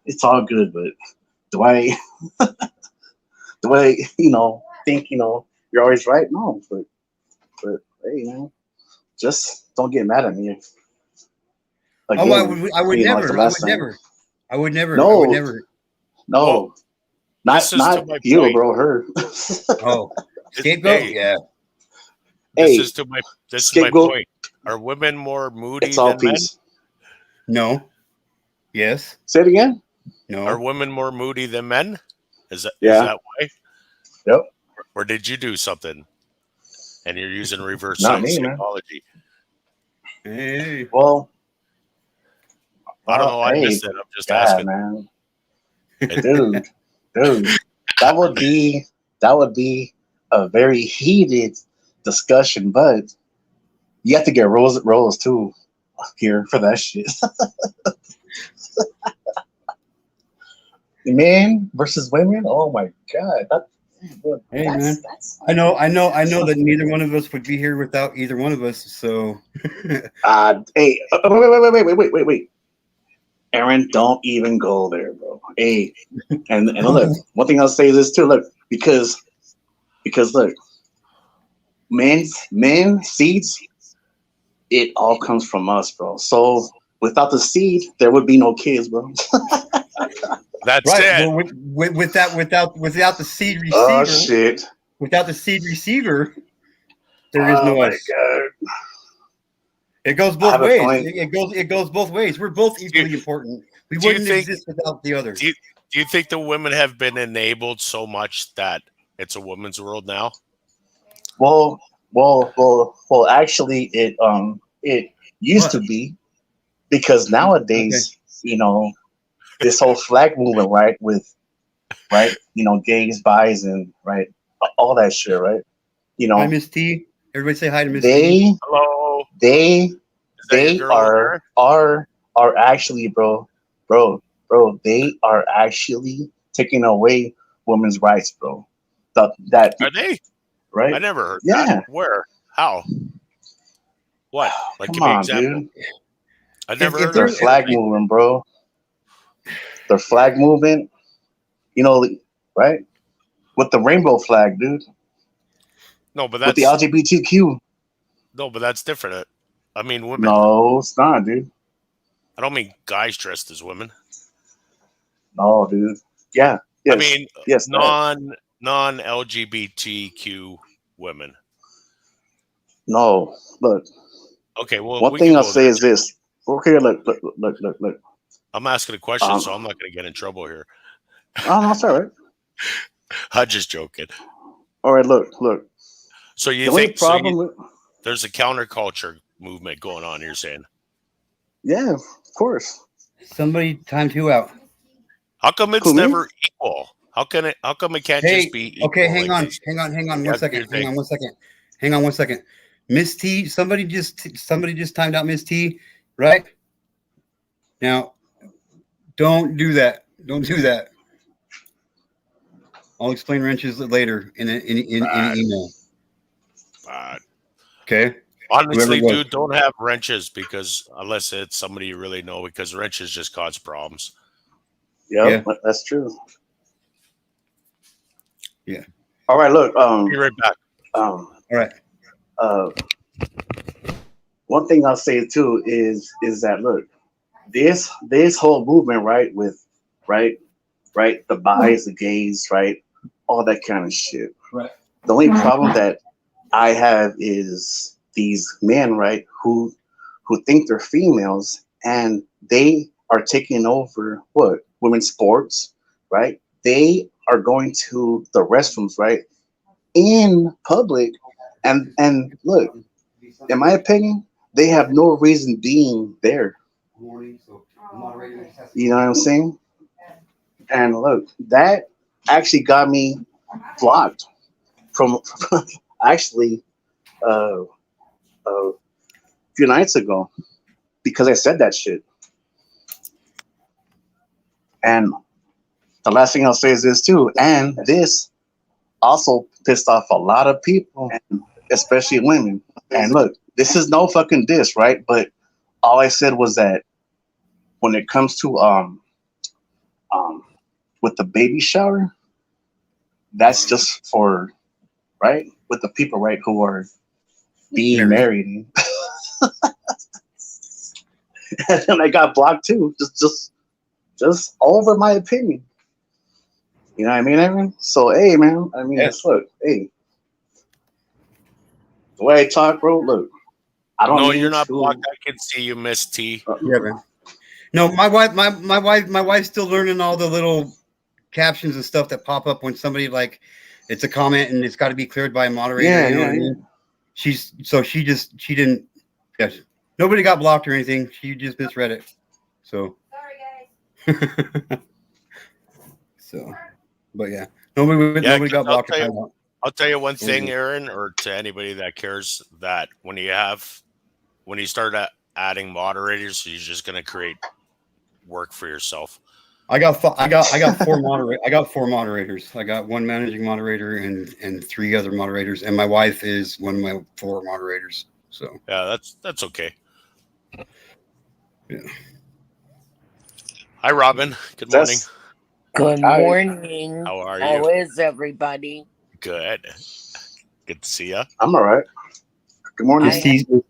it's all good, but do I, think, you're always right? No, but hey, man, just don't get mad at me. Oh, Again, I would like the never. I last would time. never. I would never. I would No, never. Well, no, this is to not my you, point. bro. Her. Oh, scapegoat. Hey, Yeah. this Hey, is to my scapegoat. point. Are women more moody It's all than men? peace. No. Yes. Say it again. Are No. women more moody than men? Is Yeah. that why? Yep. Or did you do something and you're using reverse Not me, man. psychology? Hey. Well, I don't know. I hey, missed it. I'm just God, asking. man, It- dude, that would be a very heated discussion, but you have to get roles too here for that shit. Men versus women. Oh my God. Hey, man. I know that neither one of us would be here without either one of us. So. Hey, wait. Aaron, don't even go there, bro. Hey, and look, one thing I'll say is this too. Look, because look, men seeds, it all comes from us, bro. So without the seed, there would be no kids, bro. That's Right. it. Well, without the seed receiver, Oh shit! without the seed receiver, there is Oh no my us. God! It goes I both have a ways. feeling. It goes both ways. We're both equally important. We do you wouldn't think- exist without the other. Do you think the women have been enabled so much that it's a woman's world now? Well. Actually, it used to be, because nowadays, this whole flag movement, right, with gays, bis, and right, all that shit, right? Hi, Miss T. Everybody say hi to Miss T. They Hello. they Is that your they girl over are actually, bro, they are actually taking away women's rights, bro. That there? Are they? I right? never heard Yeah. that. Where? How? What? Like, Come give me an on, example. dude. I never If heard Their of there's- flag movement, bro. Their flag movement, right? With the rainbow flag, dude. No, but With the that's LGBTQ. no, but that's different. I mean, women. No, it's not, dude. I don't mean guys dressed as women. No, dude. Yeah. Yes. I mean, yes. That. non LGBTQ women. No. Look. Okay, well, One we thing can I'll go say there. is this. Okay, look. I'm asking a question, so I'm not going to get in trouble here. Oh, no, it's all right. I'm just joking. All right, look. So you The only think problem there's a counterculture movement going on? You're saying? yeah, of course. Somebody time 2 out. How come it's Who, me? never equal? How come it can't Hey, just be equal? okay, hang like on, this? hang on, hang on, Yeah, one do your second, thing. hang on one second. Miss T, somebody just timed out Miss T, right? Now, don't do that. Don't do that. I'll explain wrenches later in an email. Okay. Honestly, Whoever it was. dude, don't have wrenches because unless it's somebody you really know, because wrenches just cause problems. Yep, Yeah. that's true. Yeah. All right, look. Be right back. All right. One thing I'll say too is that look, this whole movement, right, with right, the bis, the gays, right, all that kind of shit. Right. The only problem that I have is these men, right, who think they're females and they are taking over what women's sports, right? They are going to the restrooms, right, in public, and look, in my opinion, they have no reason being there. You know what I'm saying? And look, that actually got me blocked from actually uh, a few nights ago because I said that shit. And the last thing I'll say is this too, and this also pissed off a lot of people, especially women. And look, this is no fucking diss, right? But all I said was that when it comes to um with the baby shower, that's just for right with the people right who are being married. And then I got blocked too, just over my opinion. You know what I mean, Aaron? So hey, man, I mean, Yes. look, hey, the way I talk, bro, look, I don't No, mean you're not to. blocked. I can see you, Miss T. Yeah, man. No, my wife's still learning all the little captions and stuff that pop up when somebody like it's a comment and it's got to be cleared by a moderator. Yeah, You know yeah, what I yeah. mean? She didn't. Yeah, nobody got blocked or anything. She just misread it. So. Sorry, guys. So, but yeah, nobody 'cause got blocked or timed out. I'll tell you one thing, Mhm. Aaron, or to anybody that cares, that when you start adding moderators, you're just going to create work for yourself. I got four moderators. I got one managing moderator and three other moderators, and my wife is one of my four moderators. So Yeah, that's okay. yeah. Hi, Robin. Good morning. Good Hi. morning. How are How you? is everybody? Good. Good to see you. I'm all right. Good morning.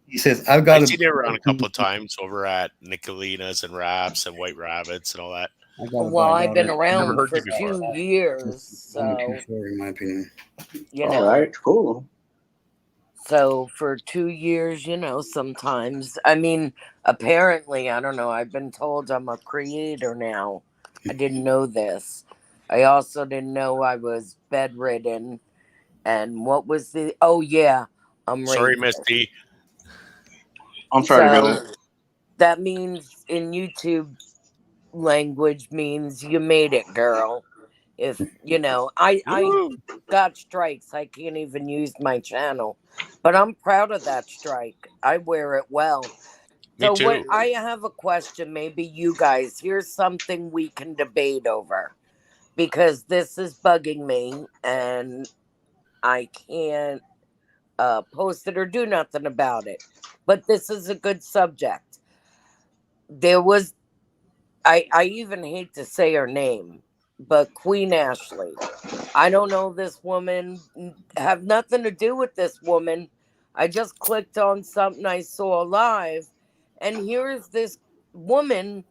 He says I've got I've seen you around a couple of times over at Nicolina's and Wraps and White Rabbits and all that. Well, I've been Never around heard for you before. 2 years, only too so short, in my opinion. you All know. right, cool. So for 2 years, sometimes. I mean, apparently, I don't know. I've been told I'm a creator now. I didn't know this. I also didn't know I was bedridden. And what was the? Oh yeah, I'm Sorry, racist. Miss T. I'm sorry to hear So that. that means in YouTube language means you made it, girl. If I Woo! got strikes, I can't even use my channel, but I'm proud of that strike. I wear it well. Me So what too. I have a question, maybe you guys, here's something we can debate over, because this is bugging me and I can't post it or do nothing about it, but this is a good subject. There was, I even hate to say her name, but Queen Ashley. I don't know this woman, have nothing to do with this woman. I just clicked on something I saw live, and here's this woman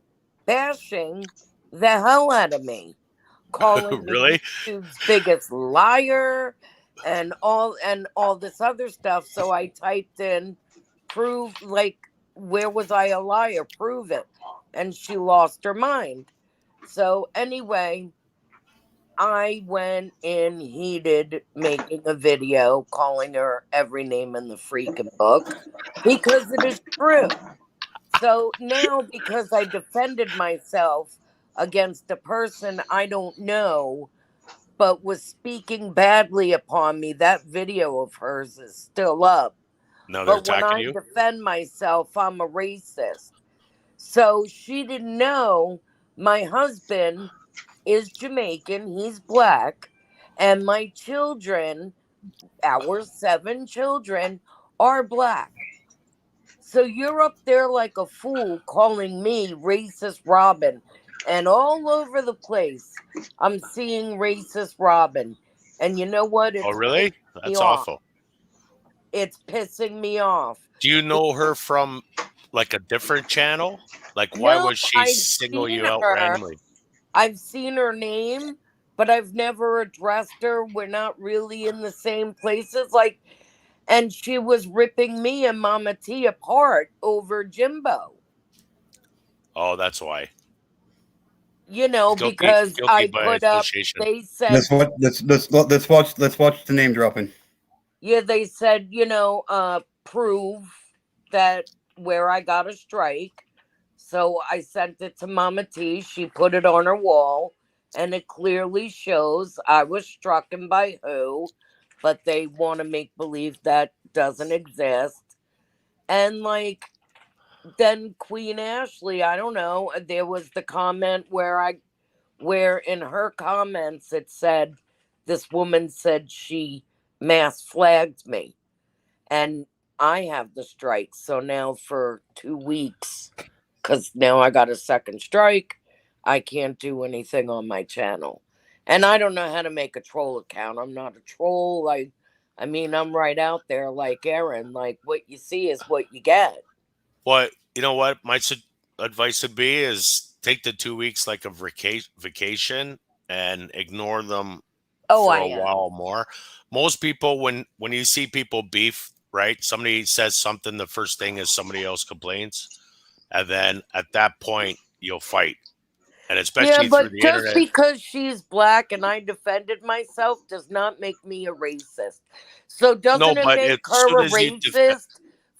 bashing the hell out of me, calling me Really? YouTube's biggest liar and all this other stuff. So I typed in prove, like, where was I a liar? Prove it. And she lost her mind. So anyway, I went in heated making a video calling her every name in the freaking book because it is true. So now, because I defended myself against a person I don't know, but was speaking badly upon me. That video of hers is still up. Now they're But when attacking I you. defend myself, I'm a racist. So she didn't know my husband is Jamaican, he's black, and my children, our 7 children, are black. So you're up there like a fool calling me racist Robin. And all over the place, I'm seeing racist Robin. And you know what? Oh, It's really? pissing me That's off. awful. It's pissing me off. Do you know her from like a different channel? Like, why No, would she I've single seen you out her. randomly? I've seen her name, but I've never addressed her. We're not really in the same places. Like, and she was ripping me and Mama T apart over Jimbo. Oh, that's why. You know, Guilty, because guilty I by put up, association. they said, Let's watch the name dropping. yeah, they said, prove that where I got a strike. So I sent it to Mama T. She put it on her wall, and it clearly shows I was struck and by who, but they want to make believe that doesn't exist. And like, then Queen Ashley, I don't know, there was the comment where in her comments it said this woman said she mass flagged me, and I have the strike. So now for 2 weeks, because now I got a second strike, I can't do anything on my channel. And I don't know how to make a troll account. I'm not a troll. I mean, I'm right out there like Aaron. Like, what you see is what you get. What you know? What my advice would be is take the 2 weeks like a vacation and ignore them Oh, for I a am. while more. Most people, when you see people beef, right? Somebody says something, the first thing is somebody else complains, and then at that point you'll fight, and Yeah, especially through but the just internet. because she's black and I defended myself does not make me a racist. So No, doesn't it but make as soon her a as you defend, racist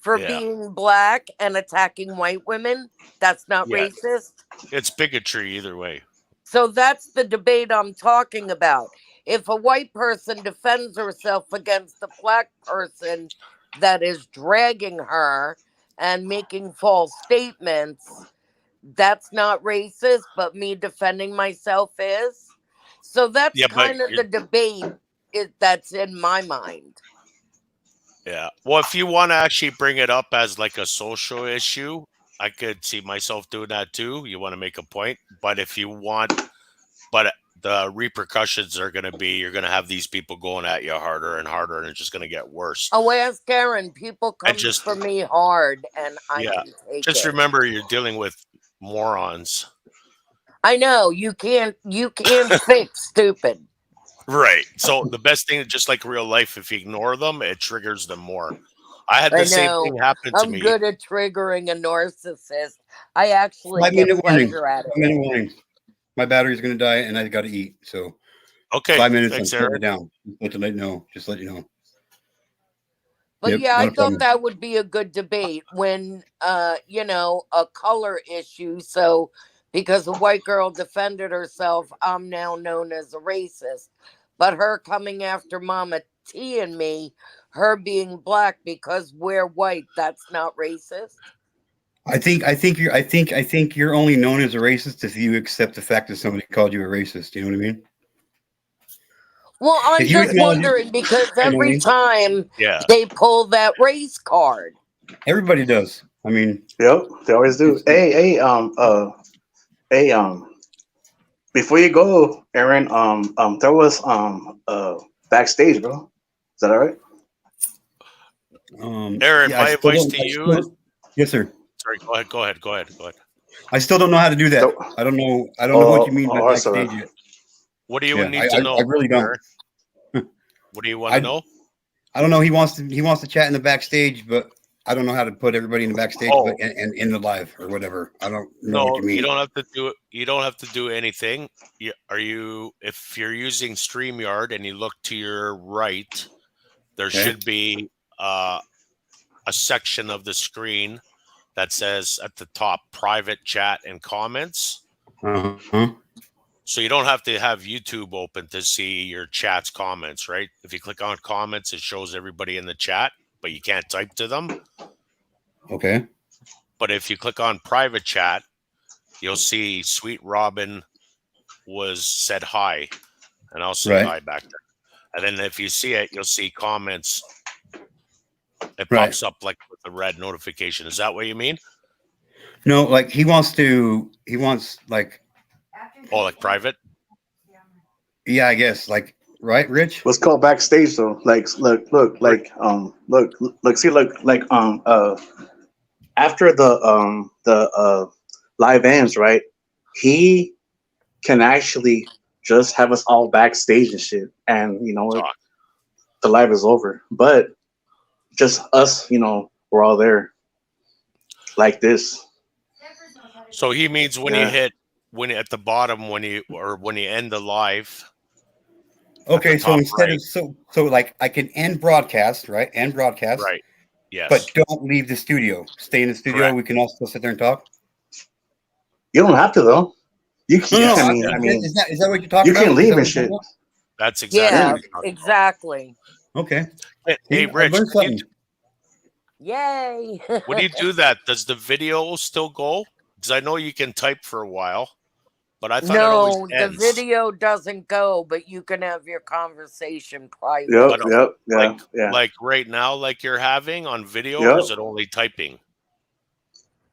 for yeah, being black and attacking white women? That's not yeah, racist. it's bigotry either way. So that's the debate I'm talking about. If a white person defends herself against a black person that is dragging her and making false statements, that's not racist, but me defending myself is. So that's Yeah, but kind of you're the debate that's in my mind. Yeah. Well, if you want to actually bring it up as like a social issue, I could see myself doing that too. You want to make a point, but if you want, but the repercussions are going to be you're going to have these people going at you harder and harder, and it's just going to get worse. Oh, ask Karen. People And come just, for me hard, and I yeah, can take just it. remember you're dealing with morons. I know you can't fix stupid. Right. So the best thing, just like real life, if you ignore them, it triggers them more. I had I the same know. thing happen to I'm me. good at triggering a narcissist. I actually 5 minute get warning. pleasure at it. 5 minute warning. My battery's gonna die, and I got to eat. So Okay. 5 minutes. Thanks, I'm putting Aaron. it down. Just let you know. Just let you know. But Yep, yeah, not I a thought problem. that would be a good debate when a color issue. So because a white girl defended herself, I'm now known as a racist. But her coming after Mama T and me, her being black because we're white, that's not racist. I think you're only known as a racist if you accept the fact that somebody called you a racist. You know what I mean? Well, I'm If you just acknowledge it, wondering because you know what I every mean? time Yeah. they pull that race card. Everybody does. I mean, Yep, they always do. it's, Hey, before you go, Aaron, throw us backstage, bro. Is that all right? Aaron, yeah, I my still advice don't. to you is Yes, sir. sorry, go ahead. I still don't know how to do that. So, I don't know. I don't know what you mean by sorry. backstage yet. What do you Yeah, need to I know, really don't. Aaron? What do you want to I know? I don't know. He wants to chat in the backstage, but I don't know how to put everybody in the backstage, Oh, but and in the live or whatever. I don't know what no, you mean. you don't have to do it. You don't have to do anything. If you're using StreamYard and you look to your right, there Okay. should be a section of the screen that says at the top private chat and comments. Uh-huh. So you don't have to have YouTube open to see your chat's comments, right? If you click on comments, it shows everybody in the chat, but you can't type to them. Okay. But if you click on private chat, you'll see Sweet Robin was said hi, and I'll say Right. hi back there. And then if you see it, you'll see comments. It Right. pops up like with a red notification. Is that what you mean? No, like he wants like, Oh, like private? yeah, I guess, like, right, Rich? What's called backstage though? Like, look, like, look, see, look, like, after the live ends, right? He can actually just have us all backstage and shit, and you know what? Talk. The live is over, but just us, we're all there, like this. So he means when Yeah. you hit at the bottom when you end the live. Okay, the so top instead right. of so like I can end broadcast, right? End broadcast. Right. Yes. But don't leave the studio. Stay in the studio. Correct. We can also sit there and talk. You don't have to though. You can. No, I no. mean, Is that what you're talking you about? can Is leave that and what you're shit. talking That's exactly Yeah, what you're talking exactly. about? Okay. about. Hey, I Rich, learned something. Yay. when you do that, does the video still go? Because I know you can type for a while, but I thought it always No, the ends. video doesn't go, but you can have your conversation private. Yep. Yeah. Like right now, like you're having on video, Yep. or is it only typing?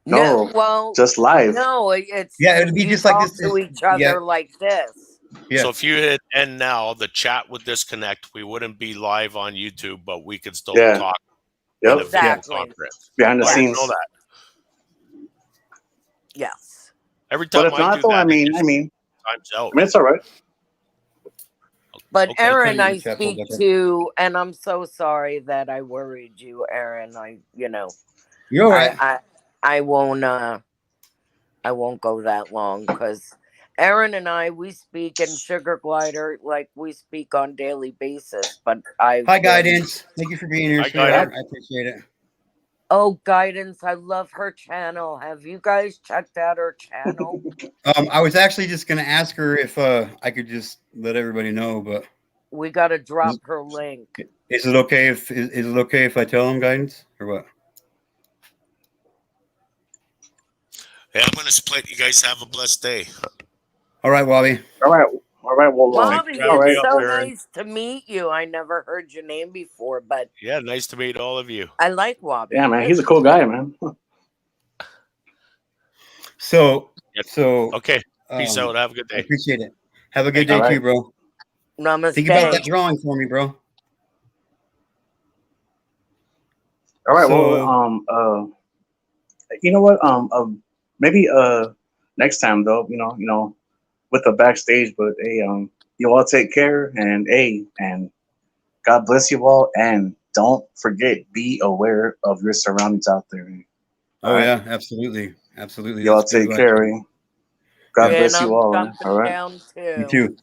No, well, just live. no, it's Yeah, it'd be you just like talk this. to each other Yeah. like this. Yeah. So if you hit end now, the chat would disconnect. We wouldn't be live on YouTube, but we could still Yeah. talk in Yep. the video Exactly. conference. Behind the I didn't scenes. know that. Yes. Every But time if I not, do though, that, I it mean, just times out. it's all right. But Okay. Aaron, Tell you I the chat speak pulled back up. to, and I'm so sorry that I worried you, Aaron. You're all right. I won't go that long because Aaron and I, we speak in Sugar Glider like we speak on daily basis. But Hi, Guidance. Thank you for being here, Hi, sweetheart. Guidance. I appreciate it. Oh, Guidance, I love her channel. Have you guys checked out her channel? I was actually just gonna ask her if I could just let everybody know, but We got to drop her link. is it okay if I tell them, Guidance, or what? Hey, I'm going to split. You guys have a blessed day. All right, Wobby. All right. Well, Bobby, all right. it's so Aaron. nice to meet you. I never heard your name before, but Yeah, nice to meet all of you. I like Wobby. Yeah, man, he's a cool guy, man. So Okay. Peace out. Have a good I day. appreciate it. Have a good All day right. too, bro. Namaste. Think about that drawing for me, bro. All right. So- Well, you know what? Maybe next time though, with the backstage. But hey, you all take care, and and God bless you all, and don't forget, be aware of your surroundings out there. Oh yeah, absolutely. You all take care. God bless and you I'm all. Man. jumping All right. down too. You too.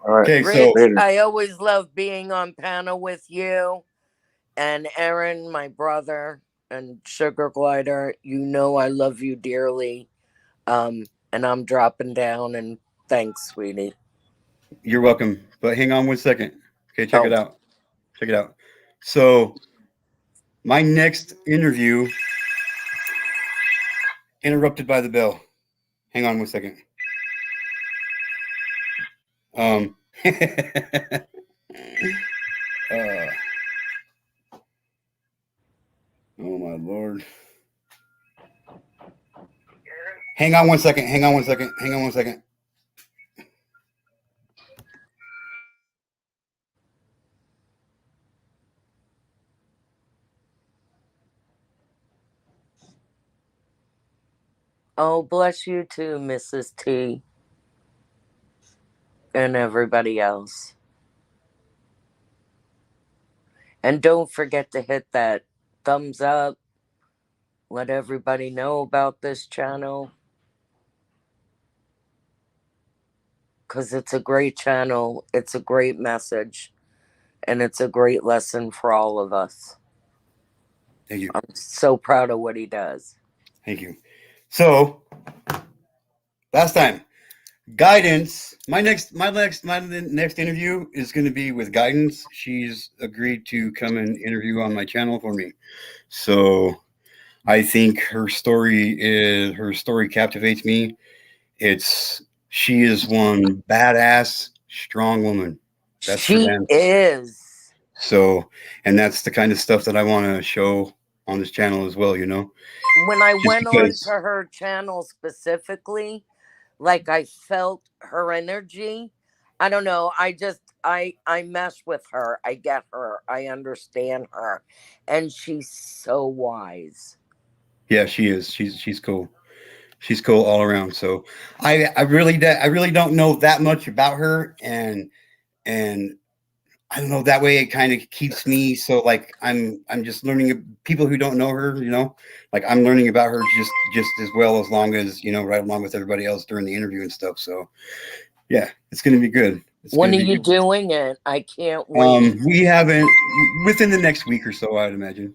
All right. Okay, Rich, so later. I always love being on panel with you and Aaron, my brother, and Sugar Glider. You know I love you dearly. And I'm dropping down, and thanks, sweetie. you're welcome. But hang on 1 second. Okay, check it Oh. out. Check it out. So my next interview interrupted by the bell. Hang on 1 second. Oh my Lord. Hang on 1 second. Hang on 1 second. Hang on 1 second. Oh, bless you too, Mrs. T. And everybody else. And don't forget to hit that thumbs up. Let everybody know about this channel. Because it's a great channel. It's a great message. And it's a great lesson for all of us. Thank you. I'm so proud of what he does. Thank you. So last time, Guidance. My next interview is going to be with Guidance. She's agreed to come and interview on my channel for me. So I think her story captivates me. She is one badass, strong woman. That's for She them. is. So, and that's the kind of stuff that I want to show on this channel as well, you know. When I Just went on because, to her channel specifically, like I felt her energy. I don't know. I mesh with her. I get her. I understand her. And she's so wise. yeah, she is. She's cool. She's cool all around. So I really don't know that much about her, and I don't know, that way it kind of keeps me, so like I'm just learning. People who don't know her, you know, like I'm learning about her just as well, as long as, you know, right along with everybody else during the interview and stuff. So yeah, it's gonna be good. It's When gonna are be you good. doing it? I can't wait. We haven't, within the next week or so, I'd imagine.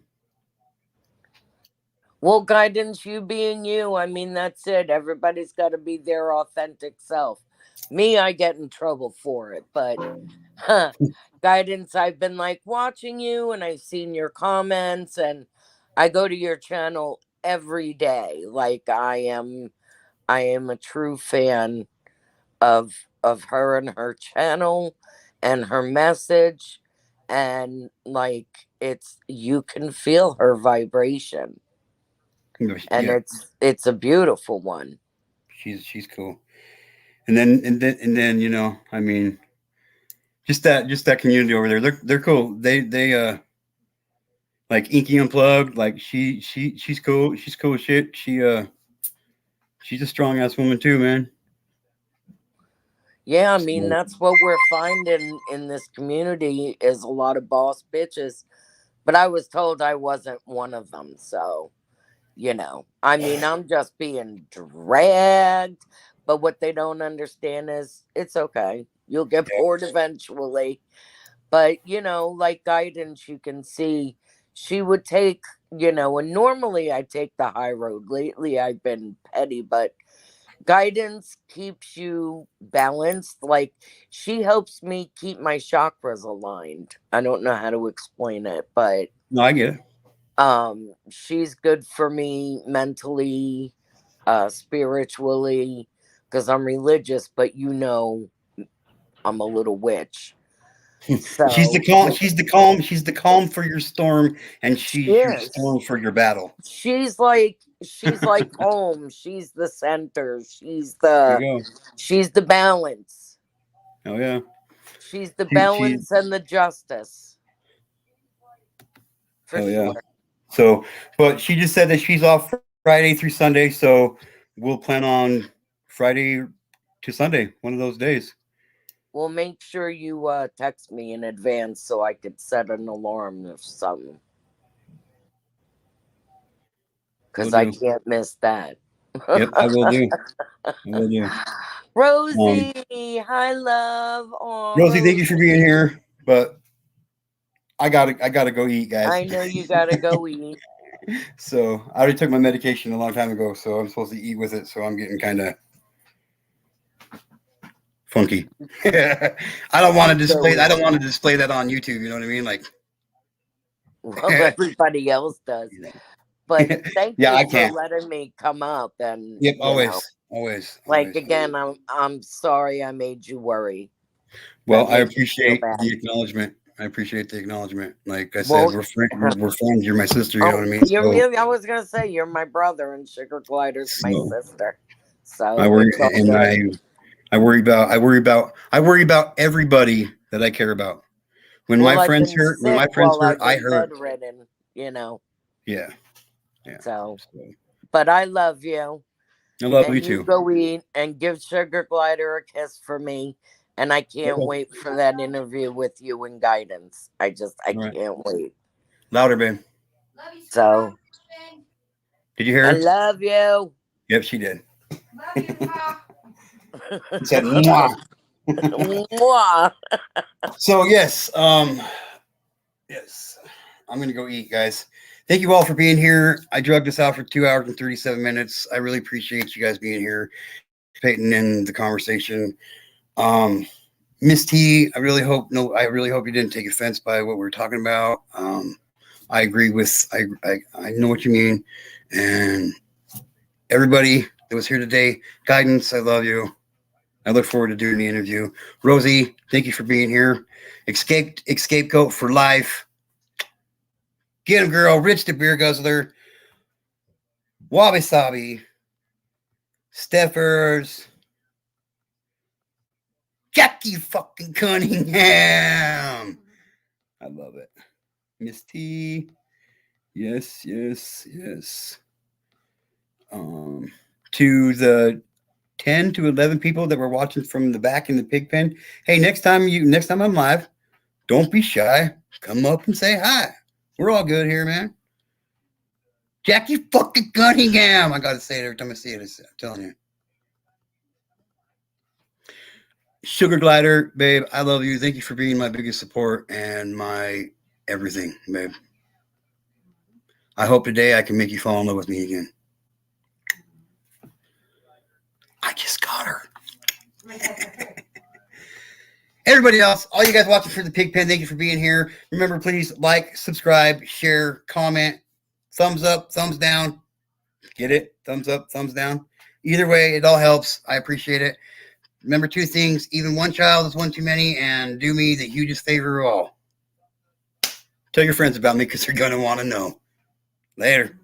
Well, Guidance, you being you. I mean, that's it. Everybody's got to be their authentic self. Me, I get in trouble for it, but Guidance, I've been like watching you and I've seen your comments and I go to your channel every day. Like I am a true fan of her and her channel and her message, and like you can feel her vibration, and Yeah, it's a beautiful one. she's cool. And then you know, I mean, just that community over there, they're cool. They like Inky Unplugged, like she's cool. She's cool as shit. She's a strong ass woman too, man. Yeah, I mean, So, that's what we're finding in this community is a lot of boss bitches, but I was told I wasn't one of them. So, you know, I mean, I'm just being dragged, but what they don't understand is it's okay. You'll get bored eventually. But, you know, like Guidance, you can see she would take, you know, and normally I take the high road. Lately, I've been petty, but Guidance keeps you balanced. Like, she helps me keep my chakras aligned. I don't know how to explain it, but no, I get it. she's good for me mentally, spiritually, because I'm religious, but you know, I'm a little witch. She's the So, calm. yeah, She's the calm for your storm, and she she's your is. storm for your battle. She's like home. She's the center. There you go. She's the balance. Oh yeah. She's the She balance and the justice. For oh yeah. sure. So, but she just said that she's off Friday through Sunday, so we'll plan on Friday to Sunday, one of those days. Well, make sure you text me in advance so I could set an alarm or something. We'll Because I do. can't miss that. Yep, I will do. I will do. Rosie, hi, love. Oh, Rosie, thank you for Rosie. being here, but I gotta go eat, guys. I know you gotta go eat. So I already took my medication a long time ago, so I'm supposed to eat with it. So I'm getting kind of funky. I don't want to display. I don't want to display that on YouTube. You know what I mean? Like, Well, everybody else does. But thank yeah, you I for can't. letting me come up and Yep, you know. always. Like again, I'm sorry I made you worry. Well, That I made me feel appreciate bad. the acknowledgement. I appreciate the acknowledgement. Like I said, Well, we're friends. You're my sister. You know oh, what I mean? you're So, me. I was gonna say you're my brother and Sugar Glider's my so sister. I So worry, it's all and good. I worry about everybody that I care about. When my Well, I've friends been hurt, when sick my friends while hurt, I've I been hurt. bedridden, you know. Yeah, yeah. So, So, but I love you. I love you And you too. go eat and give Sugar Glider a kiss for me. And I can't Okay. wait for that interview with you and Guidance. I All right. can't wait. Louder, babe. Love you so So, much, Kristen. Did you hear I her? love you. Yep, she did. Love you, Pa. She said, "Mwah." Mwah. So yes, I'm gonna go eat, guys. Thank you all for being here. I drugged this out for 2 hours and 37 minutes. I really appreciate you guys being here. participating in the conversation. Miss T, I really hope you didn't take offense by what we're talking about. I agree with I know what you mean. And everybody that was here today, Guidance, I love you. I look forward to doing the interview. Rosie, thank you for being here. Escapegoat for life. Get him, girl. Rich the beer guzzler. Wabi Sabi. Steffers. Jackie fucking Cunningham. I love it. Miss T. Yes. To the 10 to 11 people that were watching from the back in the pig pen. Hey, next time I'm live, don't be shy. Come up and say hi. We're all good here, man. Jackie fucking Cunningham. I gotta say it every time I see it. I'm telling you. Sugar Glider, babe, I love you. Thank you for being my biggest support and my everything, babe. I hope today I can make you fall in love with me again. I just got her. Everybody else, all you guys watching for the pig pen, thank you for being here. Remember, please like, subscribe, share, comment, thumbs up, thumbs down. Get it? Thumbs up, thumbs down. Either way, it all helps. I appreciate it. Remember 2 things. Even one child is one too many, and do me the hugest favor of all. Tell your friends about me because they're going to want to know. Later.